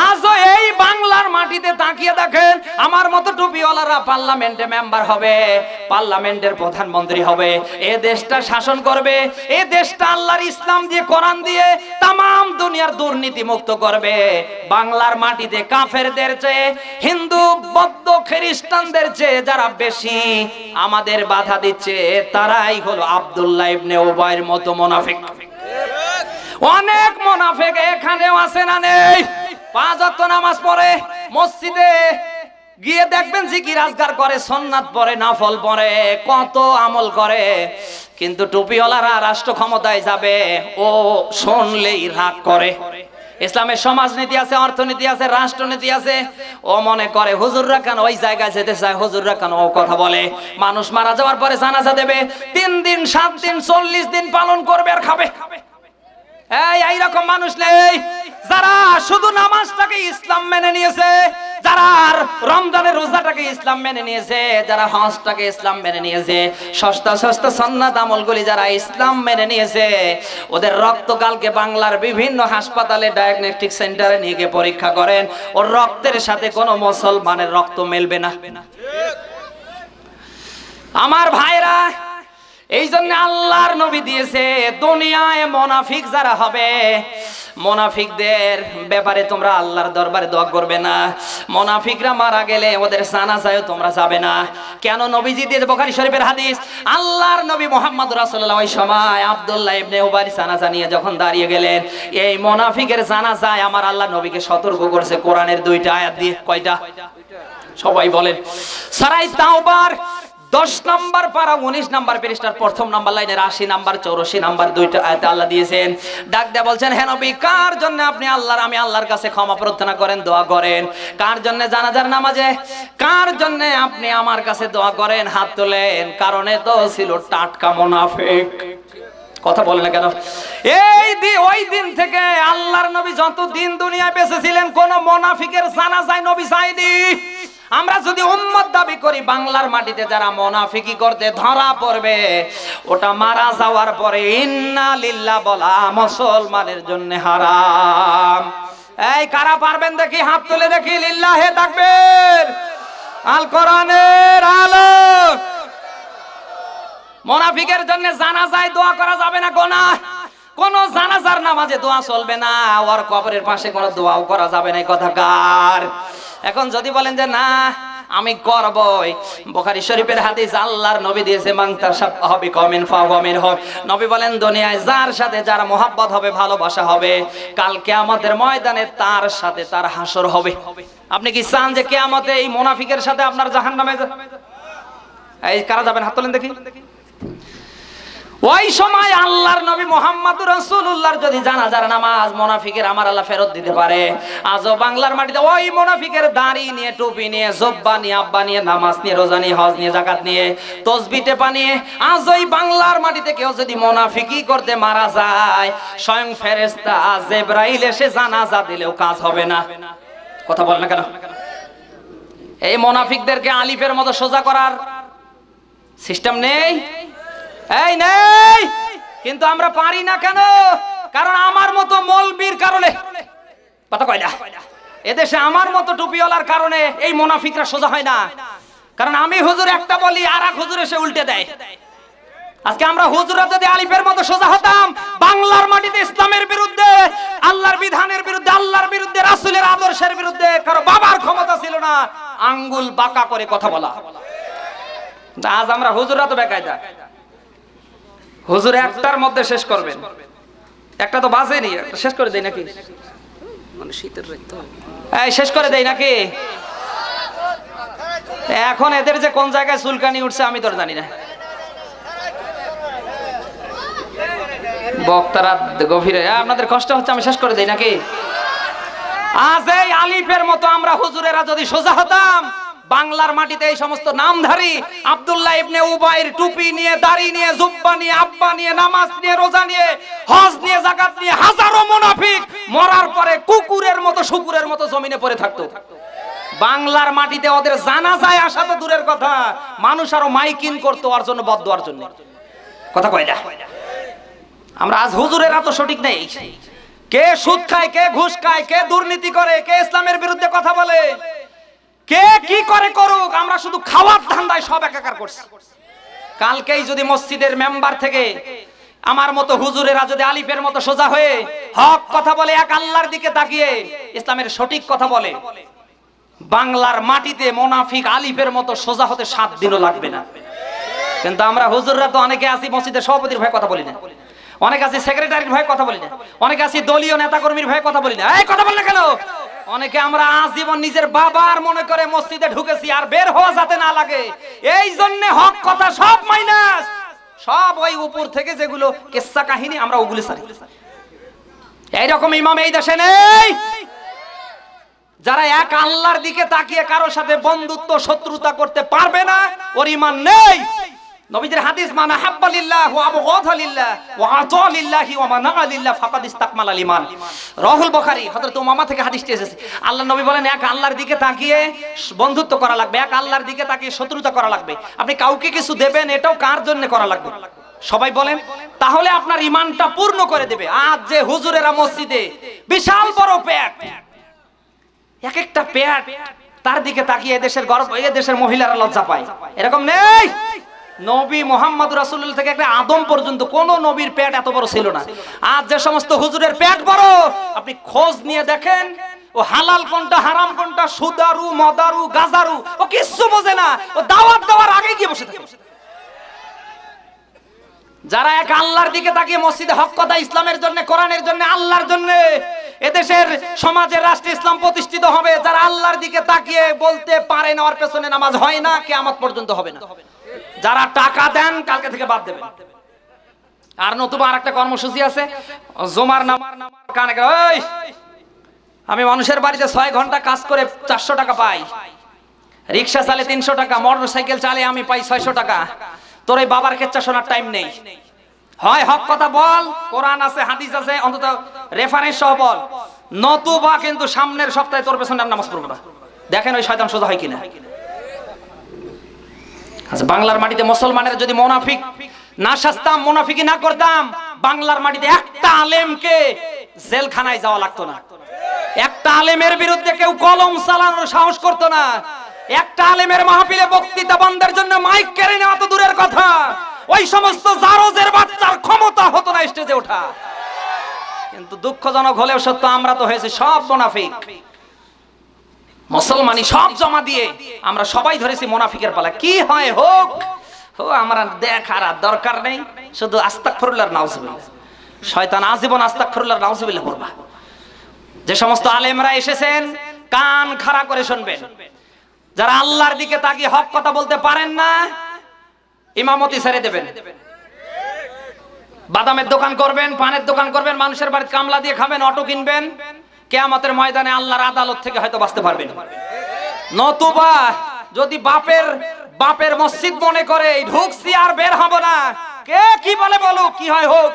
আজও এই বাংলার মাটিতে তাকিয়ে দেখেন, আমার মতো টুপিওয়ালারা পার্লামেন্টে মেম্বার হবে, পার্লামেন্টের প্রধানমন্ত্রী হবে, এই দেশটা শাসন করবে, এই দেশটা আল্লাহর ইসলাম দিয়ে, কোরআন দিয়ে তামাম দুনিয়ার দুর্নীতি মুক্ত করবে। বাংলার মাটিতে কাফেরদের চেয়ে, হিন্দু বৌদ্ধ খ্রিস্টানদের চেয়ে যারা বেশি আমাদের বাধা দিচ্ছে তারাই হলো আব্দুল্লাহ ইবনে উবাইয়ের মতো মুনাফিক। অনেক মুনাফিক এখানেও আছে না নেই? 5 ওয়াক্ত নামাজ পড়ে, মসজিদে গিয়ে দেখবেন জিকির আজকার করে, সুন্নাত পড়ে, নফল পড়ে, কত আমল করে, কিন্তু টুপিওয়ালারা রাষ্ট্র ক্ষমতায় যাবে ও শুনলেই রাগ করে। ইসলামের সমাজনীতি আছে, অর্থনীতি আছে, রাষ্ট্রনীতি আছে, ও মনে করে হুজুররা কেন ওই জায়গায় যেতে চায়, হুজুররা কেন ও কথা বলে। মানুষ মারা যাওয়ার পরে জানাজা দেবে, 3 দিন 7 দিন 40 দিন পালন করবে আর খাবে। এইরকম মানুষ নেই যারা শুধু নামাজটাকে ইসলাম মেনে নিয়েছে, যারা রমজানের রোজাটাকে ইসলাম মেনে নিয়েছে, যারা হজটাকে ইসলাম মেনে নিয়েছে, সস্তা সস্তা সুন্নাত আমলগুলি যারা ইসলাম মেনে নিয়েছে, ওদের রক্তকালকে বাংলার বিভিন্ন হাসপাতালে ডায়াগনস্টিক সেন্টারে নিয়ে গিয়ে পরীক্ষা করেন, ওর রক্তের সাথে কোনো মুসলমানের রক্ত মেলবে না। আমার ভাইরা, এই জন্য আল্লাহর নবী দিয়েছে, দুনিয়ায় মুনাফিক যারা হবে, মুনাফিকদের ব্যাপারে তোমরা আল্লাহর দরবারে দোয়া করবে না। মুনাফিকরা মারা গেলে ওদের জানাজায় তোমরা যাবে না। কেন? নবীজি দিয়ে বুখারী শরীফের হাদিস, আল্লাহর নবী মুহাম্মদ রাসূলুল্লাহ ওই সময় আব্দুল্লাহ ইবনে উবাইর জানাজা নিয়ে যখন দাঁড়িয়ে গেলেন, এই মুনাফিকের জানাজায় আমার আল্লাহ নবীকে সতর্ক করেছে কোরআনের 2টা আয়াত দিয়ে। কয়টা? সবাই বলেন। সূরা তাওবার 10 নম্বর পারা 19 নম্বর পৃষ্ঠার প্রথম নম্বর লাইনের 80 নম্বর 84 নম্বর 2টা আয়াতে আল্লাহ দিয়েছেন। ডাক দিয়ে বলছেন, হে নবী, কার জন্য আপনি আমি আল্লাহর কাছে ক্ষমা প্রার্থনা করেন, দোয়া করেন? কার জন্য জানাজার নামাজে, কার জন্য আপনি আমার কাছে দোয়া করেন? হাত তোলেন। কারণে তো ছিল টাটকা মুনাফিক। কথা বলে না কেন? ওই দিন থেকে আল্লাহর নবী যত দিন দুনিয়ায় বেঁচে ছিলেন, কোন মুনাফিকের জানাজায় নবী যায়নি। আমরা যদি উম্মত দাবি করি, বাংলার মাটিতে যারা মুনাফিকি করতে ধরা পড়বে, ওটা মারা যাওয়ার পরে ইন্না লিল্লাহ বলা মুসলমানের জন্য হারাম। এই কারা পারবেন দেখি? হাত তুলে দেখি। লিল্লাহে তাকবীর। আল কোরআনের আলো। মুনাফিকের জন্য জানাজায় দোয়া করা যাবে না, গুনাহ। কোন জানাজার নামাজে দোয়া চলবে না, ওর কবরের পাশে কোনো দোয়াও করা যাবে না। কথা কার? এখন যদি বলেন যে না আমি করবই, বুখারী শরীফের হাদিস, আল্লাহর নবী দিয়েছে, মান তাশাব্বাহা বিকওমিন ফাহুয়া মিনহুম। নবী বলেন, দুনিয়ায় যার সাথে যার মহব্বত হবে, ভালোবাসা হবে, কাল কিয়ামতের ময়দানে তার সাথে তার হাসর হবে। আপনি কি চান যে কিয়ামতে এই মুনাফিকের সাথে আপনার জাহান্নামে? এই কারা যাবেন? হাত তোলেন দেখি। ওই সময় আল্লাহর নবী মুহাম্মদুর রাসূলুল্লাহর যদি জানাজার নামাজ মুনাফিকের আমার আল্লাহ ফেরত দিতে পারে, আজও বাংলার মাটিতে ওই মুনাফিকের দাড়ি নিয়ে, টুপি নিয়ে, জুব্বা নিয়ে, আব্বা নিয়ে, নামাজ নিয়ে, রোজা নিয়ে, হজ নিয়ে, যাকাত নিয়ে, তাসবিহ টেপা নিয়ে, আজ ওই বাংলার মাটিতে কেউ যদি মুনাফিকি করতে মারা যায়, স্বয়ং ফেরেশতা জিবরাইল এসে জানাজা দিলেও কাজ হবে না। কথা বল না কেন? এই মুনাফিকদেরকে আলিফের মতো সোজা করার সিস্টেম নেই, এই নেই। কিন্তু আমরা পারি না কেন? কারণ আমার মতো মৌলবীর কারণে, কথা কয় না, এদেশে আমার মতো টুপিওয়ালার কারণে এই মুনাফিকরা সোজা হয় না। কারণ আমি হুজুর একটা বলি আর এক হুজুর এসে উল্টে দেয়। আজকে আমরা হুজুরা যদি আলিফের মতো সোজা হতাম, বাংলার মাটিতে ইসলামের বিরুদ্ধে, আল্লাহর বিধানের বিরুদ্ধে, আল্লাহর বিরুদ্ধে, রাসূলের আদর্শের বিরুদ্ধে কারো বাবার ক্ষমতা ছিল না আঙ্গুল বাঁকা করে কথা বলা। আজ আমরা হুজুরা তো বেকায়দা। হুজুর একটার মধ্যে শেষ করবেন, একটা তো বাজেনি, শেষ করে দেই নাকি? মানে শীতের রাত এই শেষ করে দেই নাকি? এখন এদের যে কোন জায়গায় চুলকানি উঠছে আমি তো জানি না। বক্তারা গভীরে, আপনাদের কষ্ট হচ্ছে, আমি শেষ করে দেই নাকি? আজ এই আলিফের মতো আমরা হুজুরেরা যদি সোজা হতাম, বাংলার মাটিতে এই সমস্ত নামধারী আব্দুল্লাহ ইবনে উবাইর টুপি নিয়ে, দাড়ি নিয়ে, জুব্বা নিয়ে, আব্বা নিয়ে, নামাজ নিয়ে, রোজা নিয়ে, হজ নিয়ে, যাকাত নিয়ে হাজারো মুনাফিক মরার পরে কুকুরের মতো, শুকুরের মতো জমিনে পড়ে থাকতো। বাংলার মাটিতে ওদের জানাজায় আসা তো দূরের কথা, মানুষ আরো মাইকিং করতো ওর জন্য, বদদোয়ার জন্য। কথা কয় না? আমরা আজ হুজুরেরা তো সঠিক নেই। কে সুদ খায়, কে ঘুষ খায়, কে দুর্নীতি করে, কে ইসলামের বিরুদ্ধে কথা বলে, কে কি করে করুক, আমরা শুধু খাওয়ার ধান্দায় সব একাকার করছি। কালকেই যদি মসজিদের মেম্বার থেকে আমার মতো হুজুরেরা যদি আলিফের মতো সোজা হয়ে হক কথা বলে, এক আল্লাহর দিকে তাকিয়ে ইসলামের সঠিক কথা বলে, বাংলার মাটিতে মুনাফিক আলিফের মতো সোজা হতে 7 দিনও লাগবে না। কিন্তু আমরা হুজুররা তো অনেকে আছি মসজিদের সভাপতির ভয়ে কথা বলি না, অনেকে আছি সেক্রেটারির ভয়ে কথা বলি না, অনেকে আছি দলীয় নেতাকর্মীর ভয়ে কথা বলি না। এই কথা বল না কেন? অনেকে আমরা আজীবন নিজের বাবার মনে করে মসজিদে ঢুকেছি, আর বের হওয়া যাতে না লাগে এই জন্য হক কথা সব মাইনাস, সব ওই উপর থেকে যেগুলো কিস্সা কাহিনী আমরা ওগুলি সারি। এইরকম ইমাম এই দেশে নেই যারা এক আল্লাহর দিকে তাকিয়ে কারোর সাথে বন্ধুত্ব শত্রুতা করতে পারবে না, ওর ঈমান নেই। নবীজির হাদিস, মানা হাব্বা লিল্লাহ ওয়া আবগাদা লিল্লাহ ওয়া আতা লিল্লাহি ওয়া মানা লিল্লাহ ফাকাদ ইসতাকমালাল ঈমান। রাহুল বুখারী হযরত উমামা থেকে হাদিসটি এসেছে। আল্লাহর নবী বলেন এক আল্লাহর দিকে তাকিয়ে বন্ধুত্ব করা লাগবে, এক আল্লাহর দিকে তাকিয়ে শত্রুতা করা লাগবে। আপনি কাউকে কিছু দেবেন, এটাও কার জন্য করা লাগবে? সবাই বলেন, তাহলে আপনার ঈমানটা পূর্ণ করে দেবে। আজ যে হুজুরেরা মসজিদে বিশাল বড় পেট, এক একটা পেট, তার দিকে তাকিয়ে এদেশের গর্ব, এদেশের মহিলারা লজ্জা পায়, এরকম নেই। নবী মুহাম্মদ রাসূলুল্লাহ থেকে একটা আদম পর্যন্ত কোন নবীর পেট এত বড় ছিল না। আজ যে সমস্ত হুজুরের পেট বড়, আপনি খোঁজ নিয়ে দেখেন ও হালাল কোনটা, হারাম কোনটা, সুদারু, মদারু, গাজারু, ও কিচ্ছু বোঝে না। ও দাওয়াত দেওয়ার আগে গিয়ে বসে থাকে। যারা এক আল্লাহর দিকে তাকিয়ে মসজিদে হক কথা, ইসলামের জন্য, কোরআনের জন্য, আল্লাহর জন্য, এদেশের সমাজের রাষ্ট্রে ইসলাম প্রতিষ্ঠিত হবে, যারা আল্লাহর দিকে তাকিয়ে বলতে পারে না ওর পেছনে নামাজ হয় না, কিয়ামত পর্যন্ত হবে না। যারা টাকা দেন কালকে থেকে বাদ দেবেন। আর নতুবা আরেকটা কর্মসূচি আছে, জুমার নামার কানে, ওই আমি মানুষের বাড়িতে 6 ঘন্টা কাজ করে 400 টাকা পাই, রিক্সা চালে 300 টাকা, মোটরসাইকেল চালে আমি পাই 600 টাকা, তোর এই বাবার কেচ্চা শোনার টাইম নেই। হয় হক কথা বল, কোরআন আছে, হাদিস আছে, অন্তত রেফারেন্স সহ বল, নতুবা কিন্তু সামনের সপ্তাহে তোর পেছনে নামাজ পড়বো না। দেখেন ওই শয়তান সোজা হয় কিনা। আচ্ছা, বাংলার মাটিতে মুসলমানের যদি মুনাফিক না শাস্তাম, মুনাফিকি না করতাম, বাংলার মাটিতে একটা আলেমকে জেলখানায় যাওয়া লাগতো না, একটা আলেমের বিরুদ্ধে কেউ কলম চালানোর সাহস করতো না, একটা আলেমের মাহফিলে বক্তৃতা বন্ধের জন্য মাইক কেড়ে নেওয়া তো দূরের কথা, ওই সমস্ত জারজের বাচ্চার ক্ষমতা হতো না স্টেজে ওঠা। কিন্তু দুঃখজনক হলেও সত্য, আমরা তো হয়েছে সব মুনাফিক। মুসলমানি সব জমা দিয়ে আমরা সবাই ধরেছি মুনাফিকের পালা। কি হয় হোক, আমরা দেখার দরকার নেই, শুধু আস্তাগফিরুল্লাহ নাউজুবিল্লাহ। শয়তান আজীবন আস্তাগফিরুল্লাহ নাউজুবিল্লাহ পড়বা। যে সমস্ত আলেমরা এসেছেন কান খাড়া করে শুনবেন, যারা আল্লাহর দিকে তাকিয়ে হক কথা বলতে পারেন না, ইমামতি ছেড়ে দেবেন, বাদামের দোকান করবেন, পানের দোকান করবেন, মানুষের বাড়িতে কামলা দিয়ে খাবেন, অটো কিনবেন, কিয়ামতের ময়দানে আল্লাহর আদালত থেকে হয়তো বাঁচতে পারবেন। নতুবা যদি বাপের মসজিদ মনে করে ঢুকছি আর বের হব না, কে কি বলে বলো, কি হয় হোক,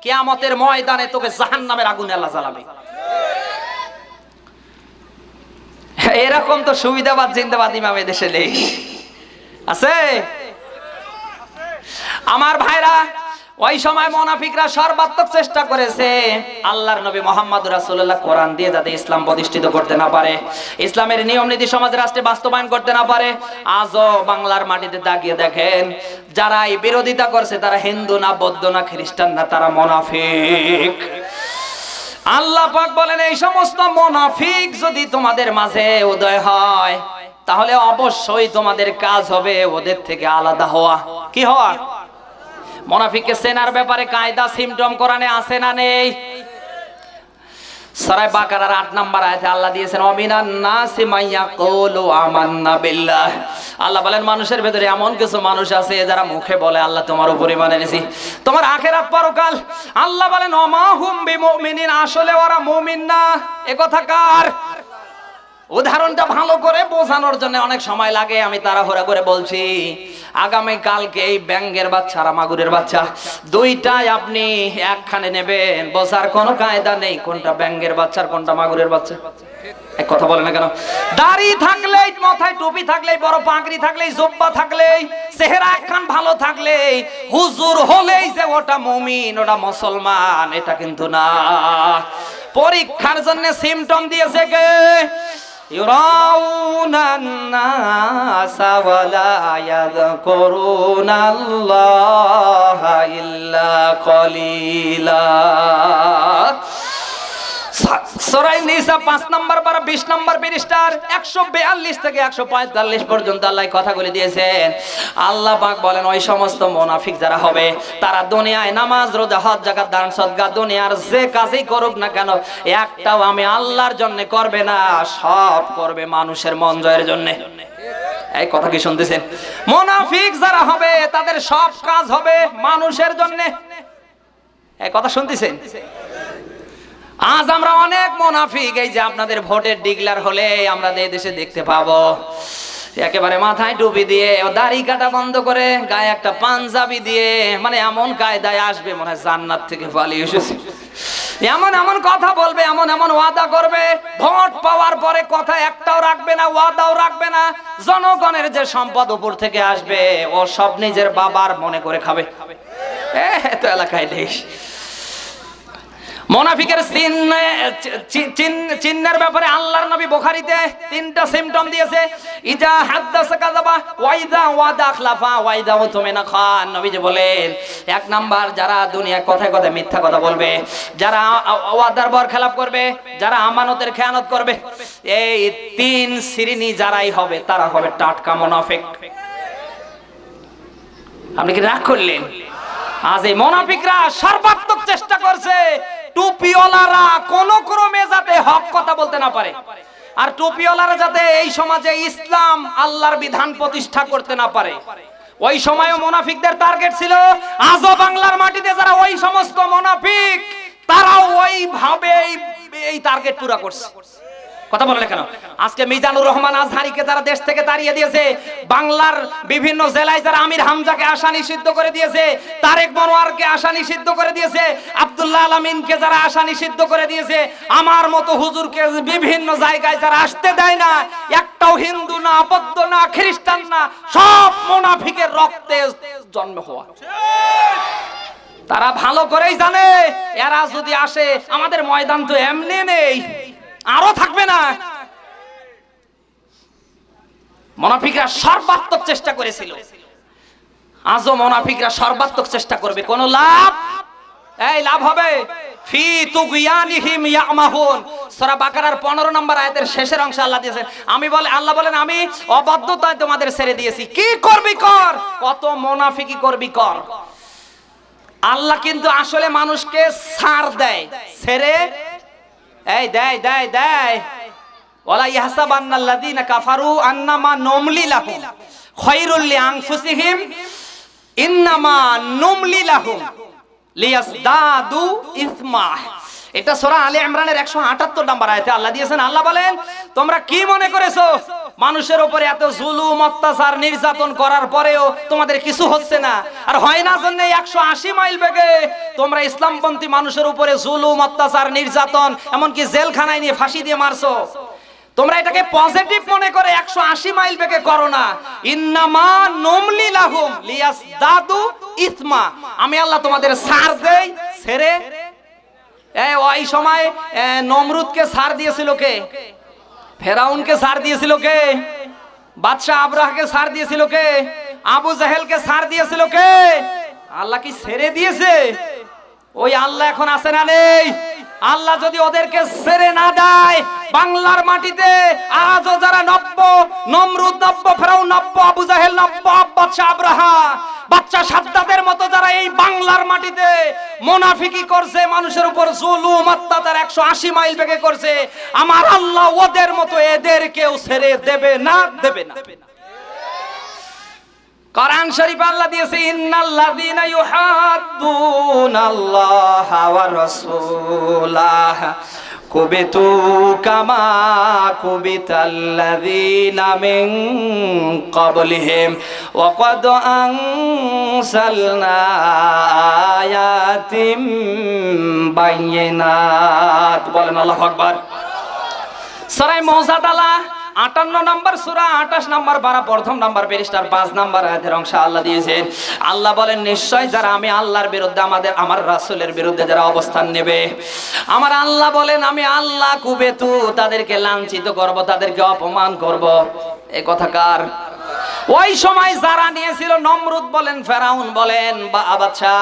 কিয়ামতের ময়দানে তোকে জাহান্নামের আগুনে আল্লাহ জ্বালাবে। এরকম তো সুবিধাবাদ জিন্দাবাদ ইমাম দেশে নেই, আছে? আমার ভাইরা, ওই সময় মুনাফিকরা সর্বাত্মক চেষ্টা করেছে আল্লাহর নবী মুহাম্মদ রাসূলুল্লাহ কোরআন দিয়ে যাতে ইসলাম প্রতিষ্ঠিত করতে না পারে, ইসলামের নিয়ম নীতি সমাজ রাষ্ট্রে বাস্তবায়ন করতে না পারে। আজও বাংলার মাটিতে তাকিয়ে দেখেন, যারা এই বিরোধিতা করছে তারা হিন্দু না, বৌদ্ধ না, খ্রিস্টান না, তারা মুনাফিক। আল্লাহ পাক বলেন, এই সমস্ত মুনাফিক যদি তোমাদের মাঝে উদয় হয় তাহলে অবশ্যই তোমাদের কাজ হবে ওদের থেকে আলাদা হওয়া। কি হওয়া? মুনাফিককে চেনার ব্যাপারে কায়দা সিমটম কোরআনে আছে না নেই? সূরা বাকারার 8 নম্বর আয়াতে আল্লাহ দিয়েছেন, ওয়ামিনান নাসি মাইয়াকুলু আমান্না বিল্লাহ। আল্লাহ বলেন, মানুষের ভেতরে এমন কিছু মানুষ আছে যারা মুখে বলে আল্লাহ তোমার উপর ঈমান এনেছি, তোমার আখিরাত পরকাল। আল্লাহ বলেন, ওমা হুম বিমুমিনিন, আসলে ওরা মুমিন না। এ কথা কার? উদাহরণটা ভালো করে বোঝানোর জন্য অনেক সময় লাগে, আমি তাড়াহুড়া করে বলছি। আগামী কালকে এই ব্যাঙের বাচ্চা আর মাগুরের বাচ্চা দুইটাই আপনি একখানে নেবেন, বোঝার কোনো কায়দা নেই কোনটা ব্যাঙের বাচ্চা আর কোনটা মাগুরের বাচ্চা। এক কথা বলে না কেন? দাড়ি থাকলেই, মাথায় টুপি থাকলেই, বড় পাগড়ি থাকলেই, জুব্বা থাকলেই, চেহারা একখান ভালো থাকলেই, হুজুর হলেই যে ওটা মুমিন, ওটা মুসলমান, এটা কিন্তু না। পরীক্ষার জন্য সিমটম দিয়েছে কে? ইউরাউনান নাসা ওয়ালা ইয়াযকুরুনাল্লাহা ইল্লা কলিলা। সূরা নিসা 5 নম্বর পারা 20 নম্বর পৃষ্ঠার 142 থেকে 145 পর্যন্ত আল্লাহ কথাগুলি দিয়েছেন। আল্লাহ পাক বলেন, ওই সমস্ত মুনাফিক যারা হবে তারা দুনিয়ায় নামাজ, রোজা, হজ, যাকাত, দান, সদকা, দুনিয়ার যে কাজই করুক না কেন একটাও আমি আল্লাহর জন্য করবে না, সব করবে মানুষের মন জয়ের জন্য। এই কথা কি শুনতেছেন? মুনাফিক যারা হবে তাদের সব কাজ হবে মানুষের জন্য। এই কথা শুনতেছেন? আজ আমরা অনেক মুনাফিক, এই যে আপনাদের ভোটের ডিক্লার হলে আমরা এই দেশে দেখতে পাবো, একেবারে মাথায় টুপি দিয়ে, দাড়ি কাটা বন্ধ করে, গায়ে একটা পাঞ্জাবি দিয়ে, মানে এমন কায়দায় আসবে মনে হয় জান্নাত থেকে পালিয়ে এসেছে। এমন এমন কথা বলবে, এমন এমন ওয়াদা করবে, ভোট পাওয়ার পরে কথা একটাও রাখবে না, ওয়াদাও রাখবে না। জনগণের যে সম্পদ উপর থেকে আসবে ও সব নিজের বাবার মনে করে খাবে। তো এলাকায় দেশ মুনাফিকের চিহ্নের ব্যাপারে আল্লাহর নবী বুখারীতে 3টা সিমটম দিয়েছে। ইজা হাদাসা কাযাবা ওয়া ইজা ওয়াদা আখলাফা ওয়া ইজা উতমিনা খান। নবীজি বলেন, 1 নাম্বার যারা দুনিয়া কথায় কথায় মিথ্যা কথা বলবে, যারা ওয়াদার বরখেলাপ করবে, যারা আমানতের খেয়ানত করবে, এই 3 শ্রেণী যারাই হবে তারা হবে টাটকা মুনাফিক। আপনি কি রাগ করলেন? আজ এই মুনাফিকরা সর্বাত্মক চেষ্টা করছে টুপিওয়ালারা কোন ক্রমে যাতে হক কথা বলতে না পারে, আর টুপিওয়ালারা যাতে এই সমাজে ইসলাম আল্লাহর বিধান প্রতিষ্ঠা করতে না পারে। ওই সময়ও মুনাফিকদের টার্গেট ছিল। আজও বাংলার মাটিতে যারা ওই সমস্ত মুনাফিক, তারাও ওইভাবে এই টার্গেট পুরো করছে। কথা বলে কেন? আজকে মিজানুর রহমান আজহারিকে যারা দেশ থেকে তাড়িয়ে দিয়েছে, বাংলার বিভিন্ন জেলায় যারা আমির হামজাকে আসা নিষিদ্ধ করে দিয়েছে, তারেক মনোয়ারকে আসা নিষিদ্ধ করে দিয়েছে, আব্দুল্লাহ আলামিনকে যারা আসা নিষিদ্ধ করে দিয়েছে, আমার মতো হুজুরকে বিভিন্ন জায়গায় যারা আসতে দেয় না, একটাও হিন্দু না, বৌদ্ধ না, খ্রিস্টান না, সব মুনাফিকের রক্তে জন্ম হওয়া। তারা ভালো করেই জানে এরা যদি আসে আমাদের ময়দান তো এমনি নেই, আরো থাকবে না। মুনাফিকরা সর্বাত্মক চেষ্টা করেছিল, আজও মুনাফিকরা সর্বাত্মক চেষ্টা করবে। কোন লাভ? এই লাভ হবে ফি তুগয়ানিহিম ইয়ামাহুন। সূরা বাকারার 15 নম্বর আয়াতের শেষের অংশে আল্লাহ দিয়েছেন, আল্লাহ বলেন, আমি অবাধ্যতায় তোমাদের ছেড়ে দিয়েছি, কি করবি কর, কত মুনাফিকি করবি কর। আল্লাহ কিন্তু আসলে মানুষকে ছাড় দেয়, ছেড়ে এই দেয় দেয় দেয়। ওয়ালা ইয়াহসাবান্নাল্লাযীনা কাফারু আন্নামা নুমলি লাহুম খায়রুল লিআনফুসিহিম ইন্নামা নুমলি লাহুম লিয়াসদাদু ইসমা। এটা সূরা আলে ইমরানের 178 নম্বর আয়াতে আল্লাহ দিয়েছেন। আল্লাহ বলেন, তোমরা কি মনে করেছো মানুষের উপরে এত জুলুম, অত্যাচার, নির্যাতন করার পরেও তোমাদের কিছু হচ্ছে না? আর হয় না জন্য 180 মাইল বেগে তোমরা ইসলামপন্থী মানুষের উপরে জুলুম, অত্যাচার, নির্যাতন, এমনকি জেলখানায় নিয়ে ফাঁসি দিয়ে মারছো। তোমরা এটাকে পজিটিভ মনে করে 180 মাইল বেগে করো না। ইন্নামা নুমলি লাহুম লিয়াসদাদু ইসমা, আমি আল্লাহ তোমাদের ছাড় দেই ছেড়ে। ওই সময় নমরুদকে ছাড় দিয়েছিল কে? ফেরাউনকে ছাড় দিয়েছিল কে? বাদশা আবরাহকে ছাড় দিয়েছিল কে? আবু জাহেলকে ছাড় দিয়েছিল কে? আল্লাহ কি ছেড়ে দিয়েছে? ওই আল্লাহ এখন আছে না নেই? আল্লাহ যদি ওদেরকে ছেড়ে না দেয়, বাংলার মাটিতে আজও যারা নব্য, নমরুদ নব্য, ফেরাউন নব্য, আবু জাহেল নব্য, বাদশা আবরাহা, বাচ্চা সাদ্দাতের মতো যারা এই বাংলার মাটিতে মুনাফিকি করছে, মানুষের উপর জুলুম অত্যাচার 180 মাইল বেগে করছে, আমার আল্লাহ ওদের মতো এদেরকেও ছেড়ে দেবে না, দেবে না। কোরআন শরীফ আল্লাহ দিয়েছে, ইন্নাল্লাযীনা ইউহাদ্দুনাল্লাহা ওয়া রাসূলাহ কুবিতু কামা কুবিতাল্লাযীনা মিন ক্বাবলিহিম ওয়া ক্বাদ আনসালনা আয়াতিম বায়িনাত। বলেন আল্লাহু আকবার। সূরা মুজাদালা 58 নম্বর সূরা 28 নম্বর পারা প্রথম নম্বর পৃষ্ঠার 5 নম্বর আয়াতের অংশ আল্লাহ দিয়েছেন। আল্লাহ বলেন, নিশ্চয় যারা আমি আল্লাহর বিরুদ্ধে, আমার রাসূলের বিরুদ্ধে যারা অবস্থান নেবে, আমার আল্লাহ বলেন আমি আল্লাহ কুবেতু তাদেরকে লাঞ্ছিত করব, তাদেরকে অপমান করব। এই কথা কার? ওই সময় যারা নিয়েছিল, নমরুদ বলেন, ফেরাউন বলেন, বাদশা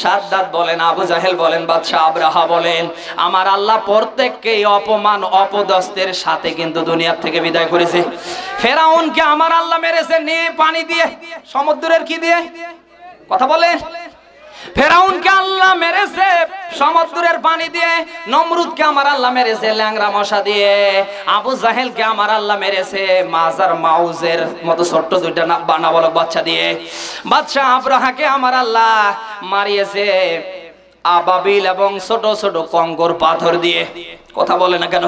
সাদ্দাত বলেন, আবু জাহেল বলেন, বাদশা আবরাহা বলেন, আমার আল্লাহ প্রত্যেককেই অপমান অপদস্থের সাথে কিন্তু দুনিয়ার থেকে বিদায় করেছে। ফেরাউনকে আমার আল্লাহ মেরেছে নিয়ে পানি দিয়ে, সমুদ্রের কি দিয়ে? কথা বলে। ফেরাউনকে আল্লাহ মেরেছে সমুদ্রের পানি দিয়ে, নমরুদকে আমার আল্লাহ মেরেছে ল্যাংড়া মশা দিয়ে, আবু জাহেলকে আমার আল্লাহ মেরেছে মাজার মাউজের মতো ছোট্ট দুইটা নাবালক বাচ্চা দিয়ে, বাদশা আবরাহাকে আমার আল্লাহ মারিয়েছে আবাবিল এবং ছোট ছোট কঙ্কর পাথর দিয়ে। কথা বলে না কেন?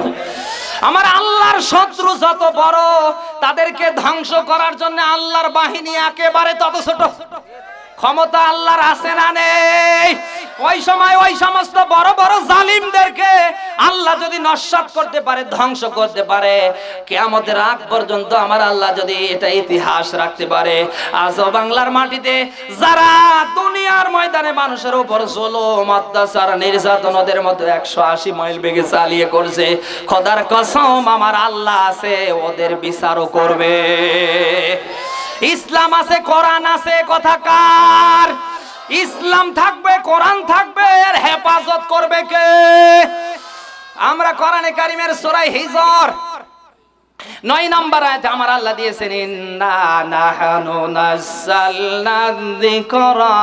আমার আল্লাহর শত্রু যত বড়, তাদেরকে ধ্বংস করার জন্য আল্লাহর বাহিনী একেবারে তত ছোট। ক্ষমতা আল্লাহর আছে না নেই? ওই সময় ওই সমস্ত বড় বড় জালিমদেরকে আল্লাহ যদি নস্যাৎ করতে পারে, ধ্বংস করতে পারে, কিয়ামতের আগ পর্যন্ত আমার আল্লাহ যদি এটা ইতিহাস রাখতে পারে, আজও বাংলার মাটিতে যারা দুনিয়ার ময়দানে মানুষের উপর জুলুম অত্যাচার নির্যাতন ওদের মতো 180 মাইল বেগে চালিয়ে করছে, খোদার কসম আমার আল্লাহ আছে, ওদের বিচারও করবে। ইসলাম আছে, কোরআন আছে, কথা কার? ইসলাম থাকবে, কোরআন থাকবে, এর হেফাজত করবে কে? আমরা কোরআনে কারিমের সূরা হিজর 9 নম্বর আয়াতে আমার আল্লাহ দিয়েছেন, ইন্না নাহনু নাযালনা যিকরা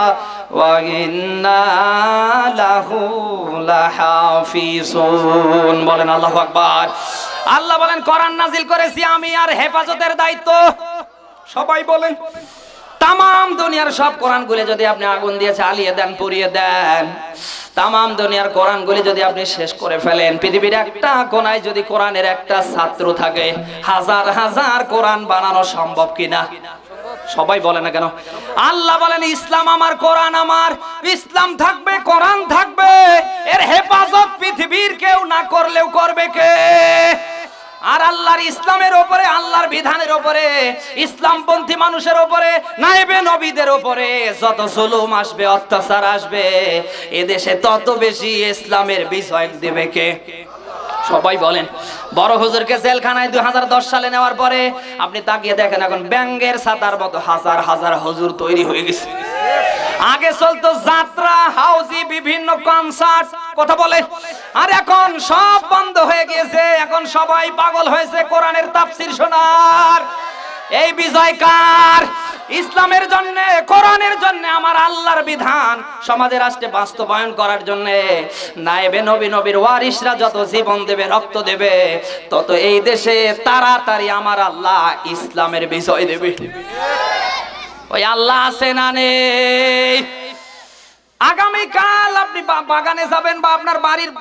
ওয়া ইন্না লাহু লাহাফিজুন। বলেন আল্লাহু আকবার। আল্লাহ বলেন কোরআন নাজিল করেছি আমি, আর হেফাজতের দায়িত্ব সবাই বলেন। তামাম দুনিয়ার সব কোরআনগুলি যদি আপনি আগুন দিয়ে জ্বালিয়ে দেন, পুড়িয়ে দেন, তামাম দুনিয়ার কোরআনগুলি যদি আপনি শেষ করে ফেলেন, পৃথিবীর একটা কোনায় যদি কোরআনের একটা ছাত্র থাকে, হাজার হাজার কোরআন বানানো সম্ভব কিনা? সবাই বলে না কেন? আল্লাহ বলেন ইসলাম আমার, কোরআন আমার। ইসলাম থাকবে, কোরআন থাকবে, এর হেফাজত পৃথিবীর কেউ না করলেও করবে কে? আর আল্লাহর ইসলামের উপরে, আল্লাহর বিধানের উপরে, ইসলামপন্থী মানুষের উপরে, নায়েবে নবীদের উপরে যত জুলুম আসবে, অত্যাচার আসবে, এদেশে তত বেশি ইসলামের বিজয় দেবে কে? সবাই বলেন। বড় হুজুরকে জেলখানায় 2010 সালে নেওয়ার পরে আপনি তাকিয়ে দেখেন, এখন ব্যাঙ্গের ছাতার মতো হাজার হাজার হুজুর তৈরি হয়ে গেছে। আগে চলতো যাত্রা, হাউজি, বিভিন্ন কনসার্ট, কথা বলে, আর এখন সব বন্ধ হয়ে গিয়েছে। এখন সবাই পাগল হয়েছে কোরআনের তাফসীর শোনার। এই বিজয় কার? ইসলামের জন্য, কোরআনের জন্য, আমার আল্লাহর বিধান সমাজে রাষ্ট্রে বাস্তবায়ন করার জন্য নায়েবে নবী, নবীর ওয়ারিসরা যত জীবন দেবে, রক্ত দেবে, তত এই দেশে তাড়াতাড়ি আমার আল্লাহ ইসলামের বিজয় দেবে। ওই আল্লাহ আছে না নেই? আগামীকাল আপনি বাগানে যাবেন বা আপনার বাড়ির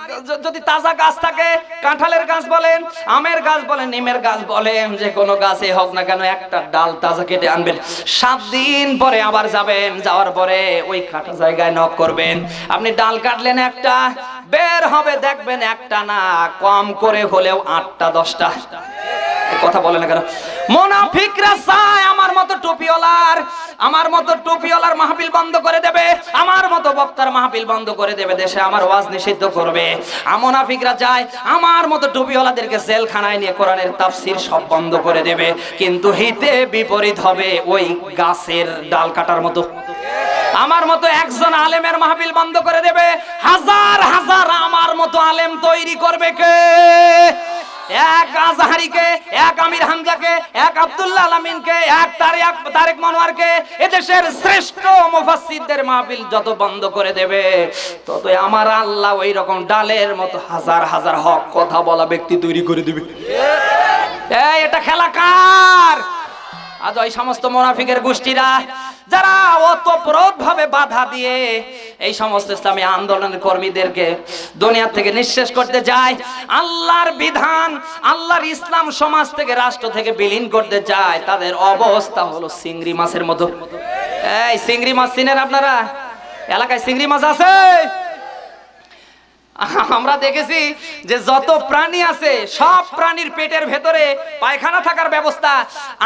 যদি তাজা গাছ থাকে, কাঁঠালের গাছ বলেন, আমের গাছ বলেন, নিমের গাছ বলেন, যে কোনো গাছে হোক না কেন, একটা ডাল তাজা কেটে আনবেন। 7 দিন পরে আবার যাবেন, যাওয়ার পরে ওই কাটা জায়গায় নক করবেন। আপনি ডাল কাটলেন একটা, বের হবে দেখবেন একটা না, কম করে হলেও 8টা 10টা। কথা বলে না কেন? মুনাফিকরা চায় আমার মতো টুপিওয়ালার মাহফিল বন্ধ করে দেবে, আমার মতো বক্তার মাহফিল বন্ধ করে দেবে, দেশে আমার ওয়াজ নিষিদ্ধ করবে। মুনাফিকরা চায় আমার মতো টুপিওয়ালাদেরকে জেলখানায় নিয়ে কোরআনের তাফসীর সব বন্ধ করে দেবে, কিন্তু হিতে বিপরীত হবে ওই গাছের ডাল কাটার মতো। আমার মতো একজন আলেমের মাহফিল বন্ধ করে দেবে, হাজার হাজার আমার মতো আলেম তৈরি করবে কে? এক আজহারিকে, এক আমির হামজাকে, এক আব্দুল্লাহ আলামিনকে, এক তারেক মনোয়ারকে, এদেশের শ্রেষ্ঠ মুফাসসিরদের মাহফিল যত বন্ধ করে দেবে, তত আমার আল্লাহ ওই রকম ডালের মতো হাজার হাজার হক কথা বলা ব্যক্তি তৈরি করে দিবে। এটা খেলা কার? আজ ওই সমস্ত মুনাফিকের গোষ্ঠীরা যারা ওতপ্রোত ভাবে বাধা দিয়ে এই সমস্ত ইসলামী আন্দোলনের কর্মীদেরকে দুনিয়া থেকে নিঃশেষ করতে যায়, আল্লাহর বিধান, আল্লাহর ইসলাম সমাজ থেকে, রাষ্ট্র থেকে বিলীন করতে যায়, তাদের অবস্থা হলো চিংড়ি মাছের মতো। এই চিংড়ি মাছ চিনেন আপনারা? এলাকায় চিংড়ি মাছ আছে? আমরা দেখেছি যে যত প্রাণী আছে সব প্রাণীর পেটের ভেতরে পায়খানা থাকার ব্যবস্থা,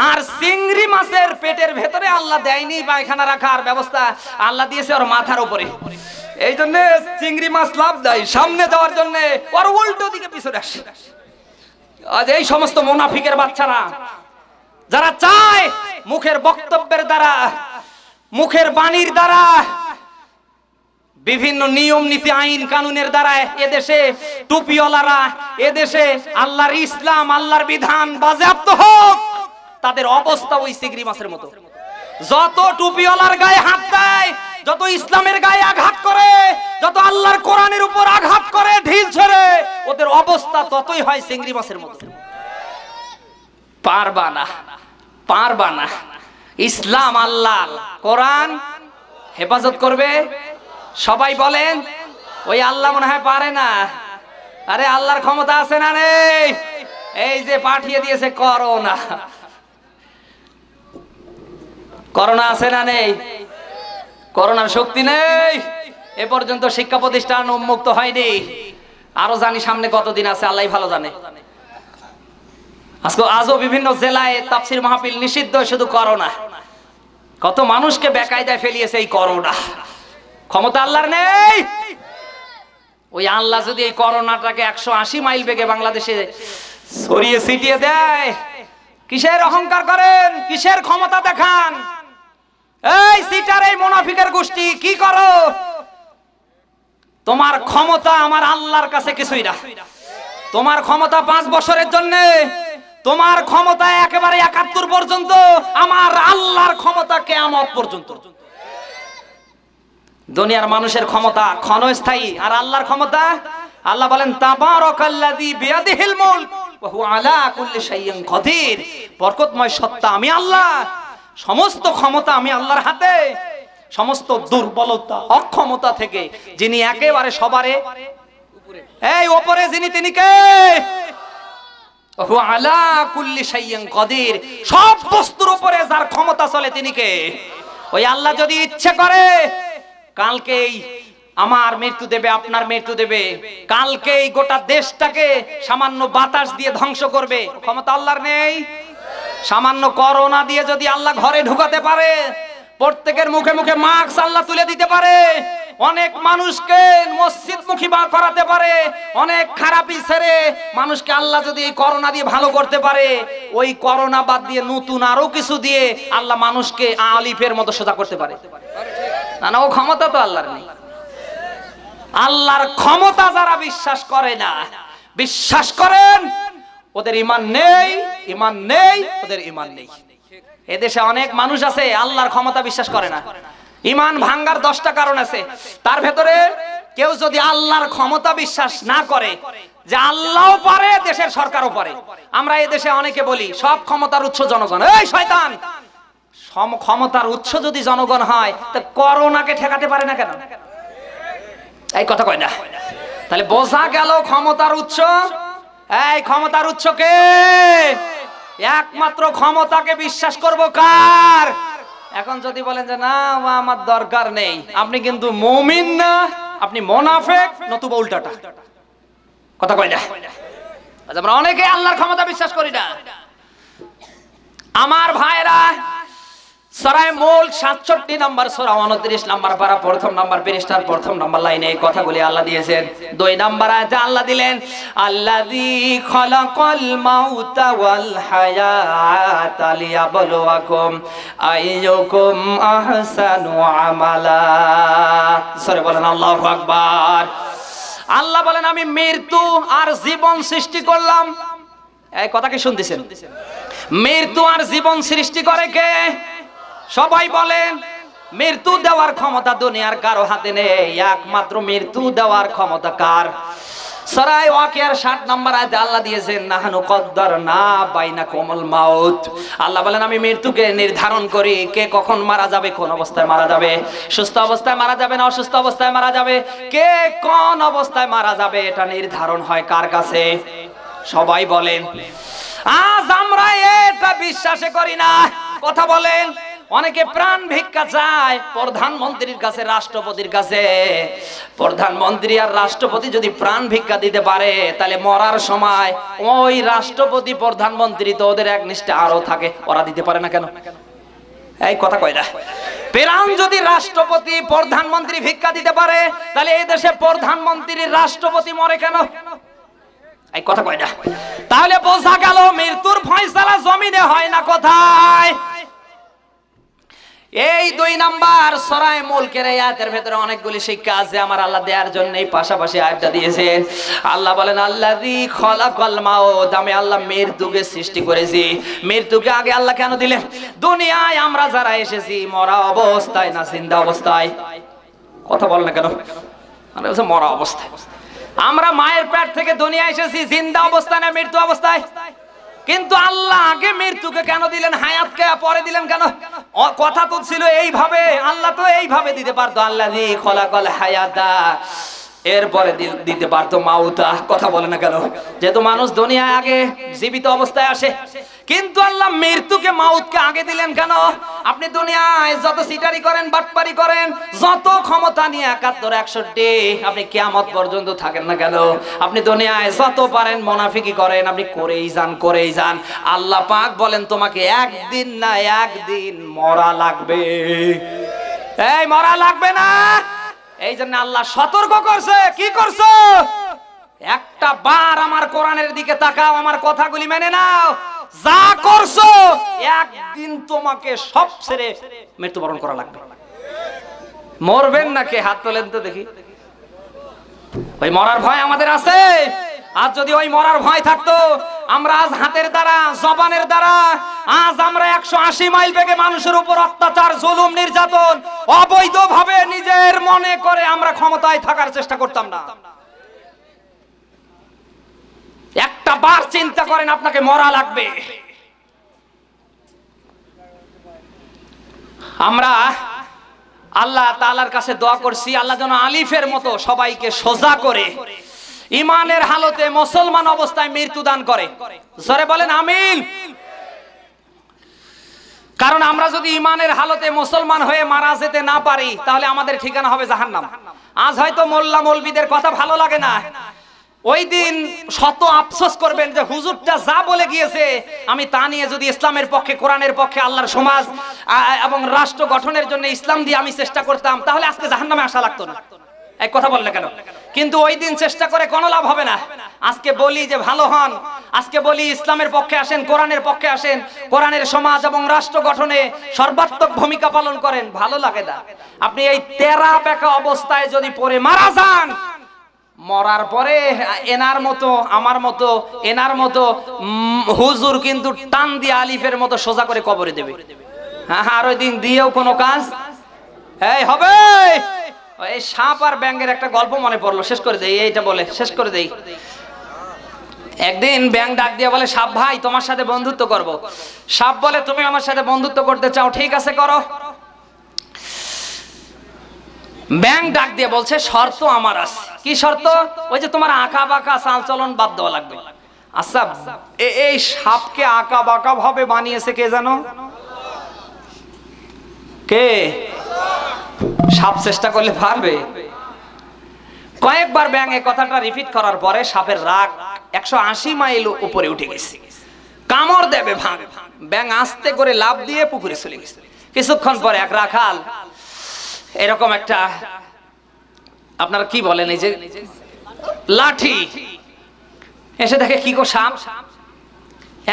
আর চিংড়ি মাছের পেটের ভেতরে আল্লাহ দেয়নি পায়খানা রাখার ব্যবস্থা, আল্লাহ দিয়েছে ওর মাথার উপরে। এই জন্য চিংড়ি মাছ লাভ দেয় সামনে যাওয়ার জন্য, ওর উল্টো দিকে পিছনে আসে। আজ এই সমস্ত মুনাফিকের বাচ্চারা যারা চায় মুখের বক্তব্যের দ্বারা, মুখের বাণীর দ্বারা, বিভিন্ন নিয়ম নীতি আইন কানুনের দ্বারা এদেশে টুপিওয়ালারা, এদেশে আল্লাহর ইসলাম, আল্লাহর বিধান বাজেয়াপ্ত হোক, তাদের অবস্থা ওই চিংড়ি মাছের মতো। যত টুপিওয়ালার গায়ে হাত দেয়, যত ইসলামের গায়ে আঘাত করে, যত আল্লাহর কোরআনের উপর আঘাত করে, ঢিল ছেড়ে, ওদের অবস্থা ততই হয় চিংড়ি মাছের মতো। পারবা না। ইসলাম, আল্লাহ কোরআন হেফাজত করবে। সবাই বলেন ওই আল্লাহ মনে হয় পারে না। আরে আল্লাহর ক্ষমতা আছে না নেই? এই যে পাঠিয়ে দিয়েছে করোনা আছে না নেই? করোনার শক্তি নেই। এ পর্যন্ত শিক্ষা প্রতিষ্ঠান উন্মুক্ত হয়নি, আরো জানি সামনে কতদিন আছে আল্লাহ ভালো জানে। আজও বিভিন্ন জেলায় তাফসীর মাহফিল নিষিদ্ধ, শুধু করোনা। কত মানুষকে বেকায়দায় ফেলিয়েছে এই করোনা। ক্ষমতা আল্লাহর নেই। ওই আল্লাহ যদি এই করোনাটাকে 180 মাইল বেগে বাংলাদেশে ছড়িয়ে ছিটিয়ে দেয়, কিসের অহংকার করেন? কিসের ক্ষমতা দেখান? এই সিটার, এই মুনাফিকের গোষ্ঠী কি করো? তোমার ক্ষমতা আমার আল্লাহর কাছে কিছুই না। তোমার ক্ষমতা 5 বছরের জন্য, তোমার ক্ষমতা একেবারে 71 পর্যন্ত, আমার আল্লাহর ক্ষমতা কিয়ামত পর্যন্ত। দুনিয়ার মানুষের ক্ষমতা ক্ষণস্থায়ী, আর আল্লাহর ক্ষমতা, আল্লাহ বলেন তাবারাকাল্লাযী বিয়াদিহিল মুলক ওয়া হুয়া আলা কুল্লি শাইইন কাদির। বরকতময় সত্তা আমি আল্লাহ, সমস্ত ক্ষমতা আমি আল্লাহর হাতে। সমস্ত দুর্বলতা, অক্ষমতা থেকে যিনি একেবারে সবারে উপরে, এই উপরে যিনি, তিনি কে? ওয়া হুয়া আলা কুল্লি শাইইন কাদির। সব বস্তুর উপরে যার ক্ষমতা চলে তিনি কে? ওই আল্লাহ যদি ইচ্ছে করে কালকেই আমার মৃত্যু দেবে, আপনার মৃত্যু দেবে, কালকেই গোটা দেশটাকে সামান্য বাতাস দিয়ে ধ্বংস করবে, ক্ষমতা আল্লাহর নেই? সামান্য করোনা দিয়ে যদি আল্লাহ ঘরে ঢুকাতে পারে, প্রত্যেকের মুখে মুখে মাস্ক আল্লাহ তুলে দিতে পারে, অনেক মানুষকে মসজিদমুখী করাতে পারে, অনেক খারাপি ছেড়ে মানুষকে আল্লাহ যদি এই করোনা দিয়ে ভালো করতে পারে, ওই করোনা বাদ দিয়ে নতুন আরো কিছু দিয়ে আল্লাহ মানুষকে আলিফের মতো সোজা করতে পারে না? ও ক্ষমতা তো আল্লাহর নেই। আল্লাহর ক্ষমতা যারা বিশ্বাস করে না, বিশ্বাস করেন ওদের ঈমান নেই, ঈমান নেই, ওদের ঈমান নেই। এদেশে অনেক মানুষ আছে আল্লাহর ক্ষমতা বিশ্বাস করে না। ঈমান ভাঙ্গার 10টা কারণ আছে, তার ভেতরে কেউ যদি আল্লাহর ক্ষমতা বিশ্বাস না করে, যে আল্লাহও পারে, দেশের সরকারও পারে। আমরা এই দেশে অনেকে বলি সব ক্ষমতার উৎস জনগণ। এই শয়তান, ক্ষমতার উৎস যদি জনগণ হয় তা করোনাকে ঠেকাতে পারে না কেন? এই কথা কয় না। তাহলে বোঝা গেল ক্ষমতার উৎস। এই ক্ষমতার উৎস কে? একমাত্র ক্ষমতাকে বিশ্বাস করব কার? এখন যদি বলেন যে না আমার দরকার নেই, আপনি কিন্তু মুমিন না, আপনি মুনাফিক, নতুবা উল্টাটা। কথা কয় না। আমরা অনেকে আল্লাহর ক্ষমতা বিশ্বাস করি না। আমার ভাইরা, সূরা মুলক 67 নম্বর সূরা 29 নম্বর পারা প্রথম নম্বর পৃষ্ঠার প্রথম নম্বর লাইনে এই কথাগুলি আল্লাহ দিয়েছেন। 2 নম্বর আয়াতে আল্লাহ দিলেন আল্লাযী খালাকাল মাউতা ওয়াল হায়াতা লিয়াবলুয়াকুম আইয়ুকুম আহসানু আমালা। সরে বলেন আল্লাহু আকবার। আল্লাহ বলেন আমি মৃত্যু আর জীবন সৃষ্টি করলাম। এই কথা কি শুনতেছেন? মৃত্যু আর জীবন সৃষ্টি করে কে? সবাই বলেন। মৃত্যু দেওয়ার ক্ষমতা দুনিয়ার কারো হাতে নেই, একমাত্র মৃত্যু দেওয়ার ক্ষমতা কার? সূরা ওয়াকিয়ার 60 নম্বর আয়াতে আল্লাহ দিয়েছেন নাহনু কদ্দারনা বাইনাকুমুল মাউত। আল্লাহ বলেন আমি মৃত্যুকে নির্ধারণ করি কে কখন মারা যাবে, কোন অবস্থায় মারা যাবে, সুস্থ অবস্থায় মারা যাবে না অসুস্থ অবস্থায় মারা যাবে, কে কোন অবস্থায় মারা যাবে, এটা নির্ধারণ হয় কার কাছে? সবাই বলেন। আজ আমরা এটা বিশ্বাসে করি না। কথা বলেন। অনেকে প্রাণ ভিক্ষা চায় প্রধানমন্ত্রীর কাছে, রাষ্ট্রপতির কাছে। প্রধানমন্ত্রী আর রাষ্ট্রপতি যদি প্রাণ ভিক্ষা দিতে পারে, তাহলে মরার সময় ওই রাষ্ট্রপতি প্রধানমন্ত্রী তো ওদের একনিষ্ঠে আরো থাকে, ওরা দিতে পারে না কেন? এই কথা কয় না। প্রাণ যদি রাষ্ট্রপতি প্রধানমন্ত্রী ভিক্ষা দিতে পারে, তাহলে এই দেশে প্রধানমন্ত্রীর রাষ্ট্রপতি মরে কেন? এই কথা কয় না। তাহলে বোঝা গেল মৃত্যুর ফয়সালা জমিনে হয় না, কোথায়? এই 2 নাম্বার সূরা মুলকের এই আয়াতের ভিতরে অনেকগুলি শিক্ষা আছে আমার আল্লাহ দেওয়ার জন্য এই পাশাপাশি আয়াতটা দিয়েছেন। আল্লাহ বলেন আল্লাযী খালাকাল মাউত, আমি আল্লাহ মৃত্যুকে সৃষ্টি করেছি। মৃত্যুকে আগে আল্লাহ কেন দিলেন? দুনিয়ায় আমরা যারা এসেছি মরা অবস্থায় না জিন্দা অবস্থায়? কথা বল না কেন? মানে বলছে মরা অবস্থায়। আমরা মায়ের পেট থেকে দুনিয়ায় এসেছি জিন্দা অবস্থায় না মৃত্যু অবস্থায়? কিন্তু আল্লাহ আগে মৃত্যুকে কেন দিলেন, হায়াতকে পরে দিলেন কেন? কথা তো ছিল এইভাবে, আল্লাহ তো এইভাবে দিতে পারতো আল্লাযী খালাকাল হায়াতা, এরপরে দিতে পারতো মাউতা। কথা বলে না কেন? যেহেতু মানুষ দুনিয়ায় আগে জীবিত অবস্থায় আসে, কিন্তু আল্লাহ মৃত্যুকে মাউতকে আগে দিলেন কেন? আপনি দুনিয়ায় যত সিটারি করেন, বাটপারি করেন, যত ক্ষমতা নিয়ে 71 61 আপনি কিয়ামত পর্যন্ত থাকেন না কেন, আপনি দুনিয়ায় যত পারেন মুনাফিকি করেন, আপনি করেই যান। আল্লাহ পাক বলেন তোমাকে একদিন না একদিন মরা লাগবে। এই মরা লাগবে না? এই জন্য আল্লাহ সতর্ক করছে। কি করছো? একটা বার আমার কোরআনের দিকে তাকাও, আমার কথাগুলি মেনে নাও। যা করছো একদিন তোমাকে সব ছেড়ে মৃত্যুবরণ করা লাগবে। মরবেন নাকি? হাত তোলেন তো দেখি। ওই মরার ভয় আমাদের আছে? আজ যদি ওই মরার ভয় থাকতো, আমরা আজ হাতের দ্বারা, জবানের দ্বারা আজ আমরা 180 মাইল বেগে মানুষের উপর অত্যাচার, জুলুম, নির্যাতন অবৈধভাবে নিজের মনে করে আমরা ক্ষমতায় থাকার চেষ্টা করতাম না। একটা বার চিন্তা করেন আপনাকে মরা লাগবে। আমরা আল্লাহ তাআলার কাছে দোয়া করছি আল্লাহ যেন আলিফের মতো সবাইকে সোজা করে ইমানের হালতে মুসলমান অবস্থায় মৃত্যু দান করে। জোরে বলেন আমিন। কারণ আমরা যদি ইমানের হালতে মুসলমান হয়ে মারা যেতে না পারি, তাহলে আমাদের ঠিকানা হবে জাহান্নাম। আজ হয়তো মোল্লা মৌলবীদের কথা ভালো লাগে না, ওই দিন শত আফসোস করবেন যে হুজুরটা যা বলে গিয়েছে আমি তা নিয়ে যদি ইসলামের পক্ষে, কোরআনের পক্ষে, আল্লাহর সমাজ এবং রাষ্ট্র গঠনের জন্য ইসলাম দিয়ে আমি চেষ্টা করতাম, তাহলে আজকে জাহান্নামে আসা লাগতো না। এক কথা বললে কেন? কিন্তু ওই দিন চেষ্টা করে কোনো লাভ হবে না। আজকে বলি যে ভালো হন, আজকে বলি ইসলামের পক্ষে আসেন, কোরআনের পক্ষে আসেন, কোরআনের সমাজ এবং রাষ্ট্র গঠনে সর্বাত্মক ভূমিকা পালন করেন, ভালো লাগে না। আপনি এই তেরা বেকা অবস্থায় যদি পড়ে মারা যান, মরার পরে এনার মতো, আমার মতো, এনার মতো হুজুর কিন্তু টান দিয়ে আলিফের মতো সোজা করে কবরে দেবে। হ্যাঁ, আর ওই দিন দিয়েও কোনো কাজ এই হবে। এই সাপ আর ব্যাঙের একটা গল্প মনে পড়লো, শেষ করে দেই। এইটা বলে শেষ করে দেই। একদিন ব্যাঙ ডাক দিয়ে বলে, সাপ ভাই তোমার সাথে বন্ধুত্ব করব। সাপ বলে, তুমি আমার সাথে বন্ধুত্ব করতে চাও? ঠিক আছে করো। ব্যাং ডাক দিয়ে বলছে শর্ত আমার আছে। কি শর্ত? ওই যে তোমার আঁকা বাঁকা চাল চলন বাদ দেওয়া লাগবে। আচ্ছা, এই সাপকে আঁকা বাঁকা ভাবে বানিয়েছে কে জানো? কে? সাপ চেষ্টা করলে পারবে? কয়েকবার ব্যাং এই কথাটা রিপিট করার পরে সাপের রাগ 180 মাইল উপরে উঠে গেছে। কামড় দেবে ভাঙ। ব্যাং আস্তে করে লাফ দিয়ে পুকুরে চলে গেছে। কিছুক্ষণ পরে এক রাখাল এরকম একটা, আপনারা কি বলেন, এই যে লাঠি, এসে দেখে কি গো সাপ।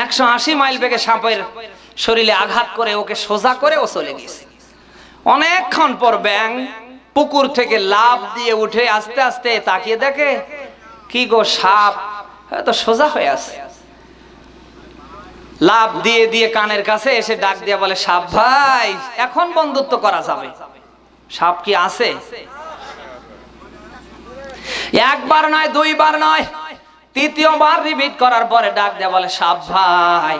180 মাইল বেগে সাপের শরীরে আঘাত করে ওকে সোজা করে ও চলে গেছে। অনেকক্ষণ পর ব্যাং পুকুর থেকে লাফ দিয়ে উঠে আস্তে আস্তে তাকিয়ে দেখে কি গো সাপ তো সোজা হয়ে আছে। লাফ দিয়ে দিয়ে কানের কাছে এসে ডাক দিয়ে বলে, সাপ ভাই এখন বন্ধুত্ব করা যাবে। সাপ কি আছে? একবার নয়, দুইবার নয়, তৃতীয়বার রিপিট করার পরে ডাক দিয়ে বলে, সাপ ভাই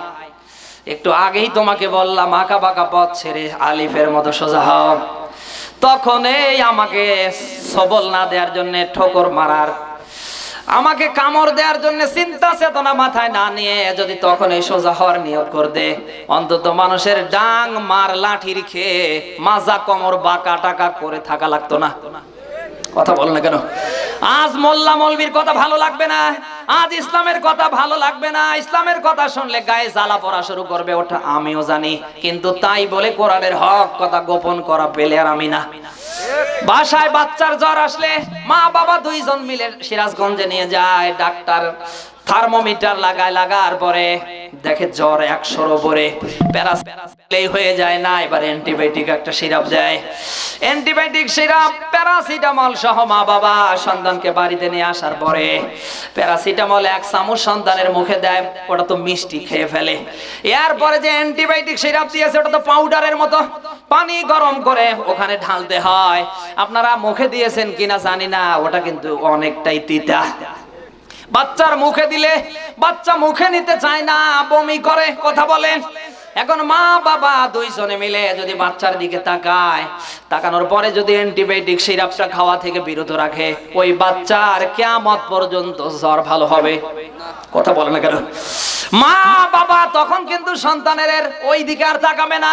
একটু আগেই তোমাকে বললাম আঁকা বাঁকা পথ ছেড়ে আলিফের মতো সোজা হও। তখন এই আমাকে সবল না দেওয়ার জন্য, ঠোকর মারার, আমাকে কামড় দেওয়ার জন্য চিন্তা চেতনা মাথায় না নিয়ে যদি তখন এই সোজা হওয়ার নিয়ত করতে, অন্তত মানুষের ডাং মার লাঠির খেয়ে মাজা কোমর বাঁকা টাকা করে থাকা লাগতো না। কথা বল না কেন? আজ মোল্লা মৌলবীর কথা ভালো লাগবে না, আজ ইসলামের কথা ভালো লাগবে না, ইসলামের কথা শুনলে গায়ে জ্বালা পড়া শুরু করবে, ওটা আমিও জানি। কিন্তু তাই বলে কোরআনের হক কথা গোপন করা পেলে আর আমি না। বাসায় বাচ্চার জ্বর আসলে মা বাবা দুইজন মিলে সিরাজগঞ্জে নিয়ে যায়, ডাক্তার থার্মোমিটার লাগার পরে দেখে জ্বর 100-এর উপরে, প্যারাসিটামল হয়ে যায় না, এবার অ্যান্টিবায়োটিক একটা সিরাপ দেয়। অ্যান্টিবায়োটিক সিরাপ প্যারাসিটামল সহ মা বাবা সন্তানকে বাড়িতে নিয়ে আসার পরে প্যারাসিটামল 1 চামচ সন্তানের মুখে দেয়, ওটা তো মিষ্টি খেয়ে ফেলে। এরপরে যে অ্যান্টিবায়োটিক সিরাপ দিয়েছে ওটা তো পাউডারের মতো, পানি গরম করে ওখানে ঢালতে হয়। আপনারা মুখে দিয়েছেন কিনা জানি না, ওটা কিন্তু অনেকটাই তিতা। বাচ্চার মুখে দিলে বাচ্চা মুখে নিতে চায় না, বমি করে। কথা বলেন। এখন মা বাবা দুইজনে মিলে যদি বাচ্চার দিকে তাকায়, তাকানোর পরে যদি অ্যান্টিবায়োটিক সিরাপটা খাওয়া থেকে বিরত রাখে, ওই বাচ্চার কিয়ামত পর্যন্ত জ্বর ভালো হবে। কথা বলে না কেন? মা বাবা তখন কিন্তু সন্তানের ওই দিকে আর তাকাবে না।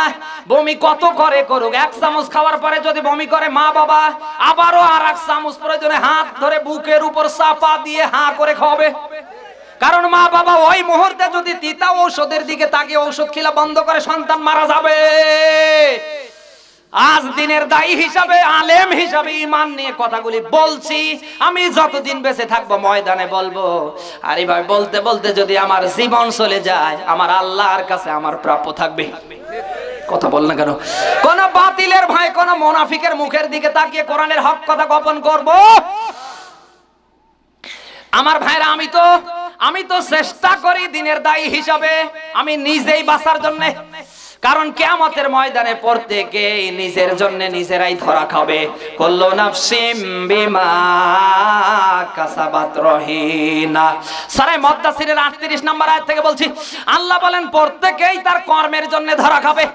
বমি কত করে করুক, 1 চামচ খাওয়ার পরে যদি বমি করে, মা বাবা আবারও আর 1 চামচ প্রয়োজনে হাত ধরে বুকের উপর চাপা দিয়ে হাঁ করে খাওয়াবে। কারণ মা বাবা ওই মুহূর্তে যদি তিতা ঔষধের দিকে তাকিয়ে ঔষধ খেলা বন্ধ করে, সন্তান মারা যাবে। আজ দিনের দায়ী হিসাবে, আলেম হিসাবে ঈমান নিয়ে কথাগুলি বলছি। আমি যতদিন বেঁচে থাকবো ময়দানে বলবো। আর এইভাবে বলতে বলতে যদি আমার জীবন চলে যায়, আমার আল্লাহর কাছে আমার প্রাপ্য থাকবে। কথা বল না কেন? কোন বাতিলের ভাই, কোন মুনাফিকের মুখের দিকে তাকিয়ে কোরআনের হক কথা গোপন করব? আমার ভাইরা, আমি তো চেষ্টা করি দিনের দায়ী হিসাবে আমি নিজেই বাঁচার জন্য। কারণ কিয়ামতের ময়দানে প্রত্যেকেই নিজের জন্য নিজেরাই ধরা খাবে। কুল্লু নাফসিম বিমা কাসাবাত রহিনা। সূরা মুদ্দাসিরের 38 নম্বর আয়াত থেকে বলছি, আল্লাহ বলেন প্রত্যেকেই তার কর্মের জন্য ধরা খাবে।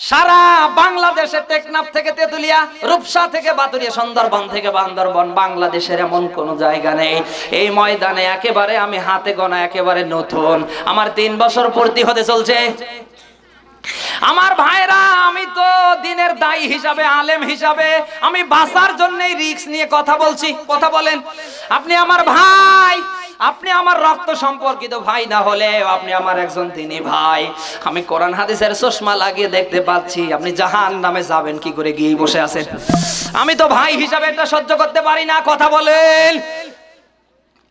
সারা বাংলাদেশে টেকনাফ থেকে তেতুলিয়া, রূপসা থেকে বাতুরিয়া, সুন্দরবন থেকে বান্দরবন, বাংলাদেশের এমন কোন জায়গা নেই এই ময়দানে একেবারে আমি হাতে গোনা একেবারে নতুন। আমার 3 বছর পূর্তি হতে চলছে। আমার ভাইরা, আমি তো দিনের দায়ী হিসাবে, আলেম হিসাবে আমি বাঁচার জন্যই রিস্ক নিয়ে কথা বলছি। কথা বলেন। আপনি আমার ভাই, আপনি আমার রক্ত সম্পর্কিত ভাই না হলে আপনি আমার একজন দিনী ভাই। আমি কোরআন হাদিসের চশমা লাগিয়ে দেখতে পাচ্ছি আপনি জাহান্নামে যাবেন কি করে গিয়ে বসে আছেন। আমি তো ভাই হিসাবে এটা সহ্য করতে পারি না। কথা বলেন।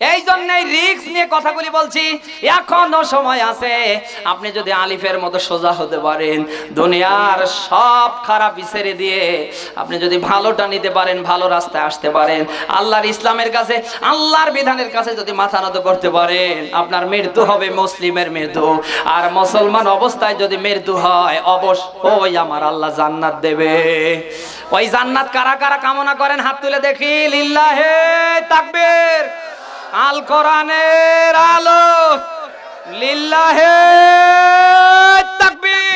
এই জন্যই রিস্ক নিয়ে কথাগুলি বলছি। এখনো সময় আছে। আপনি যদি আলিফের মতো সোজা হতে পারেন, দুনিয়ার সব খারাপ ছেড়ে দিয়ে আপনি যদি ভালোটা নিতে পারেন, ভালো রাস্তায় আসতে পারেন, আল্লাহর ইসলামের কাছে, আল্লাহর বিধানের কাছে যদি মাথা নত করতে পারেন, আপনার মৃত্যু হবে মুসলিমের মৃত্যু। আর মুসলমান অবস্থায় যদি মৃত্যু হয়, অবশ্যই আমার আল্লাহ জান্নাত দেবে। ওই জান্নাত কারা কারা কামনা করেন হাত তুলে দেখি। লিল্লাহে তাকবীর। আল কোরআনের আলো। লিল্লাহে তাকবীর।